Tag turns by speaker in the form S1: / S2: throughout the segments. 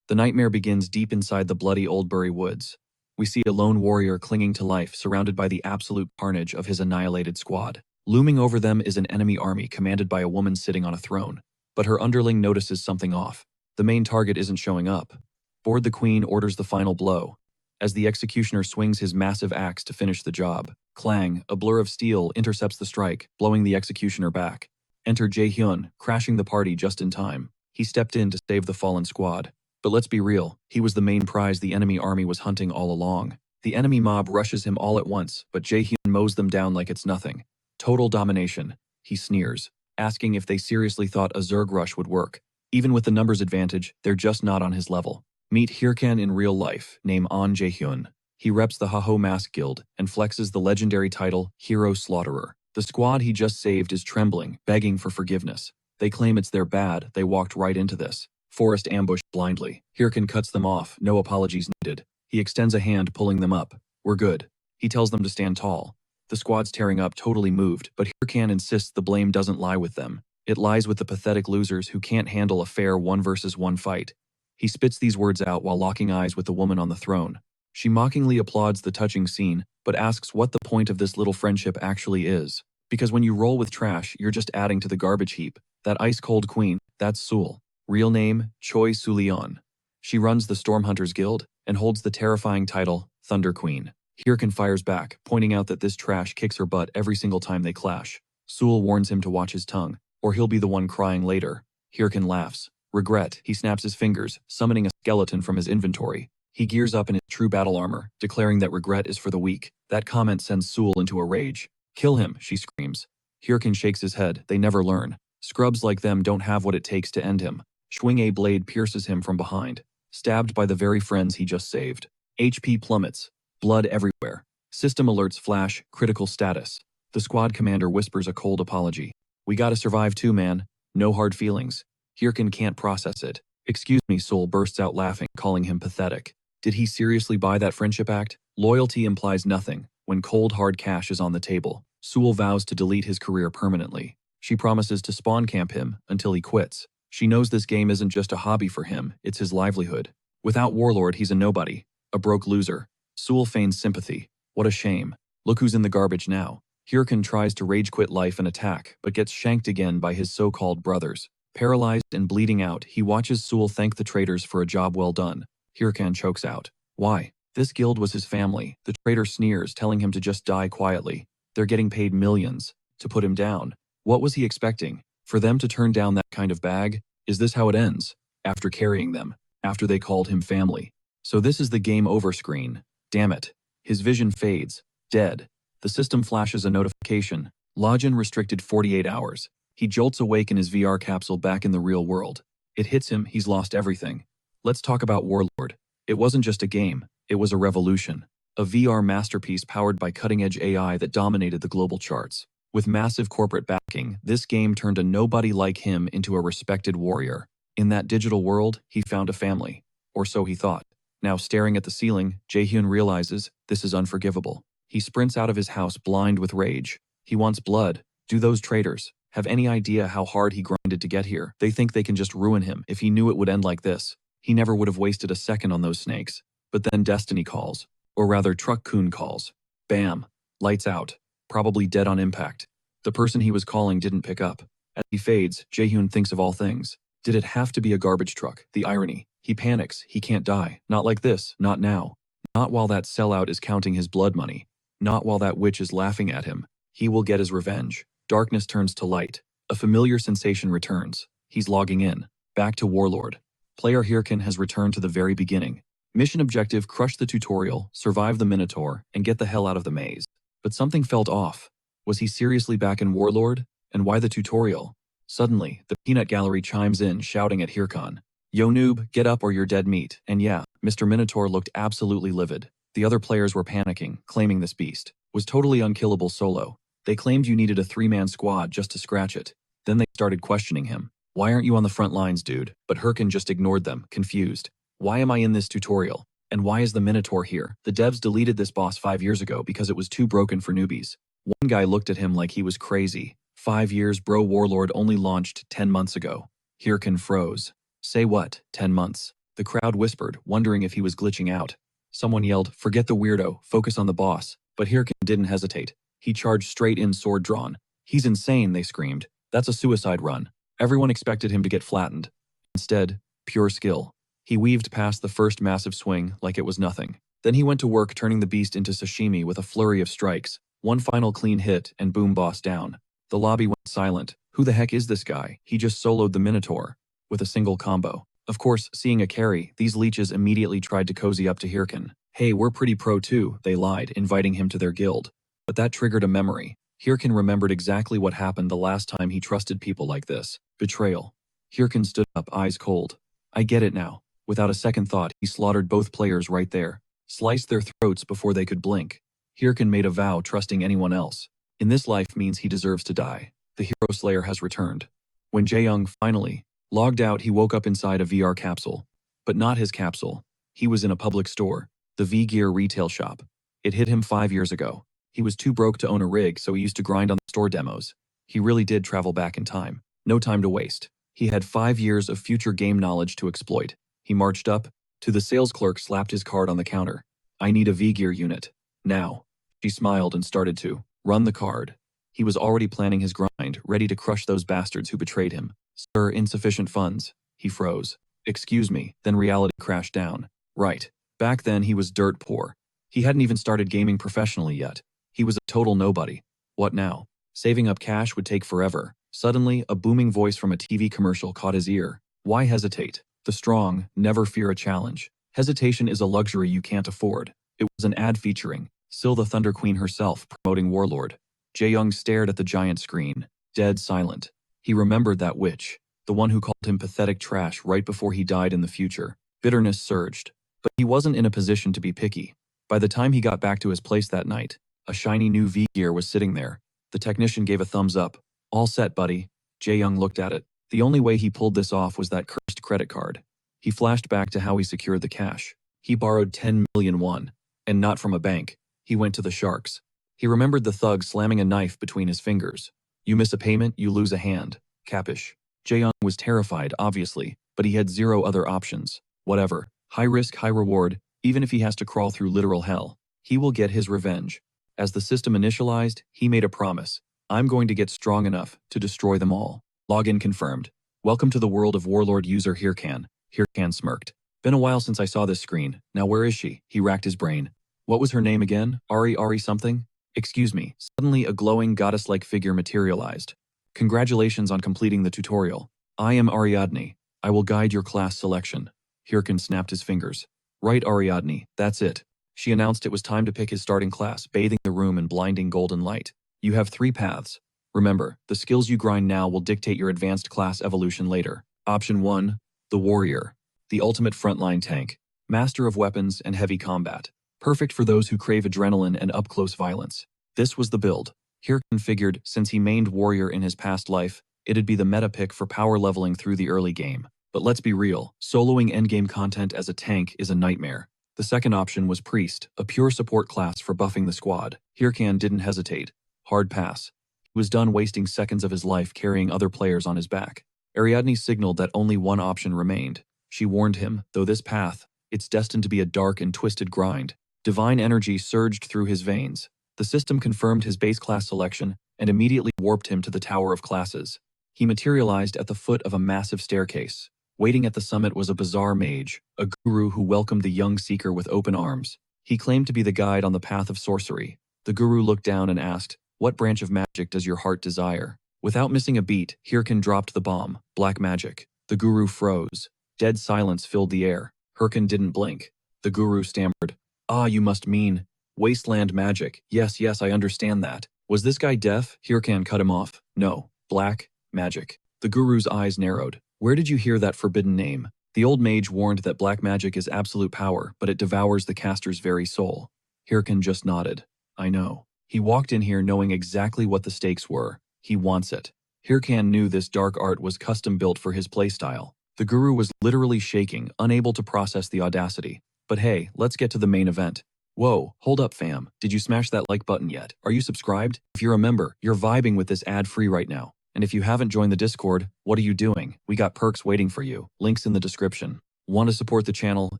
S1: The nightmare begins deep inside the bloody Oldbury woods. We see a lone warrior clinging to life, surrounded by the absolute carnage of his annihilated squad. Looming over them is an enemy army commanded by a woman sitting on a throne. But her underling notices something off. The main target isn't showing up. Board the Queen orders the final blow. As the executioner swings his massive axe to finish the job, clang, a blur of steel intercepts the strike, blowing the executioner back. Enter Jae-hyun, crashing the party just in time. He stepped in to save the fallen squad. But let's be real, he was the main prize the enemy army was hunting all along. The enemy mob rushes him all at once, but Jae-hyun mows them down like it's nothing. Total domination. He sneers, asking if they seriously thought a Zerg rush would work. Even with the numbers advantage, they're just not on his level. Meet Hyrkan in real life, name An Jae-hyun. He reps the Haho Mask Guild and flexes the legendary title Hero Slaughterer. The squad he just saved is trembling, begging for forgiveness. They claim it's their bad, they walked right into this. Forest ambush blindly. Hyrkan cuts them off, no apologies needed. He extends a hand, pulling them up. We're good. He tells them to stand tall. The squad's tearing up, totally moved, but Hyrkan insists the blame doesn't lie with them. It lies with the pathetic losers who can't handle a fair 1-versus-1 fight. He spits these words out while locking eyes with the woman on the throne. She mockingly applauds the touching scene, but asks what the point of this little friendship actually is. Because when you roll with trash, you're just adding to the garbage heap. That ice-cold queen, that's Sul. Real name, Choi Sulion. She runs the Stormhunters Guild and holds the terrifying title, Thunder Queen. Hyrkan fires back, pointing out that this trash kicks her butt every single time they clash. Sul warns him to watch his tongue, or he'll be the one crying later. Hyrkan laughs. Regret, he snaps his fingers, summoning a skeleton from his inventory. He gears up in his true battle armor, declaring that regret is for the weak. That comment sends Sul into a rage. Kill him, she screams. Hyrkan shakes his head, they never learn. Scrubs like them don't have what it takes to end him. Swing a blade pierces him from behind, stabbed by the very friends he just saved. HP plummets. Blood everywhere. System alerts flash, critical status. The squad commander whispers a cold apology. We gotta survive too, man. No hard feelings. Hyrkan can't process it. Excuse me, Sul bursts out laughing, calling him pathetic. Did he seriously buy that friendship act? Loyalty implies nothing. When cold hard cash is on the table, Sul vows to delete his career permanently. She promises to spawn camp him until he quits. She knows this game isn't just a hobby for him, it's his livelihood. Without Warlord, he's a nobody. A broke loser. Sul feigns sympathy. What a shame. Look who's in the garbage now. Hyrkan tries to rage quit life and attack, but gets shanked again by his so-called brothers. Paralyzed and bleeding out, he watches Sul thank the traitors for a job well done. Hyrkan chokes out. Why? This guild was his family. The traitor sneers, telling him to just die quietly. They're getting paid millions. To put him down. What was he expecting? For them to turn down that kind of bag? Is this how it ends? After carrying them. After they called him family. So this is the game over screen. Damn it. His vision fades. Dead. The system flashes a notification. Login restricted 48 hours. He jolts awake in his VR capsule back in the real world. It hits him, he's lost everything. Let's talk about Warlord. It wasn't just a game, it was a revolution. A VR masterpiece powered by cutting-edge AI that dominated the global charts. With massive corporate backing, this game turned a nobody like him into a respected warrior. In that digital world, he found a family. Or so he thought. Now staring at the ceiling, Jae-hyun realizes this is unforgivable. He sprints out of his house blind with rage. He wants blood. Do those traitors have any idea how hard he grinded to get here? They think they can just ruin him. If he knew it would end like this, he never would have wasted a second on those snakes. But then destiny calls. Or rather, Truck-kun calls. Bam. Lights out. Probably dead on impact. The person he was calling didn't pick up. As he fades, Jae-hyun thinks of all things. Did it have to be a garbage truck? The irony. He panics. He can't die. Not like this. Not now. Not while that sellout is counting his blood money. Not while that witch is laughing at him. He will get his revenge. Darkness turns to light. A familiar sensation returns. He's logging in. Back to Warlord. Player Hyrkan has returned to the very beginning. Mission objective: crush the tutorial, survive the Minotaur, and get the hell out of the maze. But something felt off. Was he seriously back in Warlord? And why the tutorial? Suddenly, the peanut gallery chimes in, shouting at Hyrkan. Yo noob, get up or you're dead meat. And yeah, Mr. Minotaur looked absolutely livid. The other players were panicking, claiming this beast was totally unkillable solo. They claimed you needed a 3-man squad just to scratch it. Then they started questioning him. Why aren't you on the front lines, dude? But Hyrkan just ignored them, confused. Why am I in this tutorial? And why is the Minotaur here? The devs deleted this boss 5 years ago because it was too broken for newbies. One guy looked at him like he was crazy. 5 years, bro, Warlord only launched 10 months ago. Hyrkan froze. Say what? 10 months. The crowd whispered, wondering if he was glitching out. Someone yelled, "Forget the weirdo, focus on the boss." But Hyrkan didn't hesitate. He charged straight in, sword drawn. "He's insane," they screamed. "That's a suicide run." Everyone expected him to get flattened. Instead, pure skill. He weaved past the first massive swing like it was nothing. Then he went to work turning the beast into sashimi with a flurry of strikes. One final clean hit and boom, boss down. The lobby went silent. Who the heck is this guy? He just soloed the Minotaur with a single combo. Of course, seeing a carry, these leeches immediately tried to cozy up to Hyrkan. "Hey, we're pretty pro too," they lied, inviting him to their guild. But that triggered a memory. Hyrkan remembered exactly what happened the last time he trusted people like this. Betrayal. Hyrkan stood up, eyes cold. "I get it now." Without a second thought, he slaughtered both players right there. Sliced their throats before they could blink. Hyrkan made a vow, trusting anyone else. In this life means he deserves to die. The hero slayer has returned. When Jae-young finally logged out, he woke up inside a VR capsule. But not his capsule. He was in a public store, the V-Gear retail shop. It hit him 5 years ago. He was too broke to own a rig, so he used to grind on the store demos. He really did travel back in time. No time to waste. He had 5 years of future game knowledge to exploit. He marched up to the sales clerk, slapped his card on the counter. "I need a V-Gear unit. Now." She smiled and started to run the card. He was already planning his grind, ready to crush those bastards who betrayed him. "Sir, insufficient funds." He froze. "Excuse me," then reality crashed down. Right. Back then he was dirt poor. He hadn't even started gaming professionally yet. He was a total nobody. What now? Saving up cash would take forever. Suddenly, a booming voice from a TV commercial caught his ear. "Why hesitate? The strong never fear a challenge. Hesitation is a luxury you can't afford." It was an ad featuring Syl the Thunder Queen herself, promoting Warlord. Jae-young stared at the giant screen, dead silent. He remembered that witch, the one who called him pathetic trash right before he died in the future. Bitterness surged. But he wasn't in a position to be picky. By the time he got back to his place that night, a shiny new V-Gear was sitting there. The technician gave a thumbs up. "All set, buddy." Jae-young looked at it. The only way he pulled this off was that cursed credit card. He flashed back to how he secured the cash. He borrowed 10 million won. And not from a bank. He went to the sharks. He remembered the thug slamming a knife between his fingers. "You miss a payment, you lose a hand. Capish." Jae-young was terrified, obviously, but he had zero other options. Whatever. High risk, high reward, even if he has to crawl through literal hell. He will get his revenge. As the system initialized, he made a promise. "I'm going to get strong enough to destroy them all." Login confirmed. "Welcome to the world of Warlord user Hyrkan." Hyrkan smirked. "Been a while since I saw this screen. Now where is she?" He racked his brain. What was her name again? Ari something? Excuse me. Suddenly a glowing goddess-like figure materialized. "Congratulations on completing the tutorial. I am Ariadne. I will guide your class selection." Hyrkan snapped his fingers. "Right, Ariadne, that's it." She announced it was time to pick his starting class, bathing the room in blinding golden light. "You have 3 paths. Remember, the skills you grind now will dictate your advanced class evolution later. Option 1, the warrior. The ultimate frontline tank. Master of weapons and heavy combat. Perfect for those who crave adrenaline and up-close violence. This was the build. Hyrkan figured, since he mained warrior in his past life, it'd be the meta pick for power leveling through the early game. But let's be real, soloing endgame content as a tank is a nightmare. The second option was priest, a pure support class for buffing the squad. Hyrkan didn't hesitate. Hard pass. He was done wasting seconds of his life carrying other players on his back. Ariadne signaled that only one option remained. She warned him, though this path, it's destined to be a dark and twisted grind. Divine energy surged through his veins. The system confirmed his base class selection and immediately warped him to the Tower of Classes. He materialized at the foot of a massive staircase. Waiting at the summit was a bizarre mage, a guru who welcomed the young seeker with open arms. He claimed to be the guide on the path of sorcery. The guru looked down and asked, "What branch of magic does your heart desire?" Without missing a beat, Hyrkan dropped the bomb, black magic. The guru froze. Dead silence filled the air. Hyrkan didn't blink. The guru stammered, "Ah, you must mean wasteland magic. Yes, I understand that." Was this guy deaf? Hyrkan cut him off. "No, black magic." The guru's eyes narrowed. "Where did you hear that forbidden name?" The old mage warned that black magic is absolute power, but it devours the caster's very soul. Hyrkan just nodded. "I know." He walked in here knowing exactly what the stakes were. He wants it. Hyrkan knew this dark art was custom built for his playstyle. The guru was literally shaking, unable to process the audacity. But hey, let's get to the main event. Whoa, hold up fam, did you smash that like button yet? Are you subscribed? If you're a member, you're vibing with this ad-free right now. And if you haven't joined the Discord, what are you doing? We got perks waiting for you, links in the description. Want to support the channel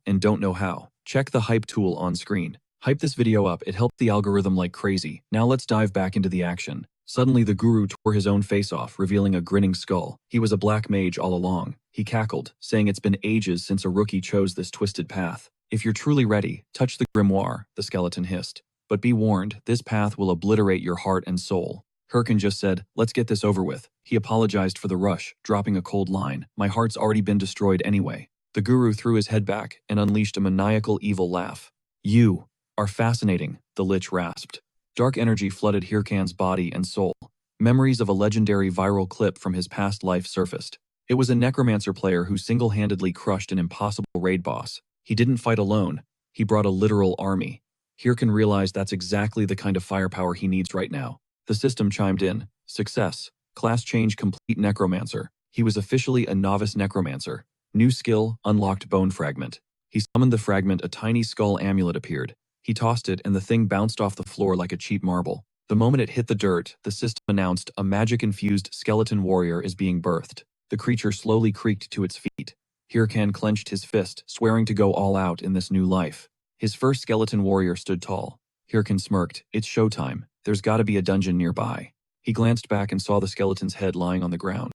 S1: and don't know how? Check the hype tool on screen. Hype this video up, it helped the algorithm like crazy. Now let's dive back into the action. Suddenly the guru tore his own face off, revealing a grinning skull. He was a black mage all along. He cackled, saying it's been ages since a rookie chose this twisted path. If you're truly ready, touch the grimoire, the skeleton hissed. But be warned, this path will obliterate your heart and soul. Hyrkan just said, let's get this over with. He apologized for the rush, dropping a cold line. My heart's already been destroyed anyway. The guru threw his head back and unleashed a maniacal evil laugh. You are fascinating, the lich rasped. Dark energy flooded Hyrkan's body and soul. Memories of a legendary viral clip from his past life surfaced. It was a Necromancer player who single-handedly crushed an impossible raid boss. He didn't fight alone. He brought a literal army. Hyrkan realized that's exactly the kind of firepower he needs right now. The system chimed in. Success. Class change complete Necromancer. He was officially a novice Necromancer. New skill, unlocked bone fragment. He summoned the fragment, a tiny skull amulet appeared. He tossed it and the thing bounced off the floor like a cheap marble. The moment it hit the dirt, the system announced a magic-infused skeleton warrior is being birthed. The creature slowly creaked to its feet. Hyrkan clenched his fist, swearing to go all out in this new life. His first skeleton warrior stood tall. Hyrkan smirked. It's showtime. There's gotta be a dungeon nearby. He glanced back and saw the skeleton's head lying on the ground.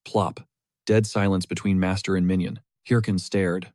S1: Plop. Dead silence between master and minion. Hyrkan stared.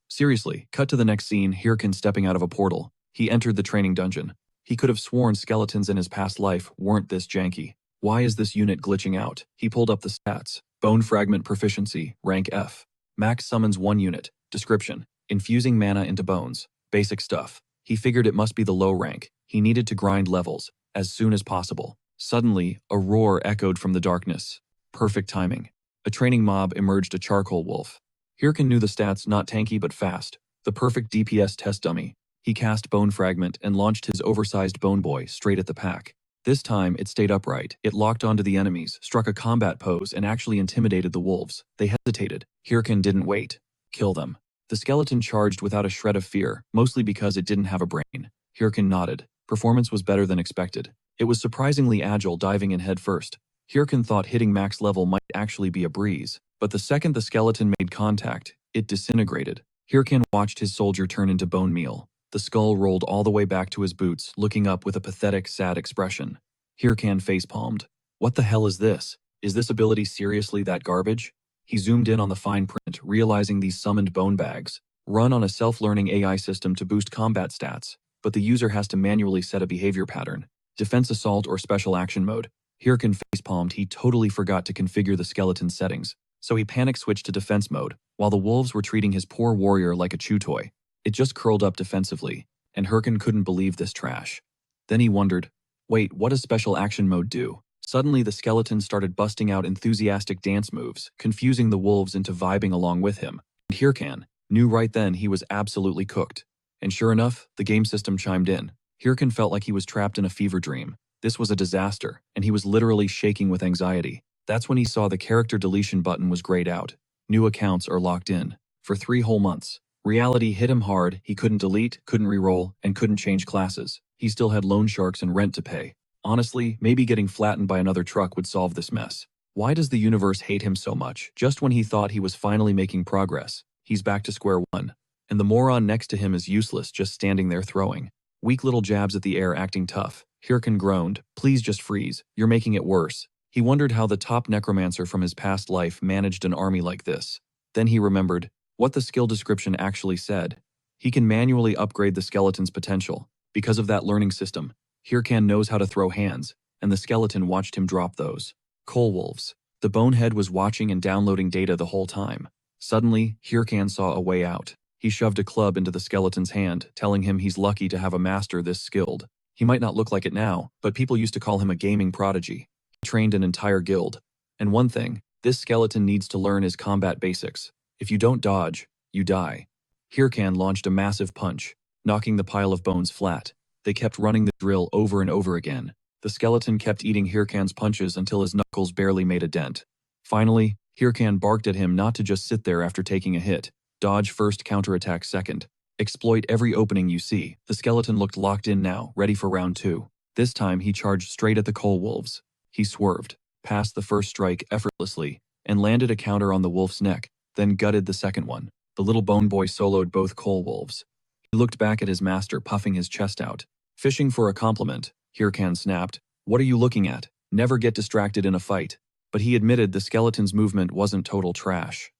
S1: Seriously, cut to the next scene, Hyrkan stepping out of a portal. He entered the training dungeon. He could have sworn skeletons in his past life weren't this janky. Why is this unit glitching out? He pulled up the stats. Bone fragment proficiency, rank F. Max summons 1 unit. Description: infusing mana into bones. Basic stuff. He figured it must be the low rank. He needed to grind levels as soon as possible. Suddenly, a roar echoed from the darkness. Perfect timing. A training mob emerged, a charcoal wolf. Hyrkan knew the stats, not tanky but fast. The perfect DPS test dummy. He cast Bone Fragment and launched his oversized Bone Boy straight at the pack. This time, it stayed upright. It locked onto the enemies, struck a combat pose, and actually intimidated the wolves. They hesitated. Hyrkan didn't wait. Kill them. The skeleton charged without a shred of fear, mostly because it didn't have a brain. Hyrkan nodded. Performance was better than expected. It was surprisingly agile, diving in head first. Hyrkan thought hitting max level might actually be a breeze, but the second the skeleton made contact, it disintegrated. Hyrkan watched his soldier turn into bone meal. The skull rolled all the way back to his boots, looking up with a pathetic, sad expression. Hyrkan facepalmed. What the hell is this? Is this ability seriously that garbage? He zoomed in on the fine print, realizing these summoned bone bags run on a self-learning AI system to boost combat stats, but the user has to manually set a behavior pattern. Defense assault or special action mode. Hyrkan facepalmed. He totally forgot to configure the skeleton settings, so he panic-switched to defense mode, while the wolves were treating his poor warrior like a chew toy. It just curled up defensively, and Hyrkan couldn't believe this trash. Then he wondered, wait, what does special action mode do? Suddenly the skeleton started busting out enthusiastic dance moves, confusing the wolves into vibing along with him. And Hyrkan knew right then he was absolutely cooked. And sure enough, the game system chimed in. Hyrkan felt like he was trapped in a fever dream. This was a disaster, and he was literally shaking with anxiety. That's when he saw the character deletion button was grayed out. New accounts are locked in. For 3 whole months. Reality hit him hard. He couldn't delete, couldn't reroll, and couldn't change classes. He still had loan sharks and rent to pay. Honestly, maybe getting flattened by another truck would solve this mess. Why does the universe hate him so much? Just when he thought he was finally making progress, he's back to square one. And the moron next to him is useless, just standing there throwing weak little jabs at the air, acting tough. Hyrkan groaned. Please just freeze. You're making it worse. He wondered how the top necromancer from his past life managed an army like this. Then he remembered what the skill description actually said. He can manually upgrade the skeleton's potential. Because of that learning system, Hyrkan knows how to throw hands, and the skeleton watched him drop those. Coal wolves. The bonehead was watching and downloading data the whole time. Suddenly, Hyrkan saw a way out. He shoved a club into the skeleton's hand, telling him he's lucky to have a master this skilled. He might not look like it now, but people used to call him a gaming prodigy. He trained an entire guild. And one thing, this skeleton needs to learn is combat basics. If you don't dodge, you die. Hyrkan launched a massive punch, knocking the pile of bones flat. They kept running the drill over and over again. The skeleton kept eating Hyrkan's punches until his knuckles barely made a dent. Finally, Hyrkan barked at him not to just sit there after taking a hit. Dodge first, counterattack second. Exploit every opening you see. The skeleton looked locked in now, ready for round 2. This time he charged straight at the coal wolves. He swerved, passed the first strike effortlessly, and landed a counter on the wolf's neck, then gutted the second one. The little bone boy soloed both coal wolves. He looked back at his master, puffing his chest out. Fishing for a compliment, Hyrkan snapped. What are you looking at? Never get distracted in a fight. But he admitted the skeleton's movement wasn't total trash.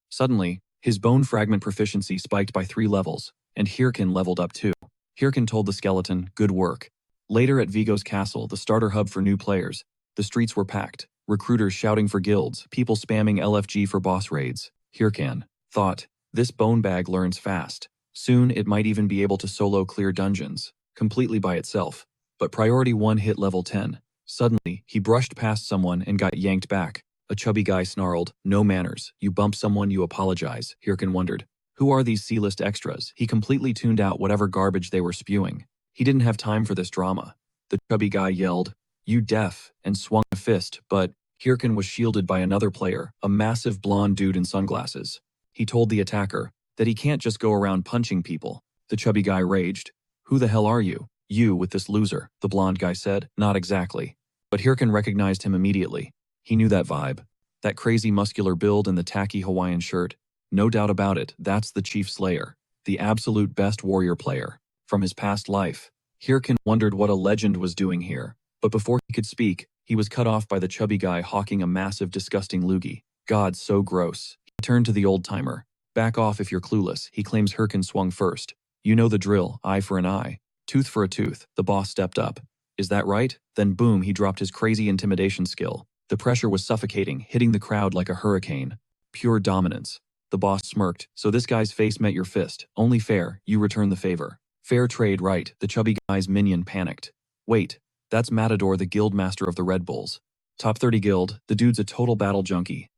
S1: Suddenly, his bone fragment proficiency spiked by 3 levels, and Hyrkan leveled up too. Hyrkan told the skeleton, good work. Later at Vigo's castle, the starter hub for new players, the streets were packed, recruiters shouting for guilds, people spamming LFG for boss raids. Hyrkan thought, this bone bag learns fast. Soon it might even be able to solo clear dungeons, completely by itself. But priority 1 hit level 10. Suddenly, he brushed past someone and got yanked back. A chubby guy snarled, no manners, you bump someone, you apologize. Hyrkan wondered, who are these C-list extras? He completely tuned out whatever garbage they were spewing. He didn't have time for this drama. The chubby guy yelled, you deaf, and swung a fist, but Hyrkan was shielded by another player, a massive blonde dude in sunglasses. He told the attacker that he can't just go around punching people. The chubby guy raged. Who the hell are you? You with this loser, the blonde guy said. Not exactly. But Hyrkan recognized him immediately. He knew that vibe. That crazy muscular build and the tacky Hawaiian shirt. No doubt about it, that's the Chief Slayer, the absolute best warrior player. From his past life, Hyrkan wondered what a legend was doing here. But before he could speak, he was cut off by the chubby guy hawking a massive, disgusting loogie. God, so gross. He turned to the old-timer. Back off if you're clueless, he claims Hyrkan swung first. You know the drill, eye for an eye, tooth for a tooth. The boss stepped up. Is that right? Then boom, he dropped his crazy intimidation skill. The pressure was suffocating, hitting the crowd like a hurricane. Pure dominance. The boss smirked. So this guy's face met your fist. Only fair, you return the favor. Fair trade, right? The chubby guy's minion panicked. Wait, that's Matador, the guild master of the Red Bulls. Top 30 guild, the dude's a total battle junkie.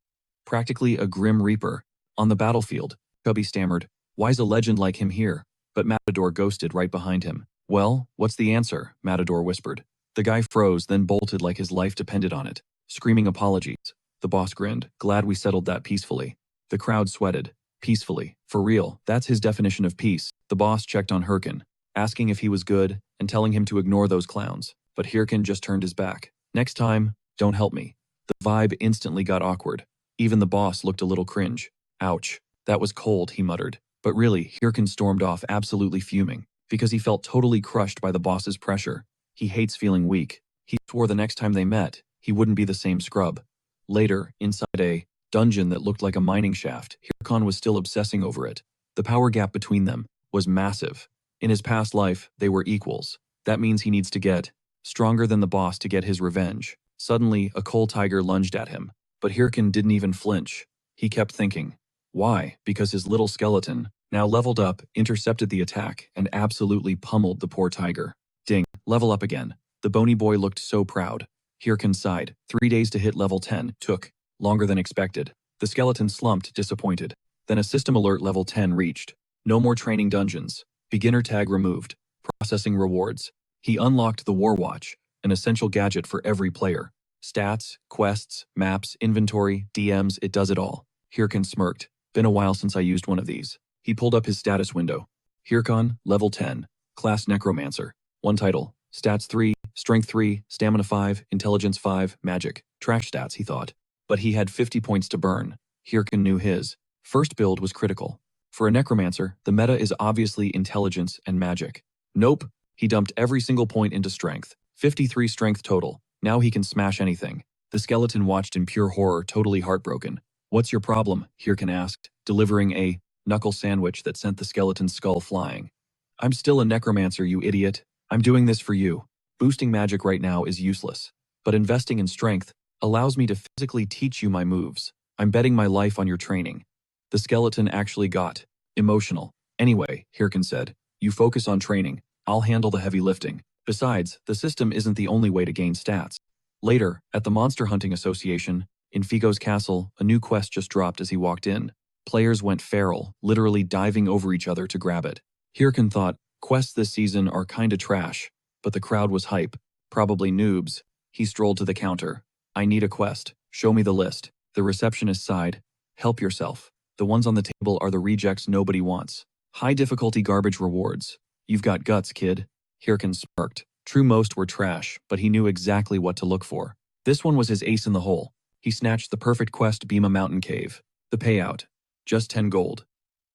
S1: Practically a grim reaper. On the battlefield, Chubby stammered, why's a legend like him here? But Matador ghosted right behind him. Well, what's the answer? Matador whispered. The guy froze, then bolted like his life depended on it, screaming apologies. The boss grinned, glad we settled that peacefully. The crowd sweated. Peacefully. For real, that's his definition of peace. The boss checked on Hyrkan, asking if he was good and telling him to ignore those clowns. But Hyrkan just turned his back. Next time, don't help me. The vibe instantly got awkward. Even the boss looked a little cringe. Ouch. That was cold, he muttered. But really, Hyrkan stormed off absolutely fuming, because he felt totally crushed by the boss's pressure. He hates feeling weak. He swore the next time they met, he wouldn't be the same scrub. Later, inside a dungeon that looked like a mining shaft, Hyrkan was still obsessing over it. The power gap between them was massive. In his past life, they were equals. That means he needs to get stronger than the boss to get his revenge. Suddenly, a coal tiger lunged at him, but Hyrkan didn't even flinch. He kept thinking. Why? Because his little skeleton, now leveled up, intercepted the attack and absolutely pummeled the poor tiger. Ding, level up again. The bony boy looked so proud. Hyrkan sighed. 3 days to hit level 10 took longer than expected. The skeleton slumped, disappointed. Then a system alert level 10 reached. No more training dungeons. Beginner tag removed. Processing rewards. He unlocked the War Watch, an essential gadget for every player. Stats, quests, maps, inventory, DMs, it does it all. Hyrkan smirked. Been a while since I used one of these. He pulled up his status window. Hyrkan, level 10. Class Necromancer. One title. Stats 3, Strength 3, Stamina 5, Intelligence 5, Magic. Trash stats, he thought. But he had 50 points to burn. Hyrkan knew his first build was critical. For a Necromancer, the meta is obviously Intelligence and Magic. Nope. He dumped every single point into Strength. 53 Strength total. Now he can smash anything. The skeleton watched in pure horror, totally heartbroken. What's your problem? Hyrkan asked, delivering a knuckle sandwich that sent the skeleton's skull flying. I'm still a Necromancer, you idiot. I'm doing this for you. Boosting magic right now is useless. But investing in strength allows me to physically teach you my moves. I'm betting my life on your training. The skeleton actually got emotional. Anyway, Hyrkan said, you focus on training. I'll handle the heavy lifting. Besides, the system isn't the only way to gain stats. Later, at the Monster Hunting Association, in Figo's castle, a new quest just dropped as he walked in. Players went feral, literally diving over each other to grab it. Hyrkan thought, quests this season are kinda trash, but the crowd was hype. Probably noobs. He strolled to the counter. I need a quest. Show me the list. The receptionist sighed. Help yourself. The ones on the table are the rejects nobody wants. High difficulty garbage rewards. You've got guts, kid. Hyrkan smirked. True, most were trash, but he knew exactly what to look for. This one was his ace in the hole. He snatched the perfect quest, Beam a Mountain Cave. The payout. Just 10 gold.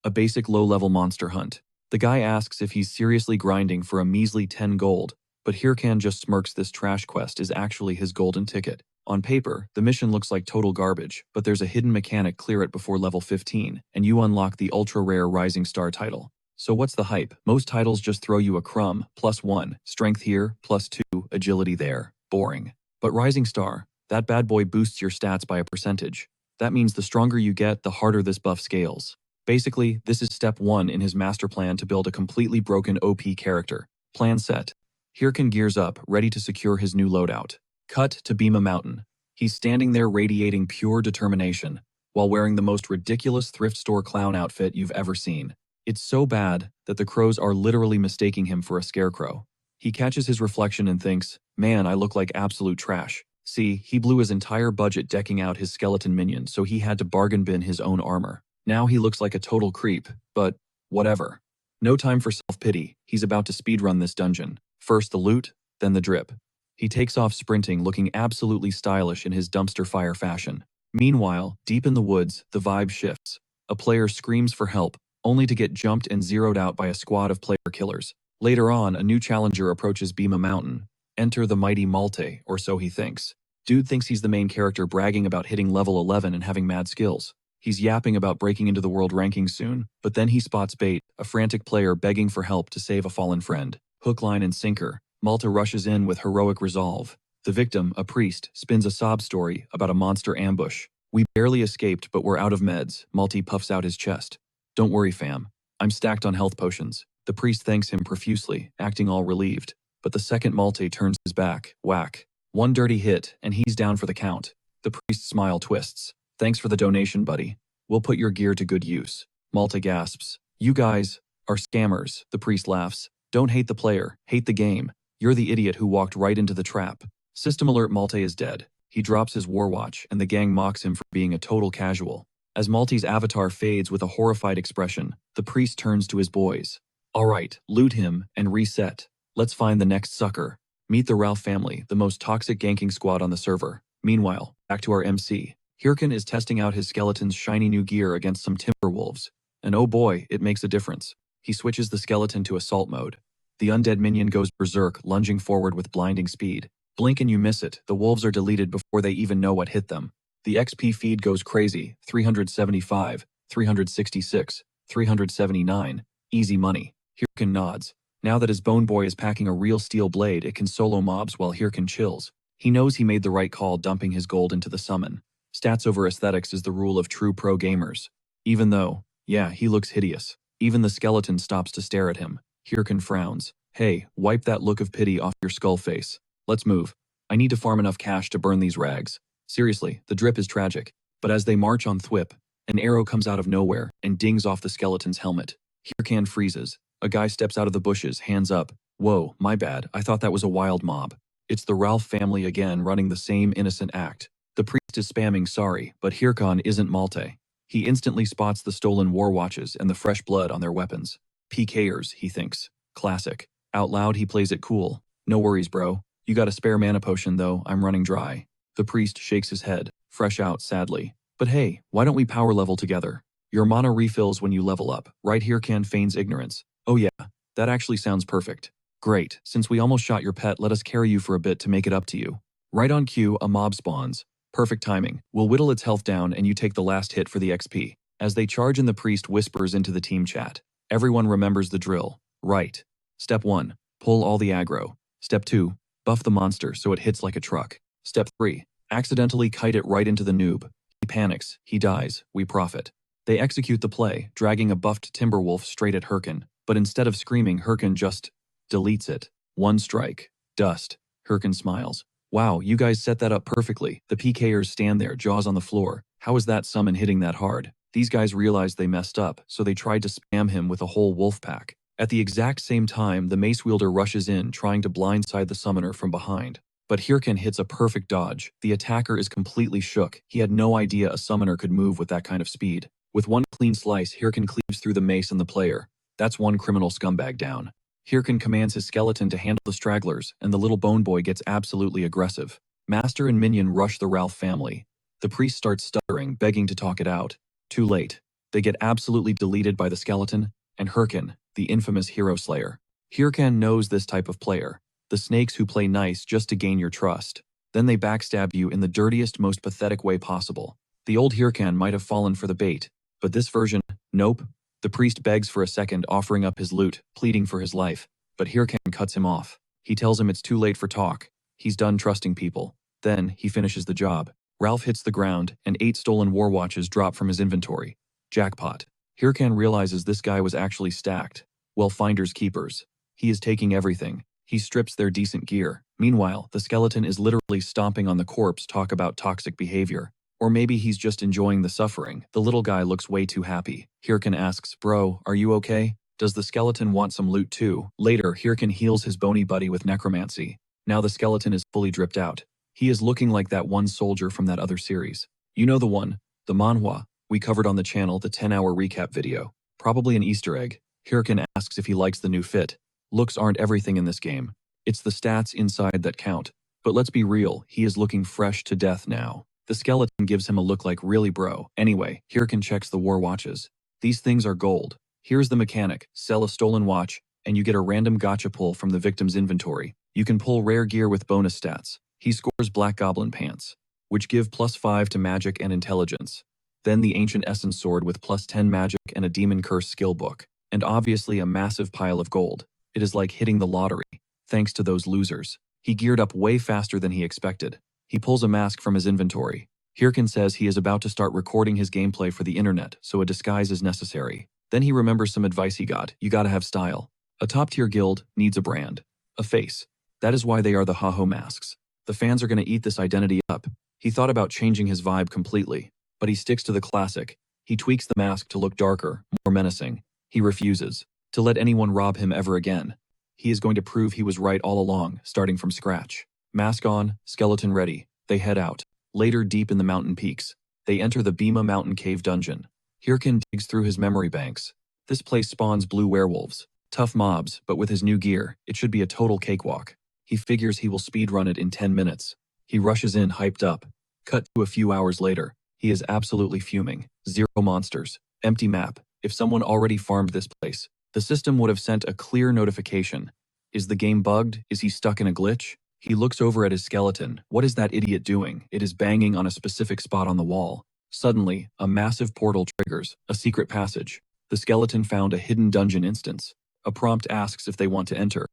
S1: a basic low-level monster hunt. The guy asks if he's seriously grinding for a measly 10 gold, but Hyrkan just smirks. This trash quest is actually his golden ticket. On paper, the mission looks like total garbage, but there's a hidden mechanic: clear it before level 15, and you unlock the ultra-rare Rising Star title. So what's the hype? Most titles just throw you a crumb, +1, strength here, +2, agility there. Boring. But Rising Star, that bad boy boosts your stats by a percentage. That means the stronger you get, the harder this buff scales. Basically, this is step 1 in his master plan to build a completely broken OP character. Plan set. Hyrkan gears up, ready to secure his new loadout. Cut to Bima Mountain. He's standing there radiating pure determination, while wearing the most ridiculous thrift store clown outfit you've ever seen. It's so bad that the crows are literally mistaking him for a scarecrow. He catches his reflection and thinks, man, I look like absolute trash. See, he blew his entire budget decking out his skeleton minion, so he had to bargain bin his own armor. Now he looks like a total creep, but whatever. No time for self-pity. He's about to speedrun this dungeon. First the loot, then the drip. He takes off sprinting, looking absolutely stylish in his dumpster fire fashion. Meanwhile, deep in the woods, the vibe shifts. A player screams for help, only to get jumped and zeroed out by a squad of player killers. Later on, a new challenger approaches Bima Mountain. Enter the mighty Malte, or so he thinks. Dude thinks he's the main character, bragging about hitting level 11 and having mad skills. He's yapping about breaking into the world rankings soon, but then he spots bait, a frantic player begging for help to save a fallen friend. Hook, line, and sinker. Malte rushes in with heroic resolve. The victim, a priest, spins a sob story about a monster ambush. We barely escaped, but we're out of meds. Malte puffs out his chest. Don't worry, fam. I'm stacked on health potions. The priest thanks him profusely, acting all relieved. But the second Malte turns his back. Whack. One dirty hit, and he's down for the count. The priest's smile twists. Thanks for the donation, buddy. We'll put your gear to good use. Malte gasps. You guys are scammers. The priest laughs. Don't hate the player, hate the game. You're the idiot who walked right into the trap. System alert: Malte is dead. He drops his war watch, and the gang mocks him for being a total casual. As Malte's avatar fades with a horrified expression, the priest turns to his boys. All right, loot him and reset. Let's find the next sucker. Meet the Ralph family, the most toxic ganking squad on the server. Meanwhile, back to our MC. Hyrkan is testing out his skeleton's shiny new gear against some timber wolves. And oh boy, it makes a difference. He switches the skeleton to assault mode. The undead minion goes berserk, lunging forward with blinding speed. Blink and you miss it, the wolves are deleted before they even know what hit them. The XP feed goes crazy: 375, 366, 379, easy money. Hyrkan nods. Now that his bone boy is packing a real steel blade, it can solo mobs while Hyrkan chills. He knows he made the right call dumping his gold into the summon. Stats over aesthetics is the rule of true pro gamers. Even though, yeah, he looks hideous. Even the skeleton stops to stare at him. Hyrkan frowns. Hey, wipe that look of pity off your skull face. Let's move. I need to farm enough cash to burn these rags. Seriously, the drip is tragic. But as they march on Thwip, an arrow comes out of nowhere and dings off the skeleton's helmet. Hyrkan freezes. A guy steps out of the bushes, hands up. Whoa, my bad, I thought that was a wild mob. It's the Ralph family again, running the same innocent act. The priest is spamming sorry, but Hyrkan isn't Malte. He instantly spots the stolen war watches and the fresh blood on their weapons. PKers, he thinks. Classic. Out loud, he plays it cool. No worries, bro. You got a spare mana potion, though. I'm running dry. The priest shakes his head, fresh out sadly. But hey, why don't we power level together? Your mana refills when you level up. Right? Hyrkan feigns ignorance. Oh yeah, that actually sounds perfect. Great. Since we almost shot your pet, let us carry you for a bit to make it up to you. Right on cue, a mob spawns. Perfect timing. We'll whittle its health down and you take the last hit for the XP. As they charge in, the priest whispers into the team chat. Everyone remembers the drill. Right. Step 1. Pull all the aggro. Step 2. Buff the monster so it hits like a truck. Step 3. Accidentally kite it right into the noob. He panics. He dies. We profit. They execute the play, dragging a buffed Timberwolf straight at Hyrkan. But instead of screaming, Hyrkan just deletes it. One strike. Dust. Hyrkan smiles. Wow, you guys set that up perfectly. The PKers stand there, jaws on the floor. How is that summon hitting that hard? These guys realized they messed up, so they tried to spam him with a whole wolf pack. At the exact same time, the mace wielder rushes in, trying to blindside the summoner from behind. But Hyrkan hits a perfect dodge. The attacker is completely shook. He had no idea a summoner could move with that kind of speed. With one clean slice, Hyrkan cleaves through the mace and the player. That's one criminal scumbag down. Hyrkan commands his skeleton to handle the stragglers, and the little bone boy gets absolutely aggressive. Master and minion rush the Ralph family. The priest starts stuttering, begging to talk it out. Too late. They get absolutely deleted by the skeleton, and Hyrkan, the infamous hero slayer. Hyrkan knows this type of player, the snakes who play nice just to gain your trust. Then they backstab you in the dirtiest, most pathetic way possible. The old Hyrkan might have fallen for the bait, but this version, nope. The priest begs for a second, offering up his loot, pleading for his life, but Hyrkan cuts him off. He tells him it's too late for talk. He's done trusting people. Then, he finishes the job. Ralph hits the ground, and 8 stolen war watches drop from his inventory. Jackpot. Hyrkan realizes this guy was actually stacked. Well, finders keepers. He is taking everything. He strips their decent gear. Meanwhile, the skeleton is literally stomping on the corpse, talk about toxic behavior. Or maybe he's just enjoying the suffering. The little guy looks way too happy. Hyrkan asks, "Bro, are you okay?" Does the skeleton want some loot too? Later, Hyrkan heals his bony buddy with necromancy. Now the skeleton is fully dripped out. He is looking like that one soldier from that other series. You know the one, the Manhwa, we covered on the channel, the 10-hour recap video. Probably an Easter egg. Hyrkan asks if he likes the new fit. Looks aren't everything in this game. It's the stats inside that count. But let's be real, he is looking fresh to death now. The skeleton gives him a look like, really bro. Anyway, Hyrkan checks the war watches. These things are gold. Here's the mechanic, sell a stolen watch, and you get a random gacha pull from the victim's inventory. You can pull rare gear with bonus stats. He scores Black Goblin pants, which give +5 to magic and intelligence. Then the Ancient Essence sword with +10 magic and a Demon Curse skill book. And obviously a massive pile of gold. It is like hitting the lottery, thanks to those losers. He geared up way faster than he expected. He pulls a mask from his inventory. Hyrkan says he is about to start recording his gameplay for the internet, so a disguise is necessary. Then he remembers some advice he got. You gotta have style. A top-tier guild needs a brand. A face. That is why they are the Haho masks. The fans are gonna eat this identity up. He thought about changing his vibe completely, but he sticks to the classic. He tweaks the mask to look darker, more menacing. He refuses to let anyone rob him ever again. He is going to prove he was right all along, starting from scratch. Mask on, skeleton ready. They head out. Later, deep in the mountain peaks, they enter the Bhima Mountain Cave dungeon. Hyrkan digs through his memory banks. This place spawns blue werewolves. Tough mobs, but with his new gear, it should be a total cakewalk. He figures he will speedrun it in 10 minutes. He rushes in hyped up. Cut to a few hours later. He is absolutely fuming. 0 monsters. Empty map. If someone already farmed this place, the system would have sent a clear notification. Is the game bugged? Is he stuck in a glitch? He looks over at his skeleton. What is that idiot doing? It is banging on a specific spot on the wall. Suddenly, a massive portal triggers, a secret passage. The skeleton found a hidden dungeon instance. A prompt asks if they want to enter.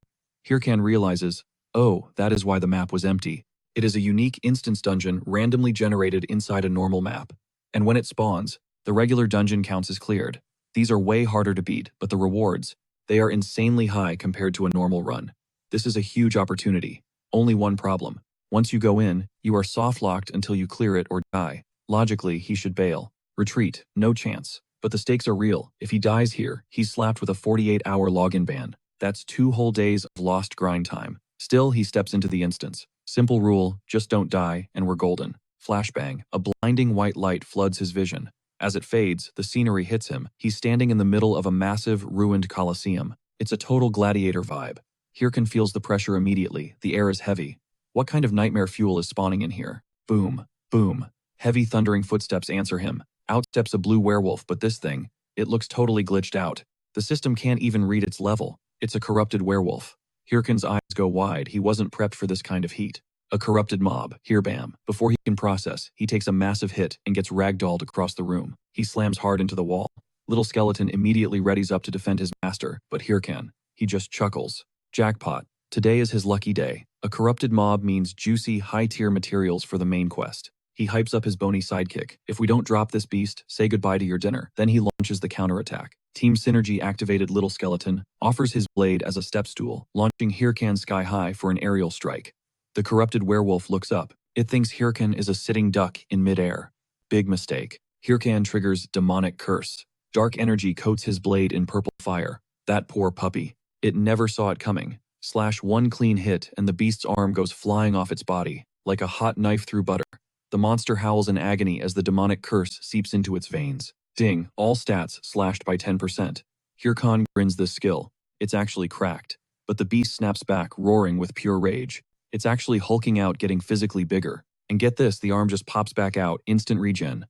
S1: Hyrkan realizes, oh, that is why the map was empty. It is a unique instance dungeon randomly generated inside a normal map. And when it spawns, the regular dungeon counts as cleared. These are way harder to beat, but the rewards, they are insanely high compared to a normal run. This is a huge opportunity. Only one problem. Once you go in, you are soft-locked until you clear it or die. Logically, he should bail. Retreat, no chance. But the stakes are real. If he dies here, he's slapped with a 48-hour login ban. That's 2 whole days of lost grind time. Still, he steps into the instance. Simple rule, just don't die, and we're golden. Flashbang, a blinding white light floods his vision. As it fades, the scenery hits him. He's standing in the middle of a massive, ruined coliseum. It's a total gladiator vibe. Hyrkan feels the pressure immediately. The air is heavy. What kind of nightmare fuel is spawning in here? Boom. Boom. Heavy thundering footsteps answer him. Out steps a blue werewolf, but this thing, it looks totally glitched out. The system can't even read its level. It's a corrupted werewolf. Hyrkan's eyes go wide. He wasn't prepped for this kind of heat. A corrupted mob. Here bam. Before he can process, he takes a massive hit and gets ragdolled across the room. He slams hard into the wall. Little skeleton immediately readies up to defend his master, but Hyrkan, he just chuckles. Jackpot. Today is his lucky day. A corrupted mob means juicy, high-tier materials for the main quest. He hypes up his bony sidekick. If we don't drop this beast, say goodbye to your dinner. Then he launches the counterattack. Team Synergy activated Little Skeleton, offers his blade as a step stool, launching Hyrkan sky high for an aerial strike. The corrupted werewolf looks up. It thinks Hyrkan is a sitting duck in midair. Big mistake. Hyrkan triggers Demonic Curse. Dark energy coats his blade in purple fire. That poor puppy. It never saw it coming. Slash one clean hit and the beast's arm goes flying off its body, like a hot knife through butter. The monster howls in agony as the demonic curse seeps into its veins. Ding, all stats slashed by 10%. Hyrkan grins this skill. It's actually cracked. But the beast snaps back, roaring with pure rage. It's actually hulking out, getting physically bigger. And get this, the arm just pops back out, instant regen.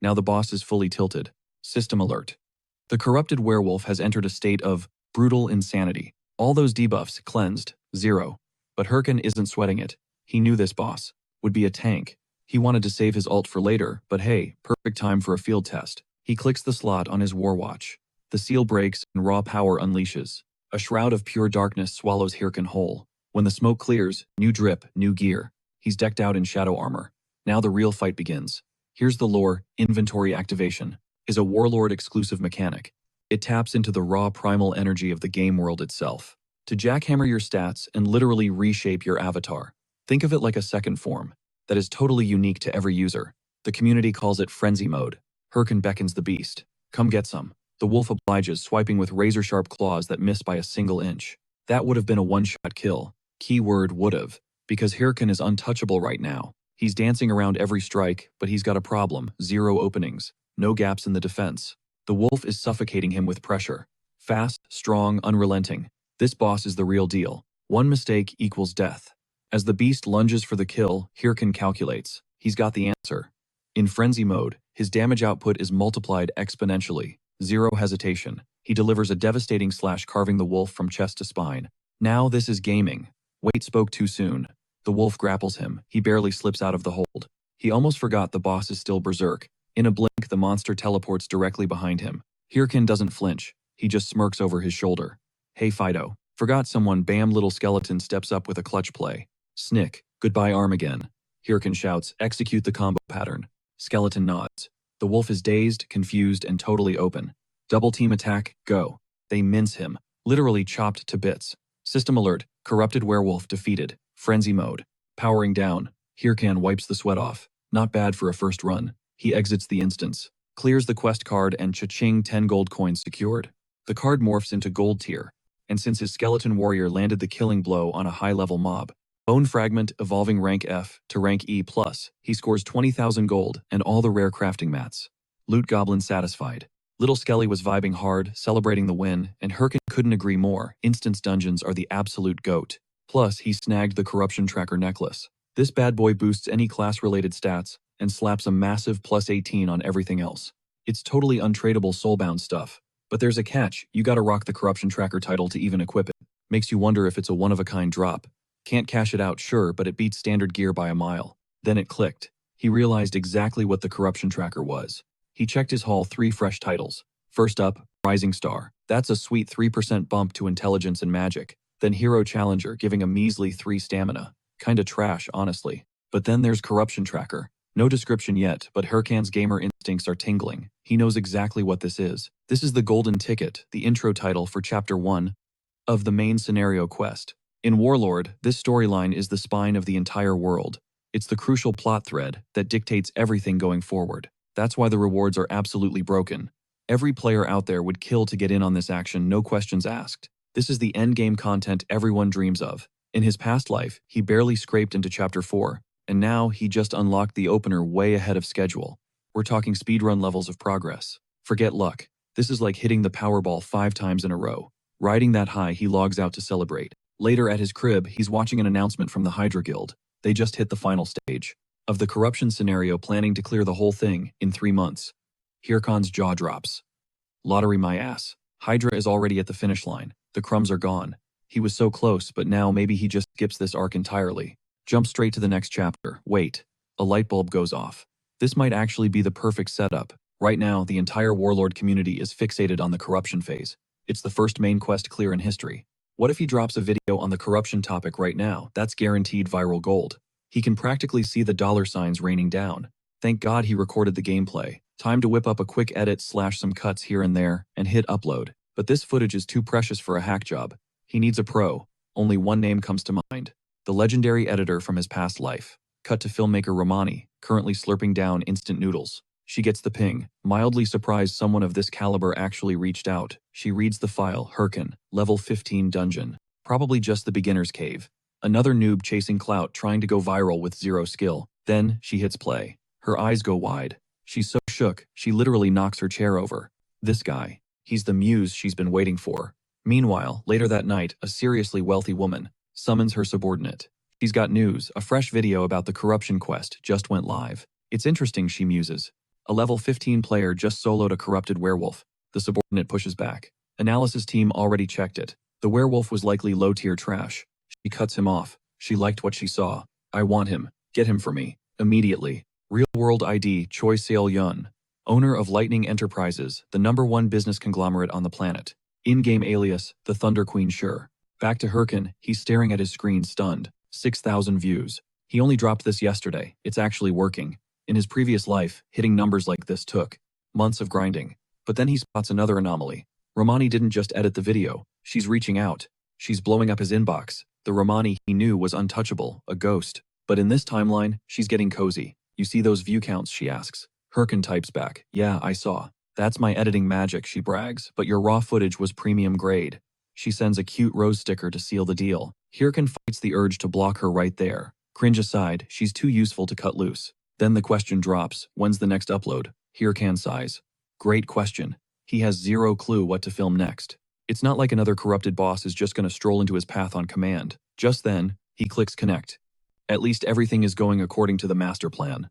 S1: Now the boss is fully tilted. System alert. The corrupted werewolf has entered a state of brutal insanity. All those debuffs cleansed, 0. But Hyrkan isn't sweating it. He knew this boss would be a tank. He wanted to save his ult for later, but hey, perfect time for a field test. He clicks the slot on his Warwatch. The seal breaks and raw power unleashes. A shroud of pure darkness swallows Hyrkan whole. When the smoke clears, new drip, new gear. He's decked out in shadow armor. Now the real fight begins. Here's the lore: inventory activation is a Warlord exclusive mechanic. It taps into the raw primal energy of the game world itself to jackhammer your stats and literally reshape your avatar. Think of it like a second form that is totally unique to every user. The community calls it frenzy mode. Hyrkan beckons the beast. Come get some. The wolf obliges, swiping with razor-sharp claws that miss by a single inch. That would have been a one-shot kill. Keyword would've, because Hyrkan is untouchable right now. He's dancing around every strike, but he's got a problem: 0 openings, no gaps in the defense. The wolf is suffocating him with pressure. Fast, strong, unrelenting. This boss is the real deal. One mistake equals death. As the beast lunges for the kill, Hyrkan calculates. He's got the answer. In frenzy mode, his damage output is multiplied exponentially. 0 hesitation. He delivers a devastating slash, carving the wolf from chest to spine. Now this is gaming. Wait, spoke too soon. The wolf grapples him. He barely slips out of the hold. He almost forgot the boss is still berserk. In a blink, the monster teleports directly behind him. Hyrkan doesn't flinch. He just smirks over his shoulder. Hey Fido. Forgot someone. Bam, little skeleton steps up with a clutch play. Snick. Goodbye arm again. Hyrkan shouts, execute the combo pattern. Skeleton nods. The wolf is dazed, confused, and totally open. Double team attack, go. They mince him. Literally chopped to bits. System alert. Corrupted werewolf defeated. Frenzy mode. Powering down. Hyrkan wipes the sweat off. Not bad for a first run. He exits the instance. Clears the quest card and cha-ching, 10 gold coins secured. The card morphs into gold tier. And since his skeleton warrior landed the killing blow on a high-level mob, Bone Fragment evolving rank F to rank E+, he scores 20,000 gold and all the rare crafting mats. Loot Goblin satisfied. Little Skelly was vibing hard, celebrating the win, and Hyrkan couldn't agree more. Instance dungeons are the absolute goat. Plus, he snagged the Corruption Tracker necklace. This bad boy boosts any class-related stats and slaps a massive +18 on everything else. It's totally untradeable soulbound stuff. But there's a catch: you gotta rock the Corruption Tracker title to even equip it. Makes you wonder if it's a one-of-a-kind drop. Can't cash it out, sure, but it beats standard gear by a mile. Then it clicked. He realized exactly what the Corruption Tracker was. He checked his haul: 3 fresh titles. First up, Rising Star. That's a sweet 3% bump to intelligence and magic. Then Hero Challenger, giving a measly 3 stamina. Kinda trash, honestly. But then there's Corruption Tracker. No description yet, but Hyrkan's gamer instincts are tingling. He knows exactly what this is. This is the Golden Ticket, the intro title for Chapter 1 of the main scenario quest. In Warlord, this storyline is the spine of the entire world. It's the crucial plot thread that dictates everything going forward. That's why the rewards are absolutely broken. Every player out there would kill to get in on this action, no questions asked. This is the endgame content everyone dreams of. In his past life, he barely scraped into Chapter 4. And now he just unlocked the opener way ahead of schedule. We're talking speedrun levels of progress. Forget luck. This is like hitting the Powerball 5 times in a row. Riding that high, he logs out to celebrate. Later at his crib, he's watching an announcement from the Hydra Guild. They just hit the final stage of the corruption scenario, planning to clear the whole thing in 3 months. Hyrkan's jaw drops. Lottery my ass. Hydra is already at the finish line. The crumbs are gone. He was so close, but now maybe he just skips this arc entirely. Jump straight to the next chapter. Wait. A light bulb goes off. This might actually be the perfect setup. Right now, the entire Warlord community is fixated on the corruption phase. It's the first main quest clear in history. What if he drops a video on the corruption topic right now? That's guaranteed viral gold. He can practically see the dollar signs raining down. Thank God he recorded the gameplay. Time to whip up a quick edit / some cuts here and there and hit upload. But this footage is too precious for a hack job. He needs a pro. Only one name comes to mind. The legendary editor from his past life. Cut to filmmaker Romani, currently slurping down instant noodles. She gets the ping. Mildly surprised someone of this caliber actually reached out. She reads the file. Hyrkan, level 15 dungeon. Probably just the beginner's cave. Another noob chasing clout, trying to go viral with 0 skill. Then, she hits play. Her eyes go wide. She's so shook, she literally knocks her chair over. This guy. He's the muse she's been waiting for. Meanwhile, later that night, a seriously wealthy woman summons her subordinate. She's got news. A fresh video about the corruption quest just went live. It's interesting, she muses. A level 15 player just soloed a corrupted werewolf. The subordinate pushes back. Analysis team already checked it. The werewolf was likely low-tier trash. She cuts him off. She liked what she saw. I want him. Get him for me. Immediately. Real-world ID Choi Seol-yun. Owner of Lightning Enterprises, the #1 business conglomerate on the planet. In-game alias, the Thunder Queen sure. Back to Hyrkan, he's staring at his screen stunned. 6,000 views. He only dropped this yesterday. It's actually working. In his previous life, hitting numbers like this took months of grinding. But then he spots another anomaly. Romani didn't just edit the video. She's reaching out. She's blowing up his inbox. The Romani he knew was untouchable, a ghost. But in this timeline, she's getting cozy. You see those view counts, she asks. Hyrkan types back. Yeah, I saw. That's my editing magic, she brags, but your raw footage was premium grade. She sends a cute rose sticker to seal the deal. Hyrkan fights the urge to block her right there. Cringe aside, she's too useful to cut loose. Then the question drops, when's the next upload? Hyrkan sighs. Great question. He has zero clue what to film next. It's not like another corrupted boss is just going to stroll into his path on command. Just then, he clicks connect. At least everything is going according to the master plan.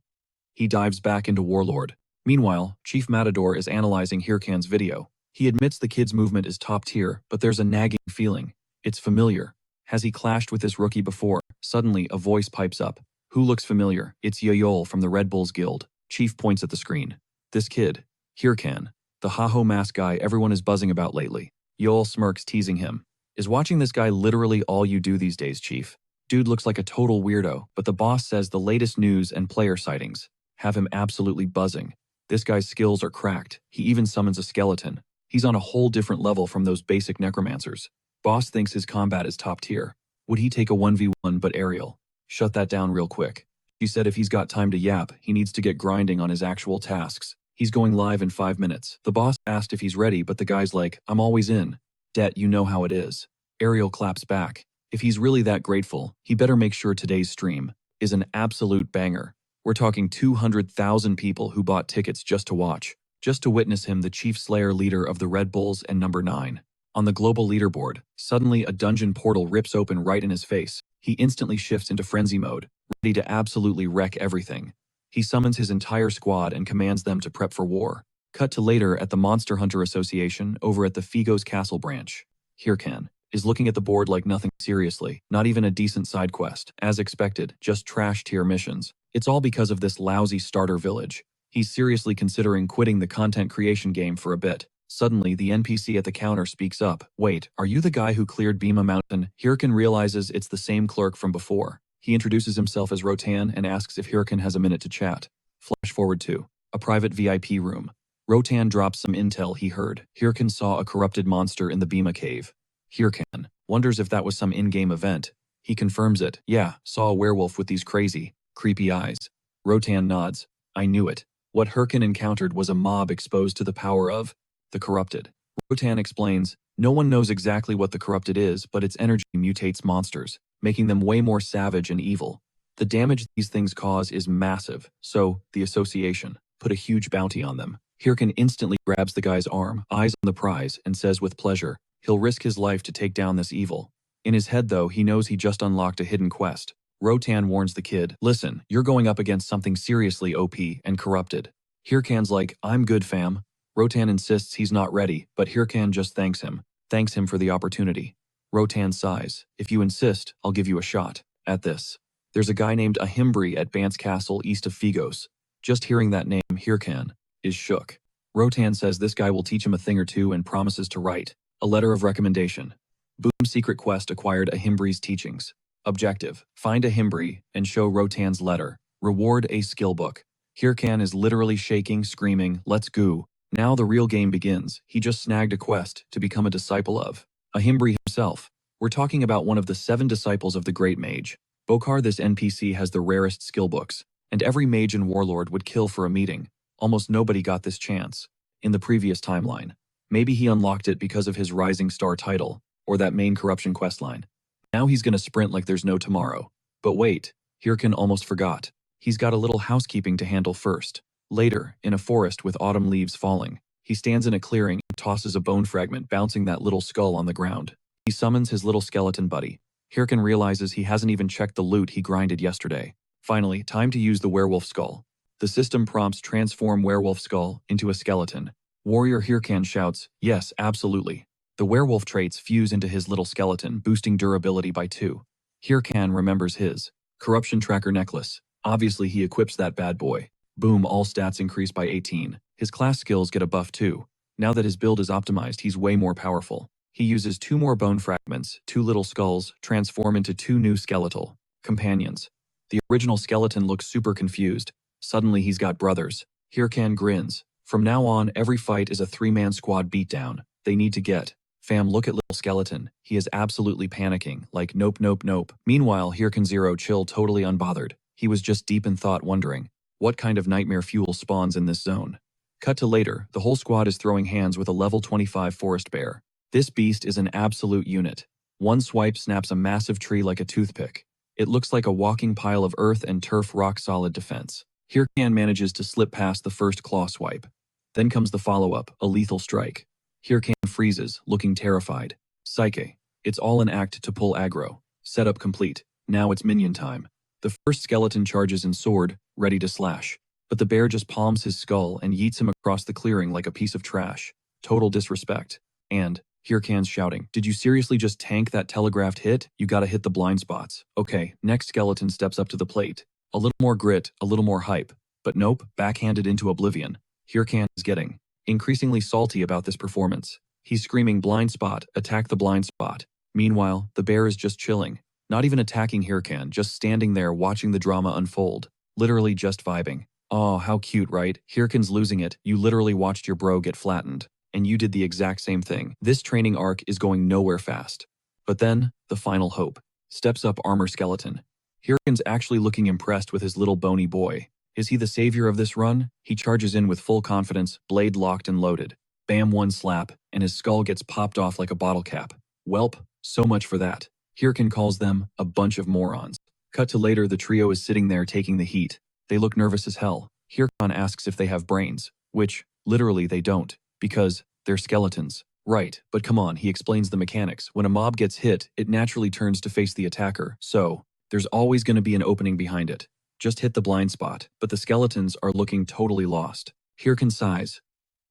S1: He dives back into Warlord. Meanwhile, Chief Matador is analyzing Hyrkan's video. He admits the kid's movement is top tier, but there's a nagging feeling. It's familiar. Has he clashed with this rookie before? Suddenly, a voice pipes up. Who looks familiar? It's Yoyol from the Red Bulls Guild. Chief points at the screen. This kid. Hyrkan. The Haho mask guy everyone is buzzing about lately. Yoel smirks, teasing him. Is watching this guy literally all you do these days, Chief? Dude looks like a total weirdo, but the boss says the latest news and player sightings have him absolutely buzzing. This guy's skills are cracked. He even summons a skeleton. He's on a whole different level from those basic necromancers. Boss thinks his combat is top tier. Would he take a 1v1 but Ariel? Shut that down real quick. She said if he's got time to yap, he needs to get grinding on his actual tasks. He's going live in 5 minutes. The boss asked if he's ready, but the guy's like, I'm always in. Det, you know how it is. Ariel claps back. If he's really that grateful, he better make sure today's stream is an absolute banger. We're talking 200,000 people who bought tickets just to watch, just to witness him, the Chief Slayer leader of the Red Bulls and #9. On the global leaderboard, suddenly a dungeon portal rips open right in his face. He instantly shifts into frenzy mode, ready to absolutely wreck everything. He summons his entire squad and commands them to prep for war. Cut to later at the Monster Hunter Association over at the Figo's Castle branch. Hyrkan is looking at the board like nothing seriously, not even a decent side quest. As expected, just trash tier missions. It's all because of this lousy starter village. He's seriously considering quitting the content creation game for a bit. Suddenly, the NPC at the counter speaks up. Wait, are you the guy who cleared Bhima Mountain? Hyrkan realizes it's the same clerk from before. He introduces himself as Rotan and asks if Hyrkan has a minute to chat. Flash forward to a private VIP room. Rotan drops some intel he heard. Hyrkan saw a corrupted monster in the Bhima cave. Hyrkan wonders if that was some in-game event. He confirms it. Yeah, saw a werewolf with these crazy, creepy eyes. Rotan nods. I knew it. What Hyrkan encountered was a mob exposed to the power of the corrupted. Rotan explains, no one knows exactly what the corrupted is, but its energy mutates monsters, making them way more savage and evil. The damage these things cause is massive, so the association put a huge bounty on them. Hyrkan instantly grabs the guy's arm, eyes on the prize, and says with pleasure, he'll risk his life to take down this evil. In his head though, he knows he just unlocked a hidden quest. Rotan warns the kid, listen, you're going up against something seriously OP and corrupted. Hyrkan's like, I'm good fam. Rotan insists he's not ready, but Hyrkan just thanks him for the opportunity. Rotan sighs, if you insist, I'll give you a shot. At this, there's a guy named Ahimbri at Bance Castle east of Figos. Just hearing that name, Hyrkan is shook. Rotan says this guy will teach him a thing or two and promises to write a letter of recommendation. Boom secret quest acquired Ahimbri's teachings. Objective, find Ahimbri and show Rotan's letter. Reward a skill book. Hyrkan is literally shaking, screaming, let's go. Now the real game begins. He just snagged a quest to become a disciple of Ahimbri himself. We're talking about one of the 7 disciples of the Great Mage. Bokar, this NPC has the rarest skill books, and every mage and warlord would kill for a meeting. Almost nobody got this chance in the previous timeline. Maybe he unlocked it because of his Rising Star title, or that main corruption questline. Now he's gonna sprint like there's no tomorrow. But wait, Hyrkan almost forgot. He's got a little housekeeping to handle first. Later, in a forest with autumn leaves falling, he stands in a clearing and tosses a bone fragment, bouncing that little skull on the ground. He summons his little skeleton buddy. Hyrkan realizes he hasn't even checked the loot he grinded yesterday. Finally, time to use the werewolf skull. The system prompts transform werewolf skull into a skeleton. Warrior Hyrkan shouts, yes, absolutely. The werewolf traits fuse into his little skeleton, boosting durability by 2. Hyrkan remembers his corruption tracker necklace. Obviously he equips that bad boy. Boom, all stats increase by 18. His class skills get a buff too. Now that his build is optimized, he's way more powerful. He uses 2 more bone fragments, 2 little skulls, transform into 2 new skeletal companions. The original skeleton looks super confused. Suddenly he's got brothers. Hyrkan grins. From now on, every fight is a 3-man squad beatdown. They need to get. Fam, look at little skeleton. He is absolutely panicking, like nope, nope, nope. Meanwhile, Hyrkan Zero chill totally unbothered. He was just deep in thought wondering, what kind of nightmare fuel spawns in this zone? Cut to later, the whole squad is throwing hands with a level 25 forest bear. This beast is an absolute unit. One swipe snaps a massive tree like a toothpick. It looks like a walking pile of earth and turf rock-solid defense. Hyrkan manages to slip past the first claw swipe. Then comes the follow-up, a lethal strike. Hyrkan freezes, looking terrified. Psyche. It's all an act to pull aggro. Setup complete. Now it's minion time. The first skeleton charges in sword, ready to slash. But the bear just palms his skull and yeets him across the clearing like a piece of trash. Total disrespect. And Hyrkan's shouting, did you seriously just tank that telegraphed hit? You gotta hit the blind spots. Okay, next skeleton steps up to the plate. A little more grit, a little more hype. But nope, backhanded into oblivion. Hyrkan is getting increasingly salty about this performance. He's screaming blind spot, attack the blind spot. Meanwhile, the bear is just chilling. Not even attacking Hyrkan, just standing there watching the drama unfold. Literally just vibing. Oh, how cute, right? Hyrkan's losing it. You literally watched your bro get flattened. And you did the exact same thing. This training arc is going nowhere fast. But then, the final hope. Steps up armor skeleton. Hyrkan's actually looking impressed with his little bony boy. Is he the savior of this run? He charges in with full confidence, blade locked and loaded. Bam, one slap, and his skull gets popped off like a bottle cap. Welp, so much for that. Hyrkan calls them a bunch of morons. Cut to later, the trio is sitting there taking the heat. They look nervous as hell. Hyrkan asks if they have brains, which, literally, they don't. Because they're skeletons. Right, but come on, he explains the mechanics. When a mob gets hit, it naturally turns to face the attacker, so there's always going to be an opening behind it. Just hit the blind spot, but the skeletons are looking totally lost. Hyrkan sighs.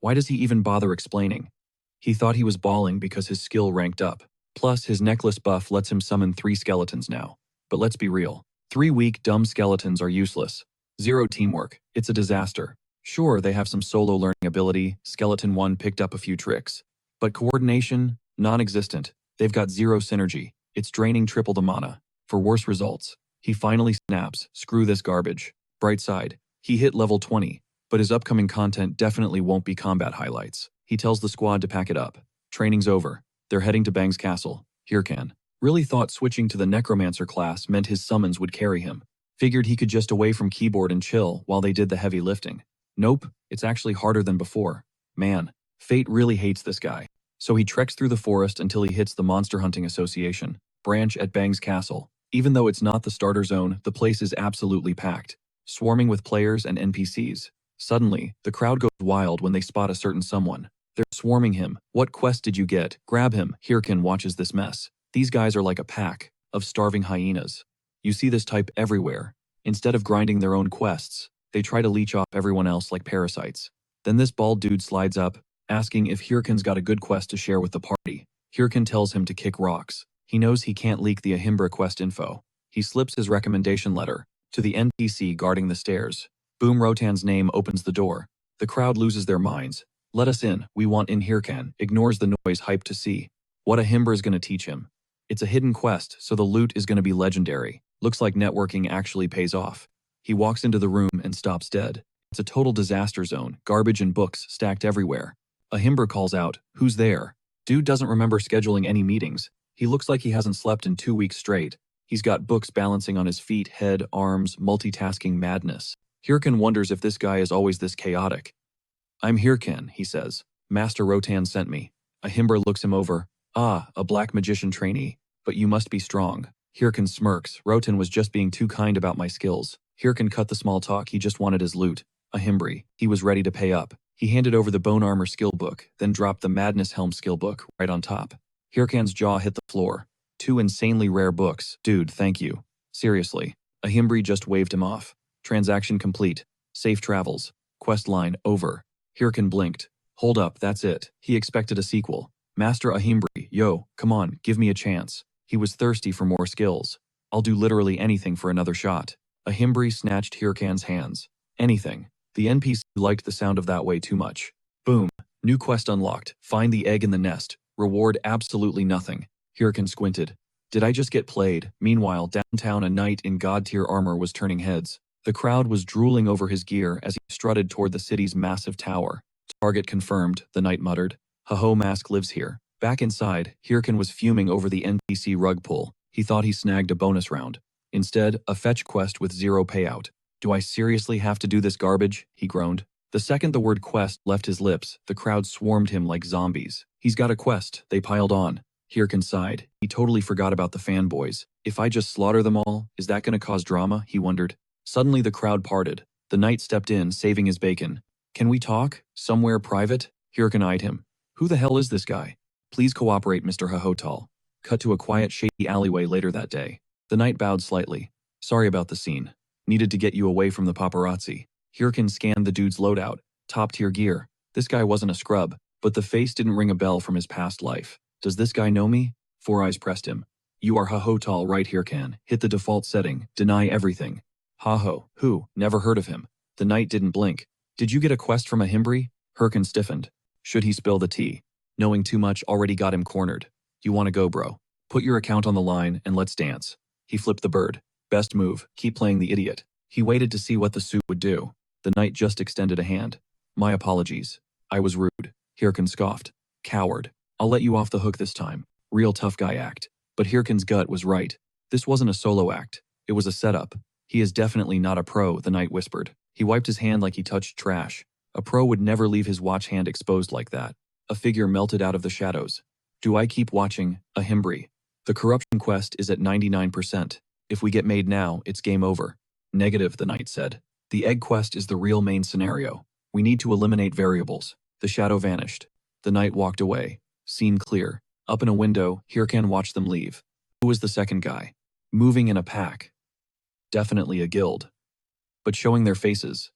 S1: Why does he even bother explaining? He thought he was balling because his skill ranked up. Plus, his necklace buff lets him summon 3 skeletons now. But let's be real. 3 weak, dumb skeletons are useless. 0 teamwork. It's a disaster. Sure, they have some solo learning ability, Skeleton 1 picked up a few tricks. But coordination? Non-existent. They've got 0 synergy. It's draining triple the mana. For worse results, he finally snaps, screw this garbage. Bright side, he hit level 20, but his upcoming content definitely won't be combat highlights. He tells the squad to pack it up. Training's over. They're heading to Bang's castle. Hyrkan really thought switching to the Necromancer class meant his summons would carry him. Figured he could just away from keyboard and chill while they did the heavy lifting. Nope, it's actually harder than before. Man, fate really hates this guy. So he treks through the forest until he hits the Monster Hunting Association branch at Bang's castle. Even though it's not the starter zone, the place is absolutely packed, swarming with players and NPCs. Suddenly, the crowd goes wild when they spot a certain someone. They're swarming him. What quest did you get? Grab him. Hyrkan watches this mess. These guys are like a pack of starving hyenas. You see this type everywhere. Instead of grinding their own quests, they try to leech off everyone else like parasites. Then this bald dude slides up, asking if Hyrkan's got a good quest to share with the party. Hyrkan tells him to kick rocks. He knows he can't leak the Ahimbra quest info. He slips his recommendation letter to the NPC guarding the stairs. Boom, Rotan's name opens the door. The crowd loses their minds. Let us in, we want in. Hyrkan ignores the noise, hyped to see what Ahimbra is going to teach him. It's a hidden quest, so the loot is going to be legendary. Looks like networking actually pays off. He walks into the room and stops dead. It's a total disaster zone, garbage and books stacked everywhere. Ahimbra calls out, who's there? Dude doesn't remember scheduling any meetings. He looks like he hasn't slept in 2 weeks straight. He's got books balancing on his feet, head, arms, multitasking madness. Hyrkan wonders if this guy is always this chaotic. I'm Hyrkan, he says. Master Rotan sent me. Ahimbra looks him over. Ah, a black magician trainee. But you must be strong. Hyrkan smirks. Rotan was just being too kind about my skills. Hyrkan cut the small talk, he just wanted his loot. Ahimbra. He was ready to pay up. He handed over the Bone Armor skill book, then dropped the Madness Helm skill book right on top. Hyrkan's jaw hit the floor. 2 insanely rare books. Dude, thank you. Seriously. Ahimbra just waved him off. Transaction complete. Safe travels. Quest line, over. Hyrkan blinked. Hold up, that's it. He expected a sequel. Master Ahimbri, yo, come on, give me a chance. He was thirsty for more skills. I'll do literally anything for another shot. Ahimbri snatched Hyrkan's hands. Anything. The NPC liked the sound of that way too much. Boom. New quest unlocked. Find the egg in the nest. Reward absolutely nothing. Hyrkan squinted. Did I just get played? Meanwhile, downtown a knight in god-tier armor was turning heads. The crowd was drooling over his gear as he strutted toward the city's massive tower. Target confirmed, the knight muttered. Ho-ho Mask lives here. Back inside, Hyrkan was fuming over the NPC rug pull. He thought he snagged a bonus round. Instead, a fetch quest with 0 payout. Do I seriously have to do this garbage? He groaned. The second the word quest left his lips, the crowd swarmed him like zombies. He's got a quest, they piled on. Hyrkan sighed. He totally forgot about the fanboys. If I just slaughter them all, is that going to cause drama? He wondered. Suddenly the crowd parted. The knight stepped in, saving his bacon. Can we talk? Somewhere private? Hyrkan eyed him. Who the hell is this guy? Please cooperate, Mr. Hahotal. Cut to a quiet, shady alleyway later that day. The knight bowed slightly. Sorry about the scene. Needed to get you away from the paparazzi. Hyrkan scanned the dude's loadout. Top-tier gear. This guy wasn't a scrub, but the face didn't ring a bell from his past life. Does this guy know me? Four Eyes pressed him. You are Hahotal, right, Hyrkan. Hit the default setting. Deny everything. Haho. Who? Never heard of him. The knight didn't blink. Did you get a quest from Ahimbri? Hyrkan stiffened. Should he spill the tea? Knowing too much already got him cornered. You want to go, bro? Put your account on the line and let's dance. He flipped the bird. Best move. Keep playing the idiot. He waited to see what the suit would do. The knight just extended a hand. My apologies. I was rude. Hyrkan scoffed. Coward. I'll let you off the hook this time. Real tough guy act. But Hyrkan's gut was right. This wasn't a solo act. It was a setup. He is definitely not a pro, the knight whispered. He wiped his hand like he touched trash. A pro would never leave his watch hand exposed like that. A figure melted out of the shadows. Do I keep watching? Ahimbri. The corruption quest is at 99%. If we get made now, it's game over. Negative, the knight said. The egg quest is the real main scenario. We need to eliminate variables. The shadow vanished. The knight walked away. Scene clear. Up in a window, Hyrkan watched them leave. Who was the second guy? Moving in a pack. Definitely a guild. But showing their faces.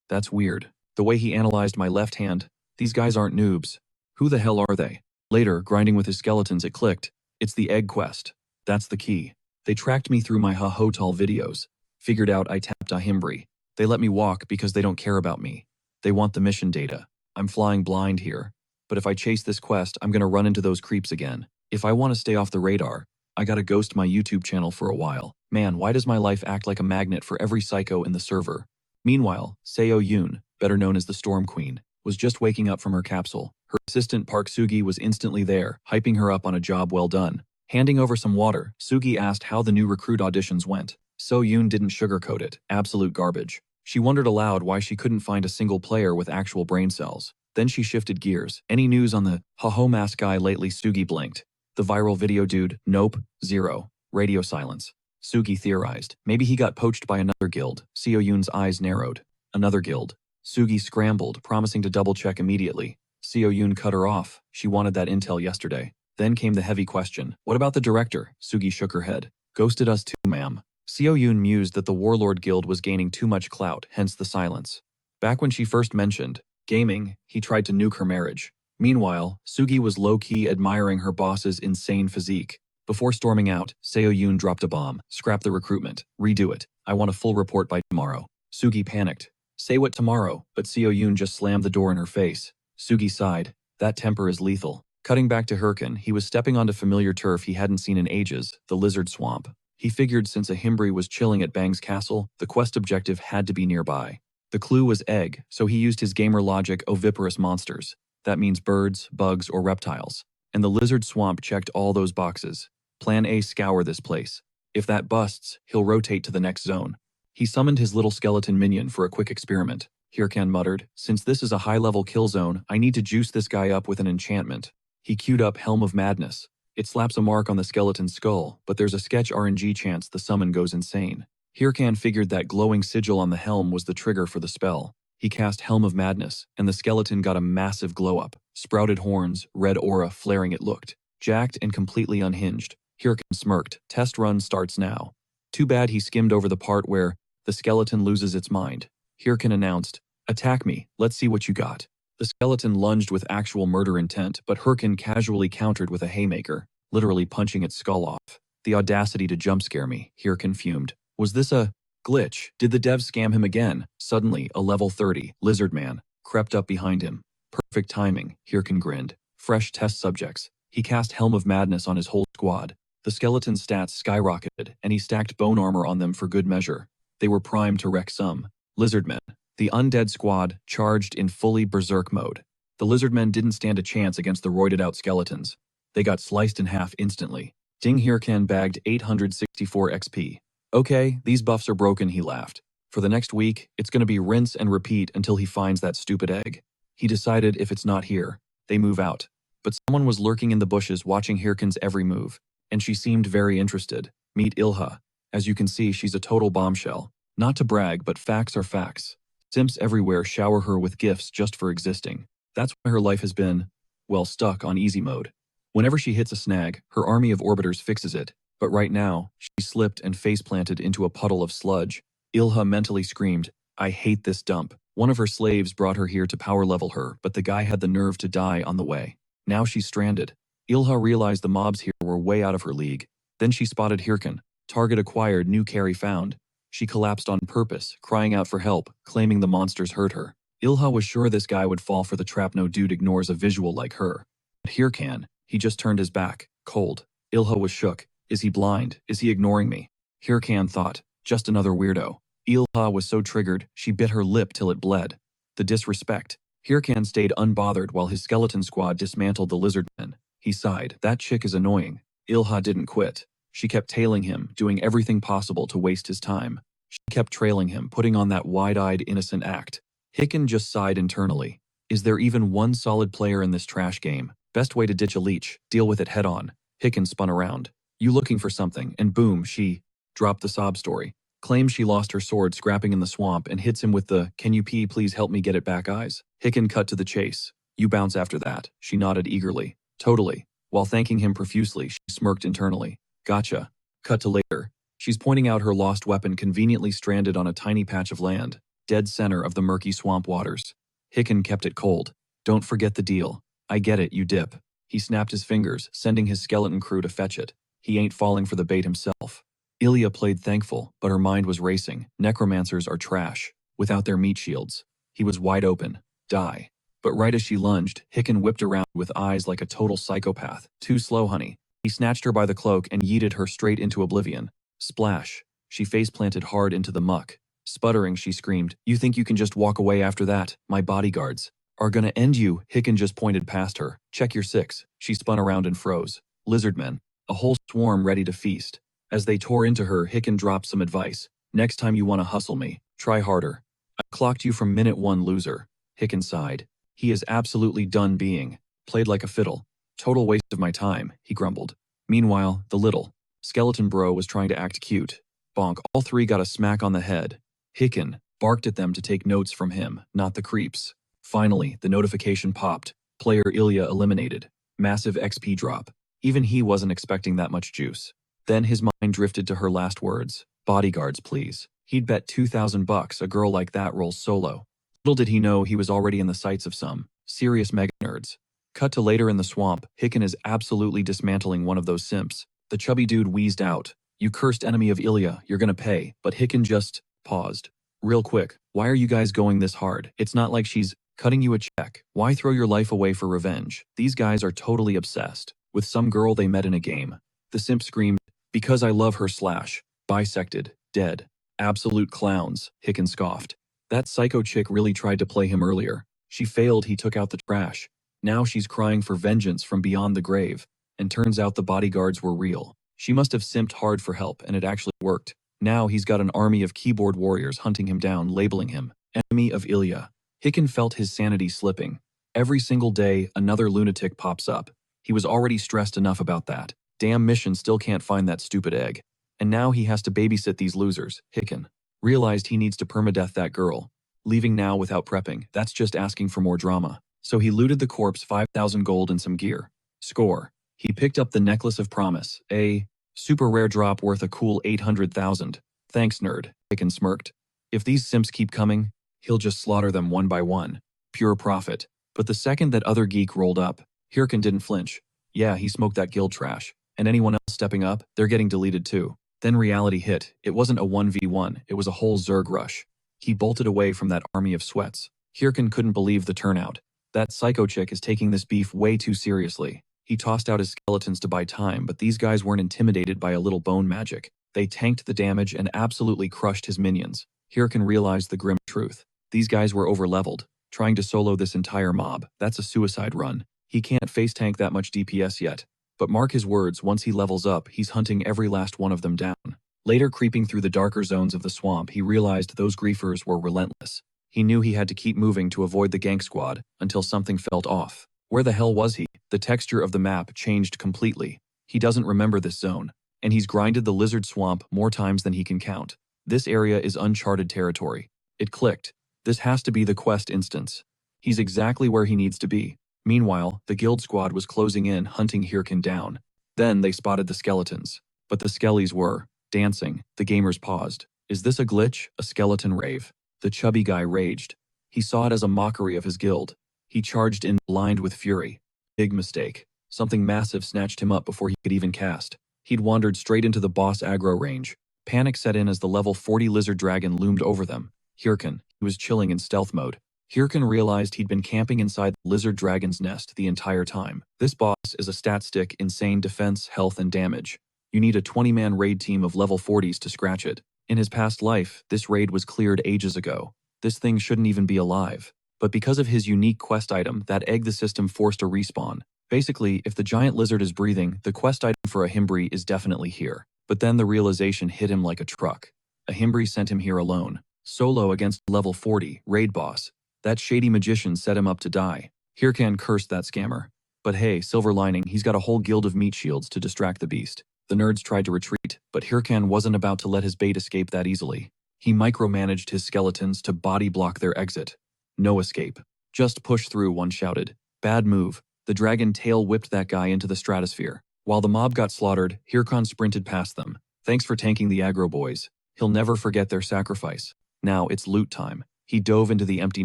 S1: That's weird. The way he analyzed my left hand, these guys aren't noobs. Who the hell are they? Later, grinding with his skeletons, it clicked. It's the egg quest. That's the key. They tracked me through my Hahotal videos. Figured out I tapped Ahimbri. They let me walk because they don't care about me. They want the mission data. I'm flying blind here. But if I chase this quest, I'm gonna run into those creeps again. If I want to stay off the radar, I gotta ghost my YouTube channel for a while. Man, why does my life act like a magnet for every psycho in the server? Meanwhile, Seo Yoon, better known as the Storm Queen, was just waking up from her capsule. Her assistant Park Sugi was instantly there, hyping her up on a job well done. Handing over some water, Sugi asked how the new recruit auditions went. Seo Yoon didn't sugarcoat it, absolute garbage. She wondered aloud why she couldn't find a single player with actual brain cells. Then she shifted gears. Any news on the Ho-Ho Mask guy lately? Sugi blinked. The viral video dude? Nope. 0. Radio silence. Sugi theorized. Maybe he got poached by another guild. Seo Yoon's eyes narrowed. Another guild. Sugi scrambled, promising to double-check immediately. Seo Yoon cut her off. She wanted that intel yesterday. Then came the heavy question. What about the director? Sugi shook her head. Ghosted us too, ma'am. Seo Yoon mused that the Warlord Guild was gaining too much clout, hence the silence. Back when she first mentioned gaming, he tried to nuke her marriage. Meanwhile, Sugi was low-key admiring her boss's insane physique. Before storming out, Seo Yoon dropped a bomb. Scrap the recruitment. Redo it. I want a full report by tomorrow. Sugi panicked. Say what tomorrow? But Seo Yoon just slammed the door in her face. Sugi sighed. That temper is lethal. Cutting back to Hyrkan, he was stepping onto familiar turf he hadn't seen in ages, the lizard swamp. He figured since Ahimbri was chilling at Bang's castle, the quest objective had to be nearby. The clue was egg, so he used his gamer logic oviparous monsters. That means birds, bugs, or reptiles. And the lizard swamp checked all those boxes. Plan A: scour this place. If that busts, he'll rotate to the next zone. He summoned his little skeleton minion for a quick experiment. Hyrkan muttered, since this is a high-level kill zone, I need to juice this guy up with an enchantment. He queued up Helm of Madness. It slaps a mark on the skeleton's skull, but there's a sketch RNG chance the summon goes insane. Hyrkan figured that glowing sigil on the helm was the trigger for the spell. He cast Helm of Madness, and the skeleton got a massive glow-up. Sprouted horns, red aura flaring it looked. Jacked and completely unhinged. Hyrkan smirked. Test run starts now. Too bad he skimmed over the part where the skeleton loses its mind. Hyrkan announced, "Attack me, let's see what you got." The skeleton lunged with actual murder intent, but Hyrkan casually countered with a haymaker, literally punching its skull off. The audacity to jump scare me, Hyrkan fumed. Was this a glitch? Did the devs scam him again? Suddenly, a level 30 lizard man crept up behind him. Perfect timing, Hyrkan grinned. Fresh test subjects. He cast Helm of Madness on his whole squad. The skeleton's stats skyrocketed, and he stacked bone armor on them for good measure. They were primed to wreck some lizardmen. The undead squad charged in fully berserk mode. The lizardmen didn't stand a chance against the roided-out skeletons. They got sliced in half instantly. Ding Hyrkan bagged 864 XP. Okay, these buffs are broken, he laughed. For the next week, it's going to be rinse and repeat until he finds that stupid egg. He decided if it's not here, they move out. But someone was lurking in the bushes watching Hyrkan's every move, and she seemed very interested. Meet Ilha. As you can see, she's a total bombshell. Not to brag, but facts are facts. Simps everywhere shower her with gifts just for existing. That's why her life has been, well, stuck on easy mode. Whenever she hits a snag, her army of orbiters fixes it. But right now, she slipped and face-planted into a puddle of sludge. Ilha mentally screamed, "I hate this dump." One of her slaves brought her here to power level her, but the guy had the nerve to die on the way. Now she's stranded. Ilha realized the mobs here were way out of her league. Then she spotted Hyrkan. Target acquired, new carry found. She collapsed on purpose, crying out for help, claiming the monsters hurt her. Ilha was sure this guy would fall for the trap. No dude ignores a visual like her. But Hyrkan, he just turned his back, cold. Ilha was shook. Is he blind? Is he ignoring me? Hyrkan thought, just another weirdo. Ilha was so triggered, she bit her lip till it bled. The disrespect. Hyrkan stayed unbothered while his skeleton squad dismantled the lizardmen. He sighed, that chick is annoying. Ilha didn't quit. She kept tailing him, doing everything possible to waste his time. She kept trailing him, putting on that wide-eyed innocent act. Hyrkan just sighed internally. Is there even one solid player in this trash game? Best way to ditch a leech, deal with it head on. Hyrkan spun around. You looking for something, and boom, she dropped the sob story. Claims she lost her sword scrapping in the swamp and hits him with the, "Can you please help me get it back" eyes. Hyrkan cut to the chase. You bounce after that. She nodded eagerly. Totally. While thanking him profusely, she smirked internally. Gotcha. Cut to later. She's pointing out her lost weapon conveniently stranded on a tiny patch of land, dead center of the murky swamp waters. Hyrkan kept it cold. Don't forget the deal. I get it, you dip. He snapped his fingers, sending his skeleton crew to fetch it. He ain't falling for the bait himself. Ilya played thankful, but her mind was racing. Necromancers are trash, without their meat shields. He was wide open. Die. But right as she lunged, Hyrkan whipped around with eyes like a total psychopath. Too slow, honey. He snatched her by the cloak and yeeted her straight into oblivion. Splash. She face-planted hard into the muck. Sputtering, she screamed, "You think you can just walk away after that? My bodyguards are gonna end you." Hyrkan just pointed past her. Check your six. She spun around and froze. Lizardmen. A whole swarm ready to feast. As they tore into her, Hyrkan dropped some advice. Next time you want to hustle me, try harder. I clocked you from minute one, loser. Hyrkan sighed. He is absolutely done being played like a fiddle. Total waste of my time, he grumbled. Meanwhile, the little skeleton bro was trying to act cute. Bonk, all three got a smack on the head. Hyrkan barked at them to take notes from him, not the creeps. Finally, the notification popped. Player Ilya eliminated. Massive XP drop. Even he wasn't expecting that much juice. Then his mind drifted to her last words. Bodyguards, please. He'd bet $2,000 a girl like that rolls solo. Little did he know he was already in the sights of some serious mega nerds. Cut to later in the swamp, Hyrkan is absolutely dismantling one of those simps. The chubby dude wheezed out. You cursed enemy of Ilya, you're gonna pay. But Hyrkan just paused. Real quick, why are you guys going this hard? It's not like she's cutting you a check. Why throw your life away for revenge? These guys are totally obsessed with some girl they met in a game. The simp screamed, because I love her / bisected, dead. Absolute clowns, Hyrkan scoffed. That psycho chick really tried to play him earlier. She failed, he took out the trash. Now she's crying for vengeance from beyond the grave. And turns out the bodyguards were real. She must have simped hard for help, and it actually worked. Now he's got an army of keyboard warriors hunting him down, labeling him enemy of Ilya. Hyrkan felt his sanity slipping. Every single day, another lunatic pops up. He was already stressed enough about that. Damn mission still can't find that stupid egg. And now he has to babysit these losers. Hyrkan realized he needs to permadeath that girl. Leaving now without prepping, that's just asking for more drama. So he looted the corpse, 5,000 gold and some gear. Score. He picked up the Necklace of Promise, a super rare drop worth a cool 800,000. Thanks, nerd, Hyrkan smirked. If these simps keep coming, He'll just slaughter them one by one. Pure profit. But the second that other geek rolled up, Hyrkan didn't flinch. Yeah, he smoked that guild trash. And anyone else stepping up, they're getting deleted too. Then reality hit. It wasn't a 1v1, it was a whole Zerg rush. He bolted away from that army of sweats. Hyrkan couldn't believe the turnout. That psycho chick is taking this beef way too seriously. He tossed out his skeletons to buy time, but these guys weren't intimidated by a little bone magic. They tanked the damage and absolutely crushed his minions. Hyrkan realized the grim truth. These guys were overleveled. Trying to solo this entire mob, that's a suicide run. He can't face tank that much DPS yet. But mark his words, once he levels up, he's hunting every last one of them down. Later, creeping through the darker zones of the swamp, he realized those griefers were relentless. He knew he had to keep moving to avoid the gank squad, until something felt off. Where the hell was he? The texture of the map changed completely. He doesn't remember this zone, and he's grinded the lizard swamp more times than he can count. This area is uncharted territory. It clicked. This has to be the quest instance. He's exactly where he needs to be. Meanwhile, the guild squad was closing in, hunting Hyrkan down. Then they spotted the skeletons. But the skellies were dancing. The gamers paused. Is this a glitch? A skeleton rave? The chubby guy raged. He saw it as a mockery of his guild. He charged in, blind with fury. Big mistake. Something massive snatched him up before he could even cast. He'd wandered straight into the boss aggro range. Panic set in as the level 40 lizard dragon loomed over them. Hyrkan, he was chilling in stealth mode. Hyrkan realized he'd been camping inside the lizard dragon's nest the entire time. This boss is a stat stick, insane defense, health, and damage. You need a 20-man raid team of level 40s to scratch it. In his past life, this raid was cleared ages ago. This thing shouldn't even be alive. But because of his unique quest item, that egg the system forced a respawn. Basically, if the giant lizard is breathing, the quest item for a Himbri is definitely here. But then the realization hit him like a truck. A Himbri sent him here alone. Solo against level 40, raid boss. That shady magician set him up to die. Hyrkan cursed that scammer. But hey, silver lining, he's got a whole guild of meat shields to distract the beast. The nerds tried to retreat, but Hyrkan wasn't about to let his bait escape that easily. He micromanaged his skeletons to body block their exit. No escape. Just push through, one shouted. Bad move. The dragon tail whipped that guy into the stratosphere. While the mob got slaughtered, Hyrkan sprinted past them. Thanks for tanking the aggro boys. He'll never forget their sacrifice. Now it's loot time. He dove into the empty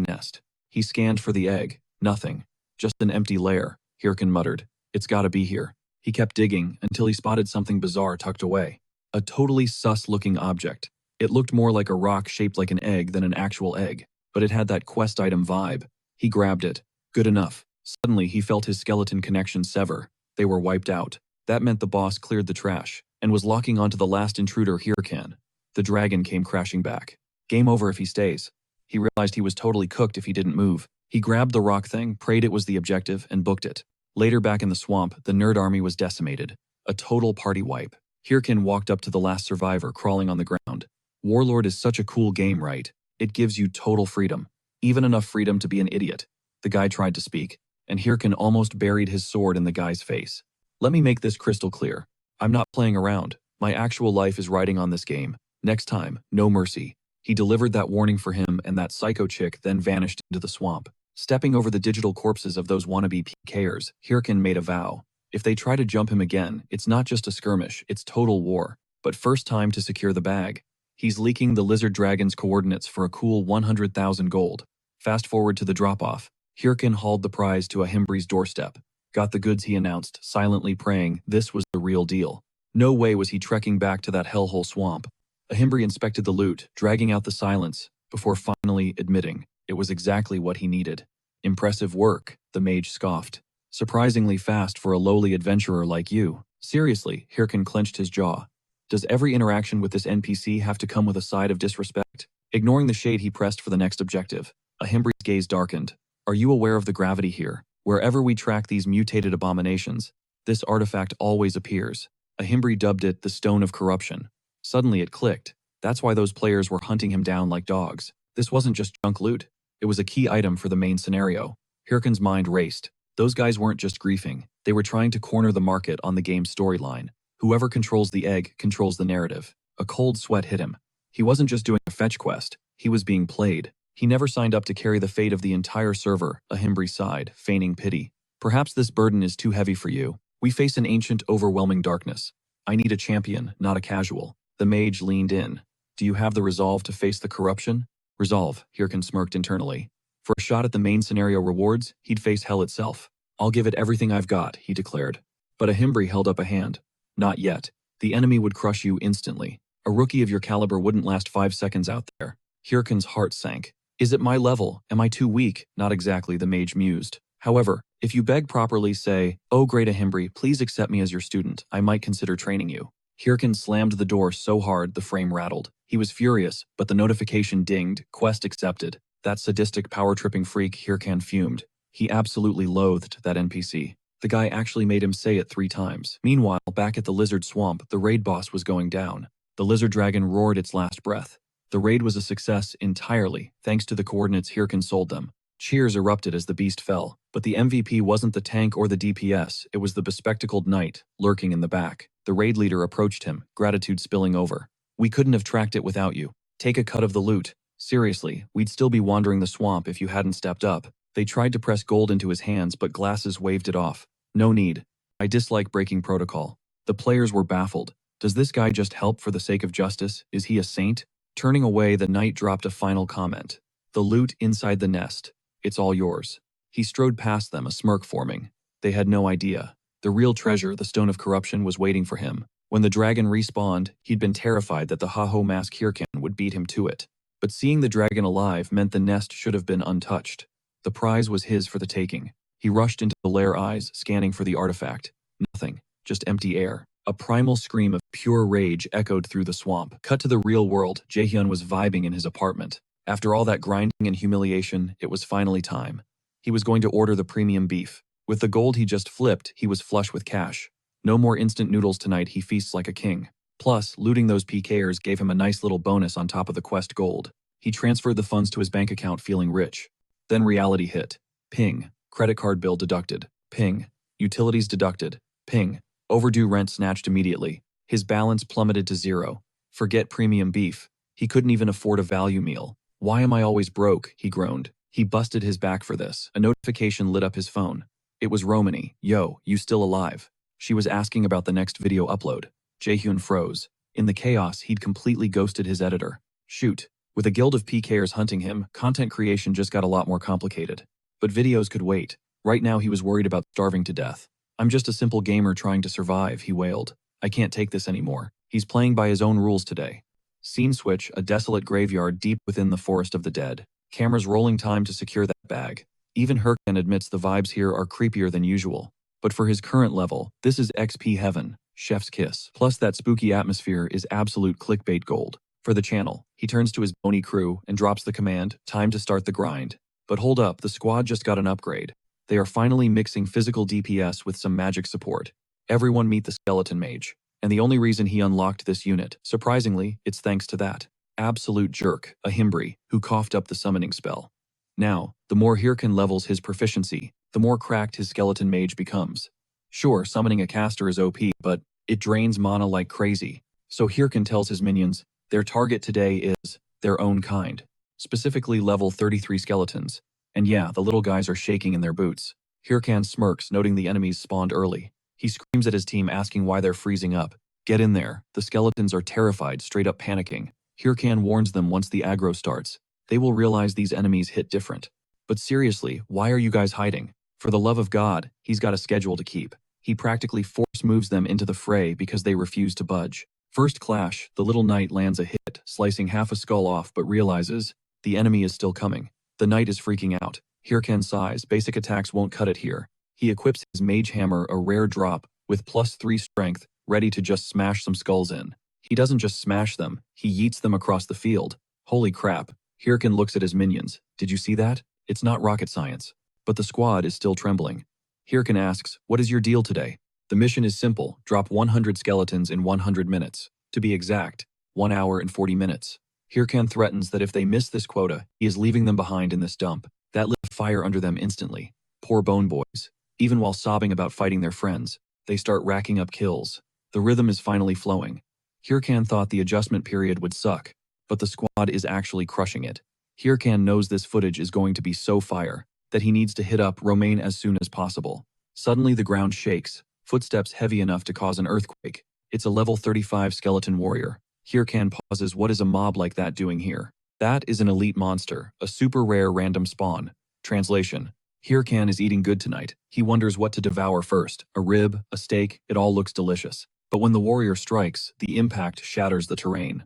S1: nest. He scanned for the egg. Nothing. Just an empty lair, Hyrkan muttered. It's gotta be here. He kept digging until he spotted something bizarre tucked away. A totally sus-looking object. It looked more like a rock shaped like an egg than an actual egg, but it had that quest item vibe. He grabbed it. Good enough. Suddenly, he felt his skeleton connection sever. They were wiped out. That meant the boss cleared the trash and was locking onto the last intruder, Hyrkan. The dragon came crashing back. Game over if he stays. He realized he was totally cooked if he didn't move. He grabbed the rock thing, prayed it was the objective, and booked it. Later back in the swamp, the nerd army was decimated. A total party wipe. Hyrkan walked up to the last survivor crawling on the ground. Warlord is such a cool game, right? It gives you total freedom. Even enough freedom to be an idiot. The guy tried to speak, and Hyrkan almost buried his sword in the guy's face. Let me make this crystal clear. I'm not playing around. My actual life is riding on this game. Next time, no mercy. He delivered that warning for him, and that psycho chick then vanished into the swamp. Stepping over the digital corpses of those wannabe PKers, Hyrkan made a vow. If they try to jump him again, it's not just a skirmish, it's total war. But first time to secure the bag. He's leaking the lizard dragon's coordinates for a cool 100,000 gold. Fast forward to the drop-off. Hyrkan hauled the prize to a Himbri's doorstep. Got the goods, he announced, silently praying this was the real deal. No way was he trekking back to that hellhole swamp. A Himbri inspected the loot, dragging out the silence, before finally admitting it was exactly what he needed. Impressive work, the mage scoffed. Surprisingly fast for a lowly adventurer like you. Seriously, Hyrkan clenched his jaw. Does every interaction with this NPC have to come with a side of disrespect? Ignoring the shade, he pressed for the next objective. A Himbri's gaze darkened. Are you aware of the gravity here? Wherever we track these mutated abominations, this artifact always appears. A Himbri dubbed it the Stone of Corruption. Suddenly it clicked. That's why those players were hunting him down like dogs. This wasn't just junk loot. It was a key item for the main scenario. Hyrkan's mind raced. Those guys weren't just griefing. They were trying to corner the market on the game's storyline. Whoever controls the egg controls the narrative. A cold sweat hit him. He wasn't just doing a fetch quest. He was being played. He never signed up to carry the fate of the entire server, a Himbri sighed, feigning pity. Perhaps this burden is too heavy for you. We face an ancient, overwhelming darkness. I need a champion, not a casual. The mage leaned in. Do you have the resolve to face the corruption? Resolve, Hyrkan smirked internally. For a shot at the main scenario rewards, he'd face hell itself. I'll give it everything I've got, he declared. But a Himbri held up a hand. Not yet. The enemy would crush you instantly. A rookie of your caliber wouldn't last 5 seconds out there. Hyrkan's heart sank. Is it my level? Am I too weak? Not exactly, the mage mused. However, if you beg properly, say, "Oh great Ahimbri, please accept me as your student, I might consider training you." Hyrkan slammed the door so hard the frame rattled. He was furious, but the notification dinged, quest accepted. That sadistic power-tripping freak, Hyrkan fumed. He absolutely loathed that NPC. The guy actually made him say it 3 times. Meanwhile, back at the lizard swamp, the raid boss was going down. The lizard dragon roared its last breath. The raid was a success entirely, thanks to the coordinates Hyrkan sold them. Cheers erupted as the beast fell, but the MVP wasn't the tank or the DPS, it was the bespectacled knight, lurking in the back. The raid leader approached him, gratitude spilling over. "We couldn't have tracked it without you. Take a cut of the loot. Seriously, we'd still be wandering the swamp if you hadn't stepped up." They tried to press gold into his hands, but Glasses waved it off. "No need. I dislike breaking protocol." The players were baffled. Does this guy just help for the sake of justice? Is he a saint? Turning away, the knight dropped a final comment. "The loot inside the nest. It's all yours." He strode past them, a smirk forming. They had no idea. The real treasure, the Stone of Corruption, was waiting for him. When the dragon respawned, he'd been terrified that the Ha-Ho Mask Hyrkan would beat him to it. But seeing the dragon alive meant the nest should have been untouched. The prize was his for the taking. He rushed into the lair, eyes scanning for the artifact. Nothing, just empty air. A primal scream of pure rage echoed through the swamp. Cut to the real world, Jaehyun was vibing in his apartment. After all that grinding and humiliation, it was finally time. He was going to order the premium beef. With the gold he just flipped, he was flush with cash. No more instant noodles tonight, he feasts like a king. Plus, looting those PKers gave him a nice little bonus on top of the quest gold. He transferred the funds to his bank account feeling rich. Then reality hit. Ping. Credit card bill deducted. Ping. Utilities deducted. Ping. Overdue rent snatched immediately. His balance plummeted to 0. Forget premium beef. He couldn't even afford a value meal. "Why am I always broke?" he groaned. He busted his back for this. A notification lit up his phone. It was Romani. "Yo, you still alive?" She was asking about the next video upload. Jaehyun froze. In the chaos, he'd completely ghosted his editor. Shoot. With a guild of PKers hunting him, content creation just got a lot more complicated. But videos could wait. Right now he was worried about starving to death. "I'm just a simple gamer trying to survive," he wailed. "I can't take this anymore." He's playing by his own rules today. Scene switch, a desolate graveyard deep within the forest of the dead. Cameras rolling, time to secure that bag. Even Hyrkan admits the vibes here are creepier than usual. But for his current level, this is XP heaven, chef's kiss. Plus that spooky atmosphere is absolute clickbait gold. For the channel, he turns to his bony crew and drops the command, "Time to start the grind." But hold up, the squad just got an upgrade. They are finally mixing physical DPS with some magic support. Everyone meet the skeleton mage. And the only reason he unlocked this unit, surprisingly, it's thanks to that absolute jerk, a Himbri, who coughed up the summoning spell. Now, the more Hyrkan levels his proficiency, the more cracked his skeleton mage becomes. Sure, summoning a caster is OP, but it drains mana like crazy. So Hyrkan tells his minions, their target today is their own kind. Specifically level 33 skeletons. And yeah, the little guys are shaking in their boots. Hyrkan smirks, noting the enemies spawned early. He screams at his team, asking why they're freezing up. Get in there. The skeletons are terrified, straight up panicking. Hyrkan warns them once the aggro starts, they will realize these enemies hit different. But seriously, why are you guys hiding? For the love of God, he's got a schedule to keep. He practically force moves them into the fray because they refuse to budge. First clash, the little knight lands a hit, slicing half a skull off, but realizes the enemy is still coming. The knight is freaking out. Hyrkan sighs, basic attacks won't cut it here. He equips his mage hammer, a rare drop, with +3 strength, ready to just smash some skulls in. He doesn't just smash them, he yeets them across the field. Holy crap. Hyrkan looks at his minions. Did you see that? It's not rocket science. But the squad is still trembling. Hyrkan asks, what is your deal today? The mission is simple, drop 100 skeletons in 100 minutes. To be exact, 1 hour and 40 minutes. Hyrkan threatens that if they miss this quota, he is leaving them behind in this dump. That lit a fire under them instantly. Poor bone boys. Even while sobbing about fighting their friends, they start racking up kills. The rhythm is finally flowing. Hyrkan thought the adjustment period would suck, but the squad is actually crushing it. Hyrkan knows this footage is going to be so fire that he needs to hit up Romaine as soon as possible. Suddenly the ground shakes, footsteps heavy enough to cause an earthquake. It's a level 35 skeleton warrior. Hyrkan pauses. What is a mob like that doing here? That is an elite monster, a super rare random spawn. Translation: Hyrkan is eating good tonight. He wonders what to devour first. A rib, a steak, it all looks delicious. But when the warrior strikes, the impact shatters the terrain.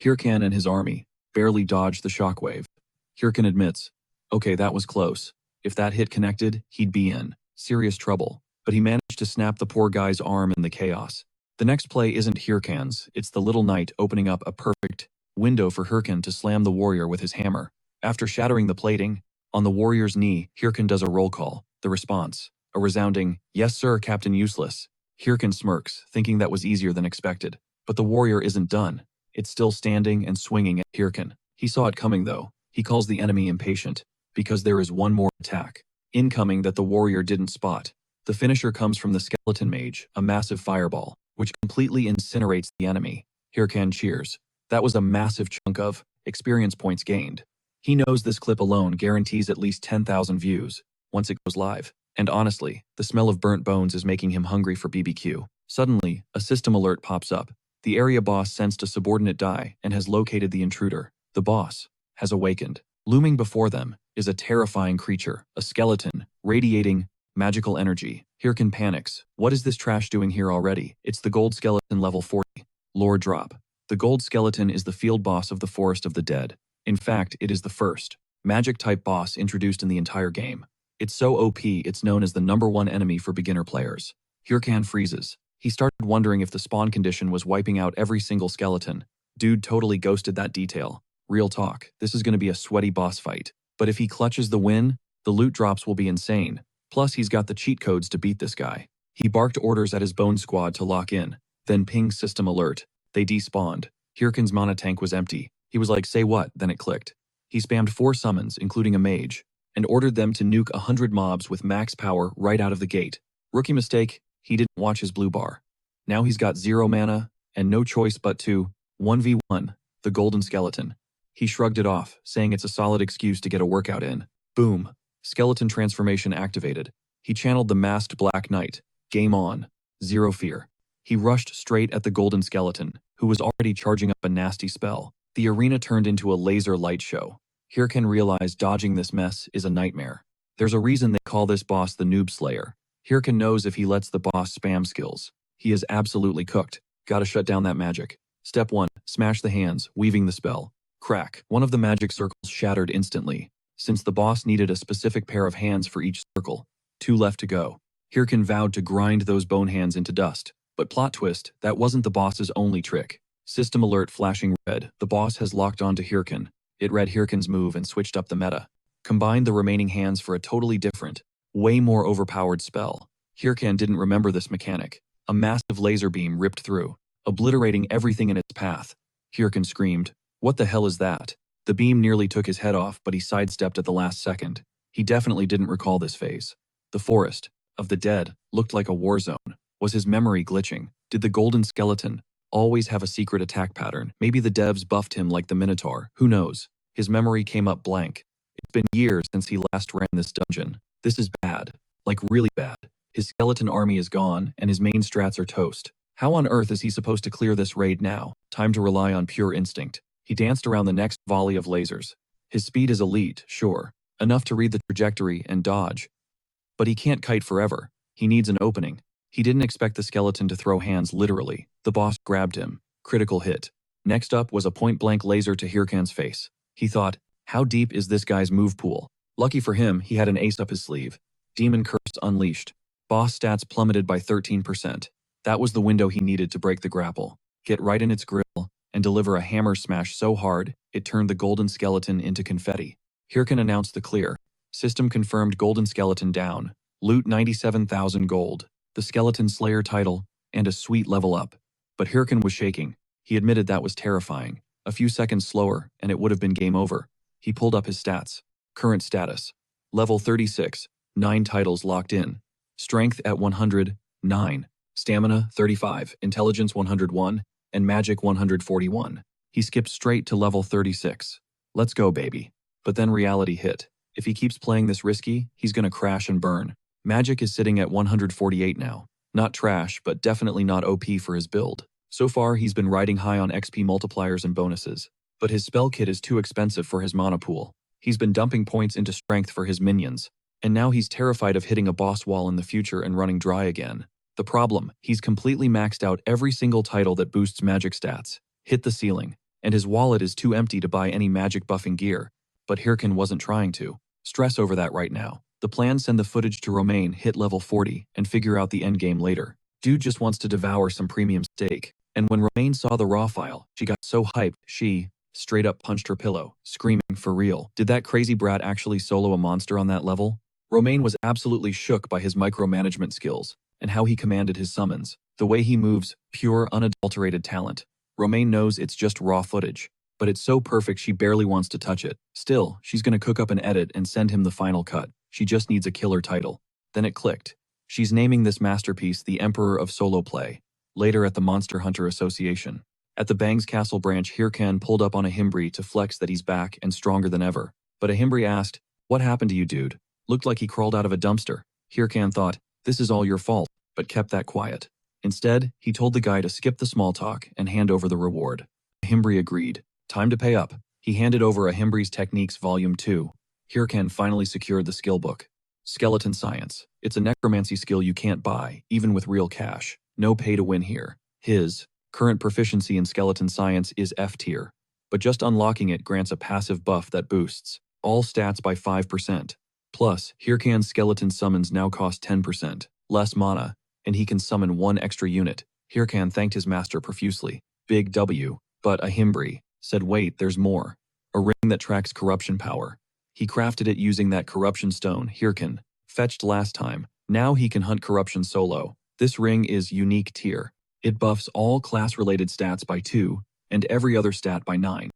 S1: Hyrkan and his army barely dodged the shockwave. Hyrkan admits, okay, that was close. If that hit connected, he'd be in serious trouble. But he managed to snap the poor guy's arm in the chaos. The next play isn't Hyrkan's, it's the little knight opening up a perfect window for Hyrkan to slam the warrior with his hammer. After shattering the plating, on the warrior's knee, Hyrkan does a roll call. The response: a resounding, "Yes sir, Captain Useless." Hyrkan smirks, thinking that was easier than expected. But the warrior isn't done. It's still standing and swinging at Hyrkan. He saw it coming though. He calls the enemy impatient, because there is one more attack incoming that the warrior didn't spot. The finisher comes from the skeleton mage, a massive fireball, which completely incinerates the enemy. Hyrkan cheers. That was a massive chunk of experience points gained. He knows this clip alone guarantees at least 10,000 views once it goes live. And honestly, the smell of burnt bones is making him hungry for BBQ. Suddenly, a system alert pops up. The area boss sensed a subordinate die and has located the intruder. The boss has awakened. Looming before them is a terrifying creature, a skeleton, radiating magical energy. Hyrkan panics. What is this trash doing here already? It's the gold skeleton level 40. Lore drop. The gold skeleton is the field boss of the Forest of the Dead. In fact, it is the first magic-type boss introduced in the entire game. It's so OP, it's known as the #1 enemy for beginner players. Hyrkan freezes. He started wondering if the spawn condition was wiping out every single skeleton. Dude totally ghosted that detail. Real talk, this is going to be a sweaty boss fight. But if he clutches the win, the loot drops will be insane. Plus, he's got the cheat codes to beat this guy. He barked orders at his bone squad to lock in, then pinged system alert. They despawned. Hyrkan's mana tank was empty. He was like, say what? Then it clicked. He spammed 4 summons, including a mage, and ordered them to nuke 100 mobs with max power right out of the gate. Rookie mistake, he didn't watch his blue bar. Now he's got 0 mana, and no choice but to 1v1 the golden skeleton. He shrugged it off, saying it's a solid excuse to get a workout in. Boom. Skeleton transformation activated. He channeled the masked Black Knight. Game on. Zero fear. He rushed straight at the golden skeleton, who was already charging up a nasty spell. The arena turned into a laser light show. Hyrkan realized dodging this mess is a nightmare. There's a reason they call this boss the Noob Slayer. Hyrkan knows if he lets the boss spam skills, he is absolutely cooked. Gotta shut down that magic. Step 1. Smash the hands, weaving the spell. Crack. One of the magic circles shattered instantly, since the boss needed a specific pair of hands for each circle. 2 left to go. Hyrkan vowed to grind those bone hands into dust. But plot twist, that wasn't the boss's only trick. System alert flashing red. The boss has locked onto Hyrkan. It read Hyrkan's move and switched up the meta. Combined the remaining hands for a totally different, way more overpowered spell. Hyrkan didn't remember this mechanic. A massive laser beam ripped through, obliterating everything in its path. Hyrkan screamed, "What the hell is that?" The beam nearly took his head off, but he sidestepped at the last second. He definitely didn't recall this phase. The Forest of the Dead looked like a war zone. Was his memory glitching? Did the golden skeleton always have a secret attack pattern? Maybe the devs buffed him like the Minotaur. Who knows? His memory came up blank. It's been years since he last ran this dungeon. This is bad. Like really bad. His skeleton army is gone, and his main strats are toast. How on earth is he supposed to clear this raid now? Time to rely on pure instinct. He danced around the next volley of lasers. His speed is elite, sure. Enough to read the trajectory and dodge. But he can't kite forever. He needs an opening. He didn't expect the skeleton to throw hands literally. The boss grabbed him. Critical hit. Next up was a point-blank laser to Hyrkan's face. He thought, how deep is this guy's move pool? Lucky for him, he had an ace up his sleeve. Demon Curse unleashed. Boss stats plummeted by 13%. That was the window he needed to break the grapple. Get right in its grill and deliver a hammer smash so hard, it turned the golden skeleton into confetti. Hyrkan announced the clear. System confirmed golden skeleton down. Loot 97,000 gold. The skeleton slayer title, and a sweet level up. But Hyrkan was shaking. He admitted that was terrifying. A few seconds slower, and it would have been game over. He pulled up his stats. Current status. Level 36. 9 titles locked in. Strength at 100, 9. Stamina, 35. Intelligence, 101. And Magic, 141. He skipped straight to level 36. Let's go, baby. But then reality hit. If he keeps playing this risky, he's gonna crash and burn. Magic is sitting at 148 now. Not trash, but definitely not OP for his build. So far, he's been riding high on XP multipliers and bonuses. But his spell kit is too expensive for his mana pool. He's been dumping points into strength for his minions, and now he's terrified of hitting a boss wall in the future and running dry again. The problem, he's completely maxed out every single title that boosts magic stats, hit the ceiling, and his wallet is too empty to buy any magic buffing gear. But Hyrkan wasn't trying to stress over that right now. The plan: send the footage to Romain, hit level 40, and figure out the endgame later. Dude just wants to devour some premium steak. And when Romain saw the raw file, she got so hyped, she straight up punched her pillow, screaming, "For real? Did that crazy brat actually solo a monster on that level?" Romain was absolutely shook by his micromanagement skills and how he commanded his summons. The way he moves, pure, unadulterated talent. Romain knows it's just raw footage, but it's so perfect she barely wants to touch it. Still, she's gonna cook up an edit and send him the final cut. She just needs a killer title. Then it clicked. She's naming this masterpiece the Emperor of Solo Play, later at the Monster Hunter Association. At the Bang's Castle branch, Hyrkan pulled up on a Himbri to flex that he's back and stronger than ever. But a Himbri asked, "What happened to you, dude? Looked like he crawled out of a dumpster." Hyrkan thought, "This is all your fault," but kept that quiet. Instead, he told the guy to skip the small talk and hand over the reward. Himbri agreed. Time to pay up. He handed over a Himbri's Techniques Volume 2. Hyrkan finally secured the skill book. Skeleton Science. It's a necromancy skill you can't buy, even with real cash. No pay to win here. His current proficiency in Skeleton Science is F tier, but just unlocking it grants a passive buff that boosts all stats by 5%. Plus, Hyrkan's skeleton summons now cost 10% less mana, and he can summon one extra unit. Hyrkan thanked his master profusely. Big W. But a Himbri said, "Wait, there's more. A ring that tracks corruption power." He crafted it using that corruption stone Hyrkan fetched last time. Now he can hunt corruption solo. This ring is unique tier. It buffs all class-related stats by 2, and every other stat by 9.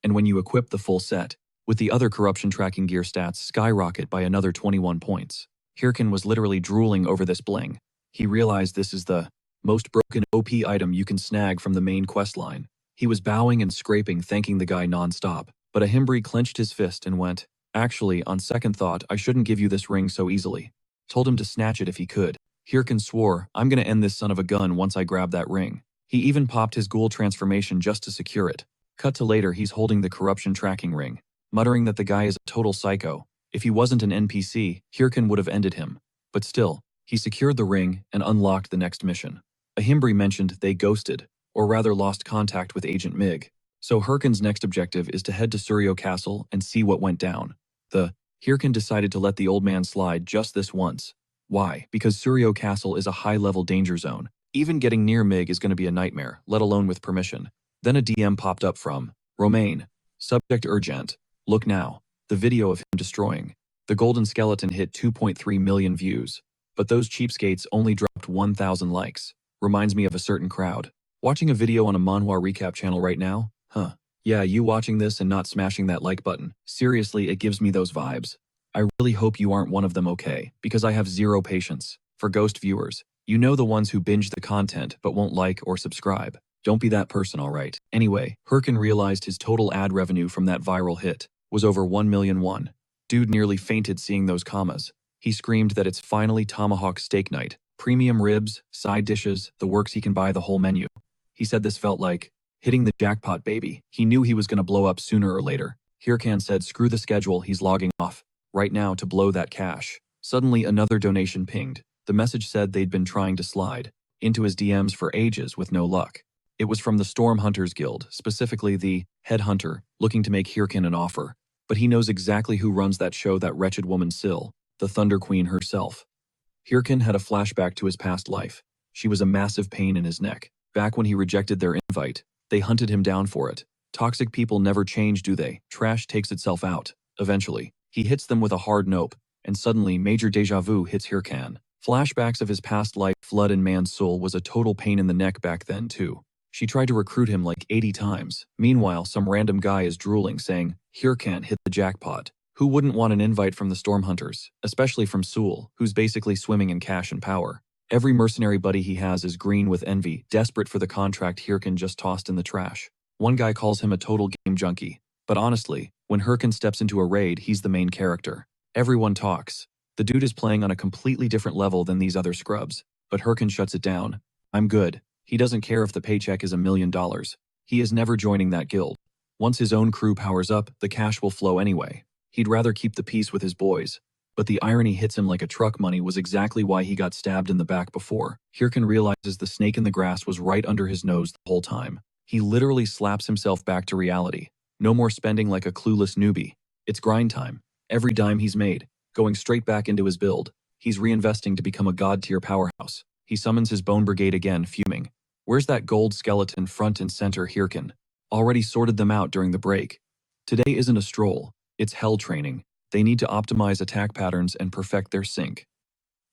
S1: And when you equip the full set, with the other corruption tracking gear stats skyrocket by another 21 points. Hyrkan was literally drooling over this bling. He realized this is the most broken OP item you can snag from the main questline. He was bowing and scraping, thanking the guy non-stop. But a Himbri clenched his fist and went, "Actually, on second thought, I shouldn't give you this ring so easily." Told him to snatch it if he could. Hyrkan swore, "I'm gonna end this son of a gun once I grab that ring." He even popped his ghoul transformation just to secure it. Cut to later, he's holding the corruption tracking ring, muttering that the guy is a total psycho. If he wasn't an NPC, Hyrkan would have ended him. But still, he secured the ring and unlocked the next mission. A Himbri mentioned they ghosted, or rather lost contact with Agent Mig. So Hyrkan's next objective is to head to Suryo Castle and see what went down. Hyrkan decided to let the old man slide just this once. Why? Because Suryo Castle is a high-level danger zone. Even getting near Mig is going to be a nightmare, let alone with permission. Then a DM popped up from Romain. Subject urgent. Look now. The video of him destroying. The golden skeleton hit 2.3 million views. But those cheapskates only dropped 1,000 likes. Reminds me of a certain crowd. Watching a video on a Manhwa recap channel right now? Huh. Yeah, you watching this and not smashing that like button. Seriously, it gives me those vibes. I really hope you aren't one of them, okay? Because I have zero patience for ghost viewers. You know, the ones who binge the content but won't like or subscribe. Don't be that person, alright? Anyway, Hyrkan realized his total ad revenue from that viral hit was over 1 million won. Dude nearly fainted seeing those commas. He screamed that it's finally tomahawk steak night. Premium ribs, side dishes, the works. He can buy the whole menu. He said this felt like hitting the jackpot, baby. He knew he was going to blow up sooner or later. Hyrkan said, "Screw the schedule, he's logging off right now to blow that cash." Suddenly another donation pinged. The message said they'd been trying to slide into his DMs for ages with no luck. It was from the Storm Hunters Guild, specifically the head hunter, looking to make Hyrkan an offer. But he knows exactly who runs that show, that wretched woman Syl, the Thunder Queen herself. Hyrkan had a flashback to his past life. She was a massive pain in his neck. Back when he rejected their invite, they hunted him down for it. Toxic people never change, do they? Trash takes itself out. Eventually, he hits them with a hard nope, and suddenly major deja vu hits Hyrkan. Flashbacks of his past life flood in man's soul. Was a total pain in the neck back then too. She tried to recruit him like 80 times. Meanwhile, some random guy is drooling, saying, "Hyrkan hit the jackpot." Who wouldn't want an invite from the Storm Hunters, especially from Sul, who's basically swimming in cash and power? Every mercenary buddy he has is green with envy, desperate for the contract Hyrkan just tossed in the trash. One guy calls him a total game junkie. But honestly, when Hyrkan steps into a raid, he's the main character. Everyone talks. The dude is playing on a completely different level than these other scrubs. But Hyrkan shuts it down. "I'm good." He doesn't care if the paycheck is $1 million. He is never joining that guild. Once his own crew powers up, the cash will flow anyway. He'd rather keep the peace with his boys. But the irony hits him like a truck. Money was exactly why he got stabbed in the back before. Hyrkan realizes the snake in the grass was right under his nose the whole time. He literally slaps himself back to reality. No more spending like a clueless newbie. It's grind time. Every dime he's made, going straight back into his build. He's reinvesting to become a god-tier powerhouse. He summons his bone brigade again, fuming. Where's that gold skeleton front and center, Hyrkan? Already sorted them out during the break. Today isn't a stroll, it's hell training. They need to optimize attack patterns and perfect their sync.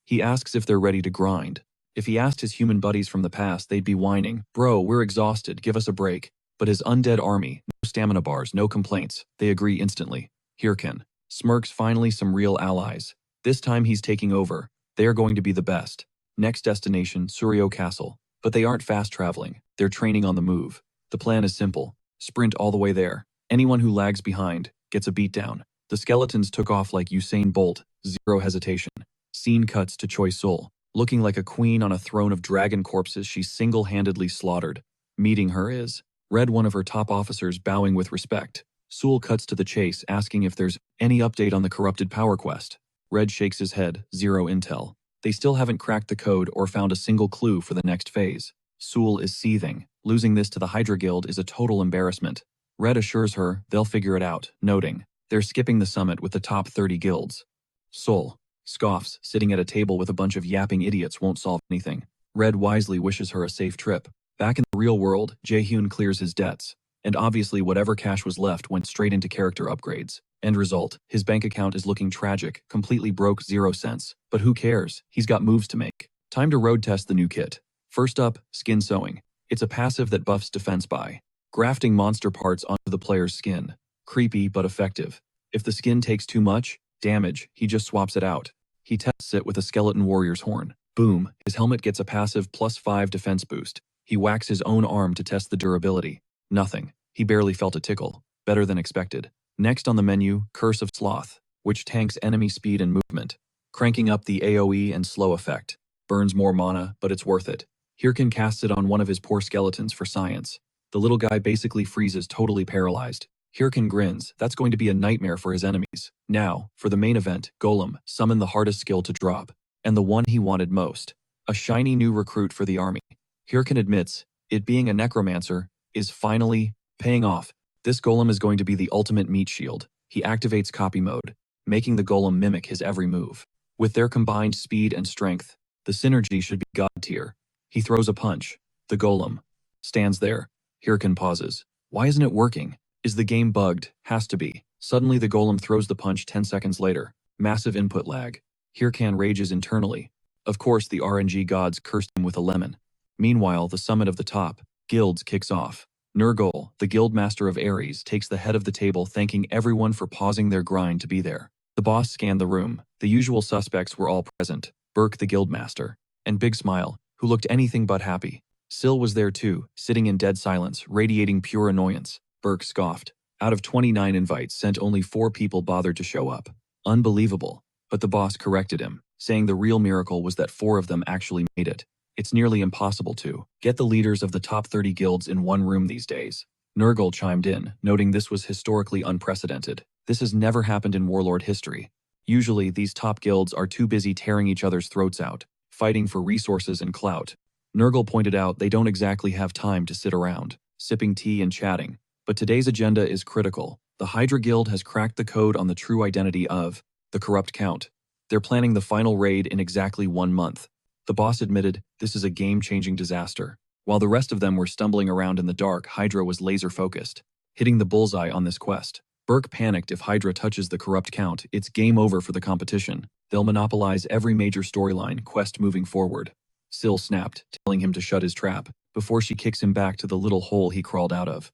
S1: He asks if they're ready to grind. If he asked his human buddies from the past, they'd be whining, "Bro, we're exhausted, give us a break." But his undead army, no stamina bars, no complaints, they agree instantly. Hyrkan smirks, finally some real allies. This time he's taking over. They are going to be the best. Next destination, Suryo Castle. But they aren't fast traveling, they're training on the move. The plan is simple. Sprint all the way there. Anyone who lags behind gets a beatdown. The skeletons took off like Usain Bolt, zero hesitation. Scene cuts to Choi Sul, looking like a queen on a throne of dragon corpses she single-handedly slaughtered. Meeting her is Red, one of her top officers, bowing with respect. Sul cuts to the chase, asking if there's any update on the corrupted power quest. Red shakes his head, zero intel. They still haven't cracked the code or found a single clue for the next phase. Sul is seething. Losing this to the Hydra Guild is a total embarrassment. Red assures her they'll figure it out, noting they're skipping the summit with the top 30 guilds. Sul scoffs, sitting at a table with a bunch of yapping idiots won't solve anything. Red wisely wishes her a safe trip. Back in the real world, Jaehyun clears his debts. And obviously whatever cash was left went straight into character upgrades. End result, his bank account is looking tragic, completely broke, 0 cents. But who cares? He's got moves to make. Time to road test the new kit. First up, skin sewing. It's a passive that buffs defense by grafting monster parts onto the player's skin. Creepy but effective. If the skin takes too much damage, he just swaps it out. He tests it with a skeleton warrior's horn. Boom, his helmet gets a passive +5 defense boost. He whacks his own arm to test the durability. Nothing. He barely felt a tickle. Better than expected. Next on the menu, Curse of Sloth, which tanks enemy speed and movement, cranking up the AoE and slow effect. Burns more mana, but it's worth it. Hyrkan casts it on one of his poor skeletons for science. The little guy basically freezes, totally paralyzed. Hyrkan grins. That's going to be a nightmare for his enemies. Now, for the main event, Golem, summon the hardest skill to drop. And the one he wanted most. A shiny new recruit for the army. Hyrkan admits, it being a necromancer is finally paying off. This golem is going to be the ultimate meat shield. He activates copy mode, making the golem mimic his every move. With their combined speed and strength, the synergy should be god tier. He throws a punch. The golem stands there. Hyrkan pauses. Why isn't it working? Is the game bugged? Has to be. Suddenly the golem throws the punch 10 seconds later. Massive input lag. Hyrkan rages internally. Of course the RNG gods cursed him with a lemon. Meanwhile, the summit of the top guilds kicks off. Nergal, the guildmaster of Ares, takes the head of the table, thanking everyone for pausing their grind to be there. The boss scanned the room. The usual suspects were all present. Burke, the guildmaster, and Big Smile, who looked anything but happy. Syl was there too, sitting in dead silence, radiating pure annoyance. Burke scoffed. Out of 29 invites sent, only 4 people bothered to show up. Unbelievable. But the boss corrected him, saying the real miracle was that 4 of them actually made it. It's nearly impossible to get the leaders of the top 30 guilds in one room these days. Nergal chimed in, noting this was historically unprecedented. This has never happened in Warlord history. Usually, these top guilds are too busy tearing each other's throats out, fighting for resources and clout. Nergal pointed out they don't exactly have time to sit around, sipping tea and chatting. But today's agenda is critical. The Hydra Guild has cracked the code on the true identity of the Corrupt Count. They're planning the final raid in exactly 1 month. The boss admitted this is a game-changing disaster. While the rest of them were stumbling around in the dark, Hydra was laser-focused, hitting the bullseye on this quest. Burke panicked. If Hydra touches the Corrupt Count, it's game over for the competition. They'll monopolize every major storyline quest moving forward. Syl snapped, telling him to shut his trap, before she kicks him back to the little hole he crawled out of.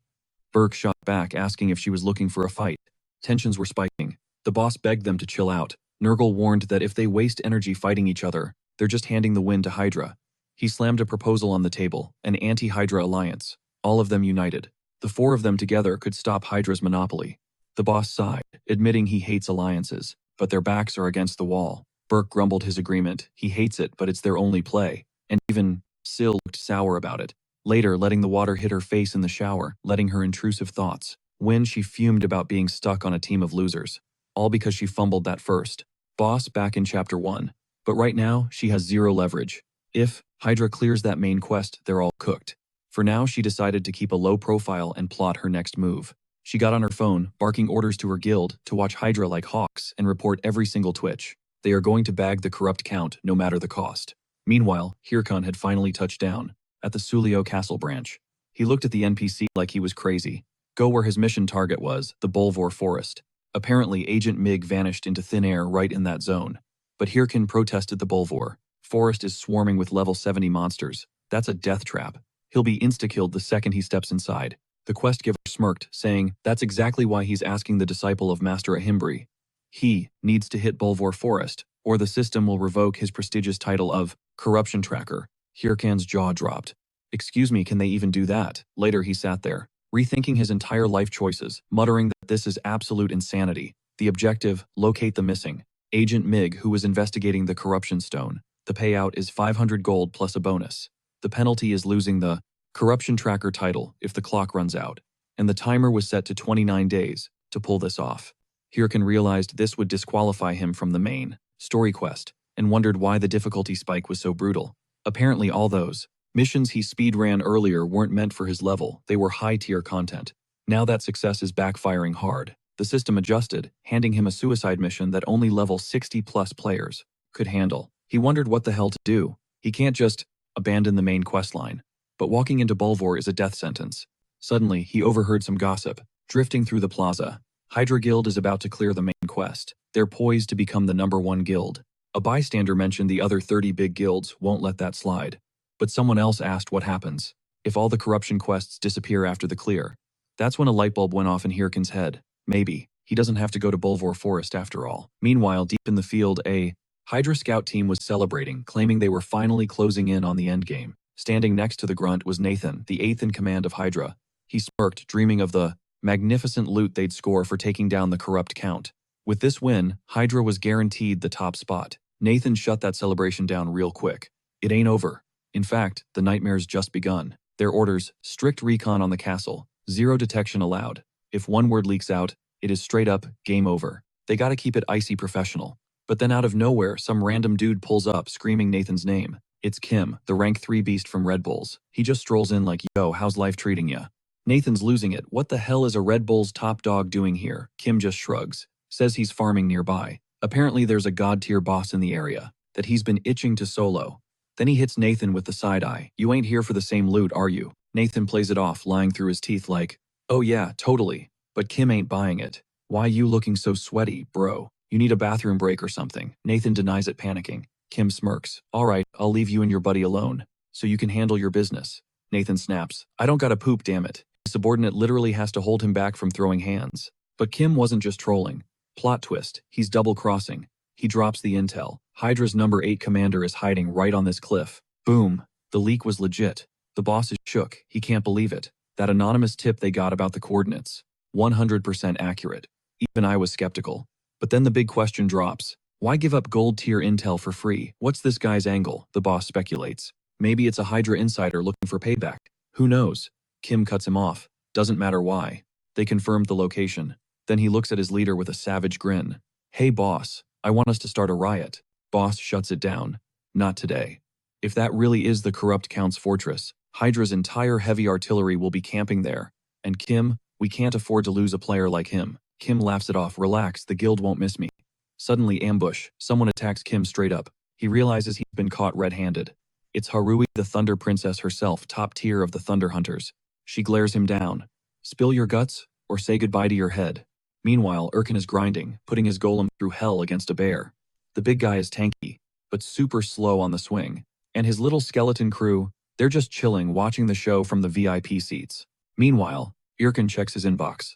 S1: Burke shot back, asking if she was looking for a fight. Tensions were spiking. The boss begged them to chill out. Nergal warned that if they waste energy fighting each other, they're just handing the win to Hydra. He slammed a proposal on the table, an anti-Hydra alliance. All of them united. The 4 of them together could stop Hydra's monopoly. The boss sighed, admitting he hates alliances, but their backs are against the wall. Burke grumbled his agreement. He hates it, but it's their only play. And even Syl looked sour about it. Later, letting the water hit her face in the shower, letting her intrusive thoughts. When she fumed about being stuck on a team of losers. All because she fumbled that first boss back in Chapter 1. But right now, she has zero leverage. If Hydra clears that main quest, they're all cooked. For now, she decided to keep a low profile and plot her next move. She got on her phone, barking orders to her guild to watch Hydra like hawks and report every single twitch. They are going to bag the corrupt count no matter the cost. Meanwhile, Hyrkan had finally touched down at the Sulio Castle branch. He looked at the NPC like he was crazy. Go where his mission target was, the Bolvor Forest. Apparently, Agent Mig vanished into thin air right in that zone. But Hyrkan protested the Bolvor Forest is swarming with level 70 monsters. That's a death trap. He'll be insta-killed the second he steps inside. The quest giver smirked, saying that's exactly why he's asking the disciple of Master Ahimbri. He needs to hit Bolvor Forest, or the system will revoke his prestigious title of Corruption Tracker. Hyrkan's jaw dropped. Excuse me, can they even do that? Later he sat there, rethinking his entire life choices, muttering that this is absolute insanity. The objective, locate the missing Agent Mig, who was investigating the corruption stone. The payout is 500 gold plus a bonus. The penalty is losing the Corruption Tracker title if the clock runs out, and the timer was set to 29 days to pull this off. Hyrkan realized this would disqualify him from the main story quest, and wondered why the difficulty spike was so brutal. Apparently all those missions he speedran earlier weren't meant for his level, they were high-tier content. Now that success is backfiring hard. The system adjusted, handing him a suicide mission that only level 60-plus players could handle. He wondered what the hell to do. He can't just abandon the main questline. But walking into Bolvor is a death sentence. Suddenly, he overheard some gossip, drifting through the plaza. Hydra Guild is about to clear the main quest. They're poised to become the #1 guild. A bystander mentioned the other 30 big guilds won't let that slide. But someone else asked what happens if all the corruption quests disappear after the clear. That's when a light bulb went off in Hyrkan's head. Maybe he doesn't have to go to Bolvor Forest after all. Meanwhile, deep in the field, a Hydra scout team was celebrating, claiming they were finally closing in on the endgame. Standing next to the grunt was Nathan, the 8th in command of Hydra. He smirked, dreaming of the magnificent loot they'd score for taking down the corrupt count. With this win, Hydra was guaranteed the top spot. Nathan shut that celebration down real quick. It ain't over. In fact, the nightmare's just begun. Their orders, strict recon on the castle, zero detection allowed. If one word leaks out, it is straight up game over. They gotta keep it icy professional. But then out of nowhere, some random dude pulls up screaming Nathan's name. It's Kim, the rank 3 beast from Red Bulls. He just strolls in like, yo, how's life treating ya? Nathan's losing it. What the hell is a Red Bull's top dog doing here? Kim just shrugs, says he's farming nearby. Apparently there's a god-tier boss in the area that he's been itching to solo. Then he hits Nathan with the side eye. You ain't here for the same loot, are you? Nathan plays it off, lying through his teeth like, oh yeah, totally. But Kim ain't buying it. Why you looking so sweaty, bro? You need a bathroom break or something. Nathan denies it, panicking. Kim smirks. All right, I'll leave you and your buddy alone, so you can handle your business. Nathan snaps. I don't gotta poop, damn it. His subordinate literally has to hold him back from throwing hands. But Kim wasn't just trolling. Plot twist, he's double-crossing. He drops the intel. Hydra's #8 commander is hiding right on this cliff. Boom. The leak was legit. The boss is shook. He can't believe it. That anonymous tip they got about the coordinates. 100% accurate. Even I was skeptical. But then the big question drops. Why give up gold-tier intel for free? What's this guy's angle? The boss speculates. Maybe it's a Hydra insider looking for payback. Who knows? Kim cuts him off. Doesn't matter why. They confirmed the location. Then he looks at his leader with a savage grin. Hey boss, I want us to start a riot. Boss shuts it down. Not today. If that really is the corrupt Count's fortress, Hydra's entire heavy artillery will be camping there. And Kim, we can't afford to lose a player like him. Kim laughs it off. Relax, the guild won't miss me. Suddenly ambush. Someone attacks Kim straight up. He realizes he's been caught red-handed. It's Harui, the Thunder Princess herself, top tier of the Thunder Hunters. She glares him down. Spill your guts, or say goodbye to your head. Meanwhile, Hyrkan is grinding, putting his golem through hell against a bear. The big guy is tanky, but super slow on the swing. And his little skeleton crew, they're just chilling, watching the show from the VIP seats. Meanwhile, Hyrkan checks his inbox.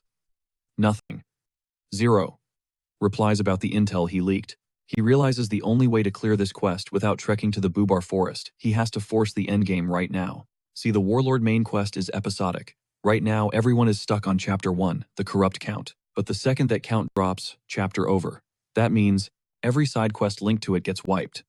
S1: Nothing. 0. Replies about the intel he leaked. He realizes the only way to clear this quest without trekking to the Bubar Forest, he has to force the endgame right now. See, the Warlord main quest is episodic. Right now, everyone is stuck on Chapter 1, the Corrupt Count. But the second that count drops, chapter over. That means every side quest linked to it gets wiped.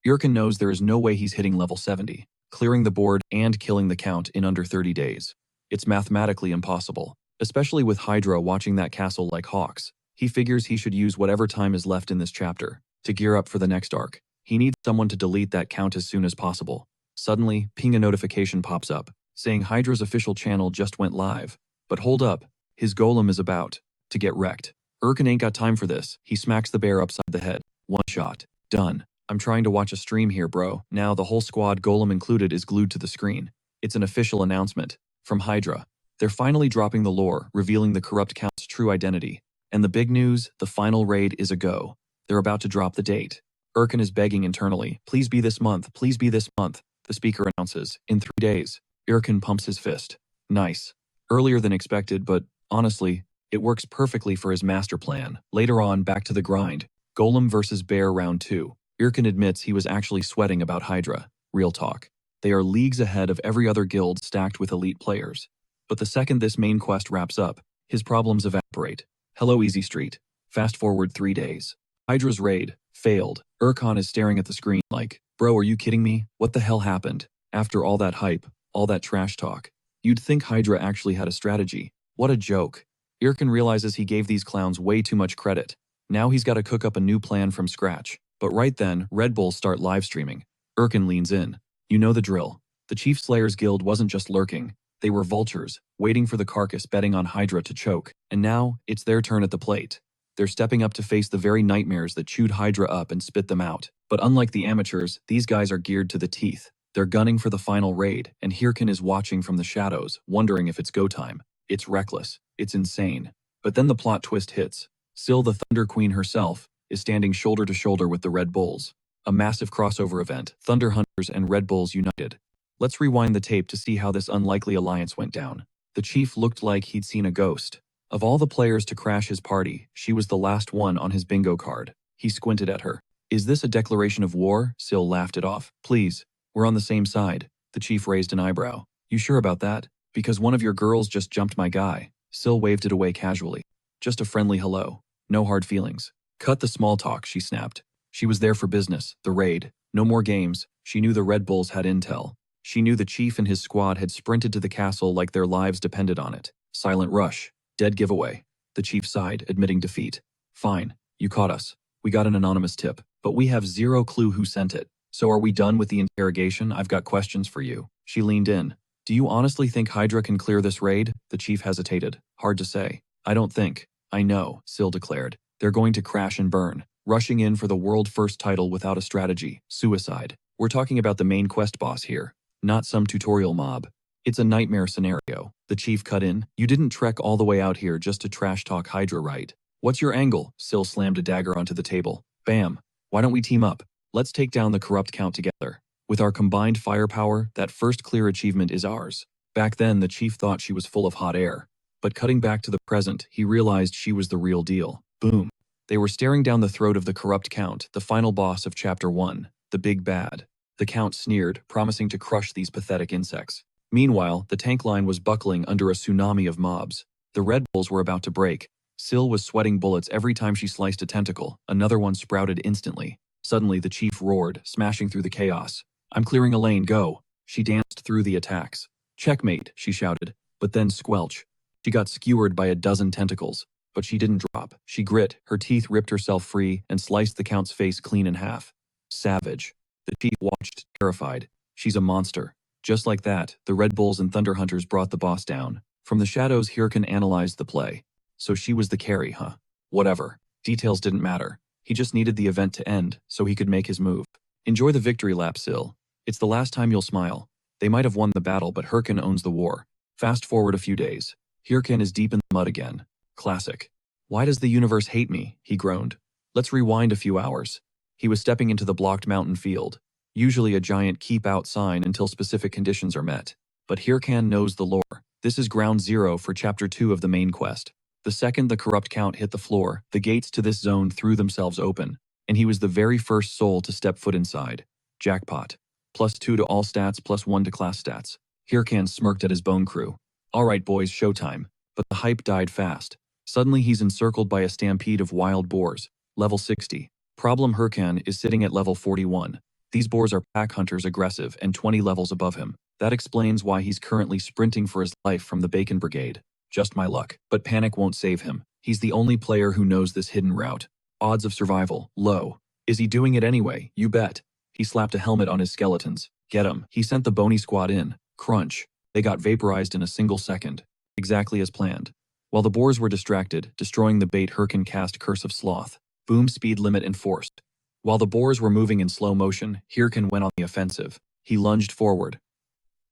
S1: Hyrkan knows there is no way he's hitting level 70, clearing the board and killing the count in under 30 days. It's mathematically impossible. especially with Hydra watching that castle like hawks. He figures he should use whatever time is left in this chapter to gear up for the next arc. He needs someone to delete that count as soon as possible. Suddenly, ping, a notification pops up, saying Hydra's official channel just went live. But hold up, his golem is about to get wrecked. Hyrkan ain't got time for this. He smacks the bear upside the head. One shot. Done. I'm trying to watch a stream here, bro. Now the whole squad, golem included, is glued to the screen. It's an official announcement from Hydra. They're finally dropping the lore, revealing the corrupt count's true identity. And the big news, the final raid is a go. They're about to drop the date. Hyrkan is begging internally, please be this month, please be this month. The speaker announces, in 3 days. Hyrkan pumps his fist. Nice. Earlier than expected, but honestly, it works perfectly for his master plan. Later on, back to the grind. Golem versus Bear round 2. Hyrkan admits he was actually sweating about Hydra. Real talk. They are leagues ahead of every other guild stacked with elite players. But the second this main quest wraps up, his problems evaporate. Hello, Easy Street. Fast forward 3 days. Hydra's raid failed. Hyrkan is staring at the screen like, bro, are you kidding me? What the hell happened? After all that hype, all that trash talk, you'd think Hydra actually had a strategy. What a joke. Hyrkan realizes he gave these clowns way too much credit. Now he's got to cook up a new plan from scratch. But right then, Red Bulls start live streaming. Hyrkan leans in. You know the drill. The Chief Slayers Guild wasn't just lurking. They were vultures, waiting for the carcass, betting on Hydra to choke. And now, it's their turn at the plate. They're stepping up to face the very nightmares that chewed Hydra up and spit them out. But unlike the amateurs, these guys are geared to the teeth. They're gunning for the final raid, and Hyrkan is watching from the shadows, wondering if it's go time. It's reckless. It's insane. But then the plot twist hits. Syl, the Thunder Queen herself, is standing shoulder to shoulder with the Red Bulls. A massive crossover event, Thunder Hunters and Red Bulls united. Let's rewind the tape to see how this unlikely alliance went down. The chief looked like he'd seen a ghost. Of all the players to crash his party, she was the last one on his bingo card. He squinted at her. Is this a declaration of war? Syl laughed it off. Please, we're on the same side. The chief raised an eyebrow. You sure about that? Because one of your girls just jumped my guy. Syl waved it away casually. Just a friendly hello. No hard feelings. Cut the small talk, she snapped. She was there for business, the raid. No more games. She knew the Red Bulls had intel. She knew the chief and his squad had sprinted to the castle like their lives depended on it. Silent rush. Dead giveaway. The chief sighed, admitting defeat. Fine, you caught us. We got an anonymous tip, but we have zero clue who sent it. So are we done with the interrogation? I've got questions for you. She leaned in. Do you honestly think Hydra can clear this raid? The chief hesitated. Hard to say. I don't think. I know, Syl declared. They're going to crash and burn. Rushing in for the world first title without a strategy. Suicide. We're talking about the main quest boss here. Not some tutorial mob. It's a nightmare scenario. The chief cut in. You didn't trek all the way out here just to trash talk Hydra, right? What's your angle? Syl slammed a dagger onto the table. Bam. Why don't we team up? Let's take down the corrupt count together. With our combined firepower, that first clear achievement is ours. Back then, the chief thought she was full of hot air. But cutting back to the present, he realized she was the real deal. Boom. They were staring down the throat of the corrupt count, the final boss of Chapter 1, the big bad. The count sneered, promising to crush these pathetic insects. Meanwhile, the tank line was buckling under a tsunami of mobs. The Red Bulls were about to break. Syl was sweating bullets every time she sliced a tentacle. Another one sprouted instantly. Suddenly, the chief roared, smashing through the chaos. I'm clearing a lane, go. She danced through the attacks. Checkmate, she shouted, but then squelch. She got skewered by a dozen tentacles. But she didn't drop. She grit, her teeth ripped herself free, and sliced the count's face clean in half. Savage. The chief watched, terrified. She's a monster. Just like that, the Red Bulls and Thunder Hunters brought the boss down. From the shadows, Hyrkan analyzed the play. So she was the carry, huh? Whatever. Details didn't matter. He just needed the event to end, so he could make his move. Enjoy the victory lap, Syl. It's the last time you'll smile. They might have won the battle, but Hyrkan owns the war. Fast forward a few days. Hyrkan is deep in the mud again. Classic. Why does the universe hate me? He groaned. Let's rewind a few hours. He was stepping into the blocked mountain field. Usually a giant keep out sign until specific conditions are met. But Hyrkan knows the lore. This is ground zero for Chapter 2 of the main quest. The second the corrupt count hit the floor, the gates to this zone threw themselves open, and he was the very first soul to step foot inside. Jackpot. +2 to all stats, +1 to class stats. Hyrkan smirked at his bone crew. Alright boys, showtime. But the hype died fast. Suddenly he's encircled by a stampede of wild boars. Level 60. Problem: Hyrkan is sitting at level 41. These boars are pack hunters, aggressive, and 20 levels above him. That explains why he's currently sprinting for his life from the Bacon Brigade. just my luck. But panic won't save him. He's the only player who knows this hidden route. Odds of survival, low. Is he doing it anyway? You bet. He slapped a helmet on his skeletons. Get him. He sent the bony squad in. Crunch. They got vaporized in a single second. Exactly as planned. While the boars were distracted, destroying the bait, Hyrkan cast Curse of Sloth. Boom speed limit enforced. While the boars were moving in slow motion, Hyrkan went on the offensive. He lunged forward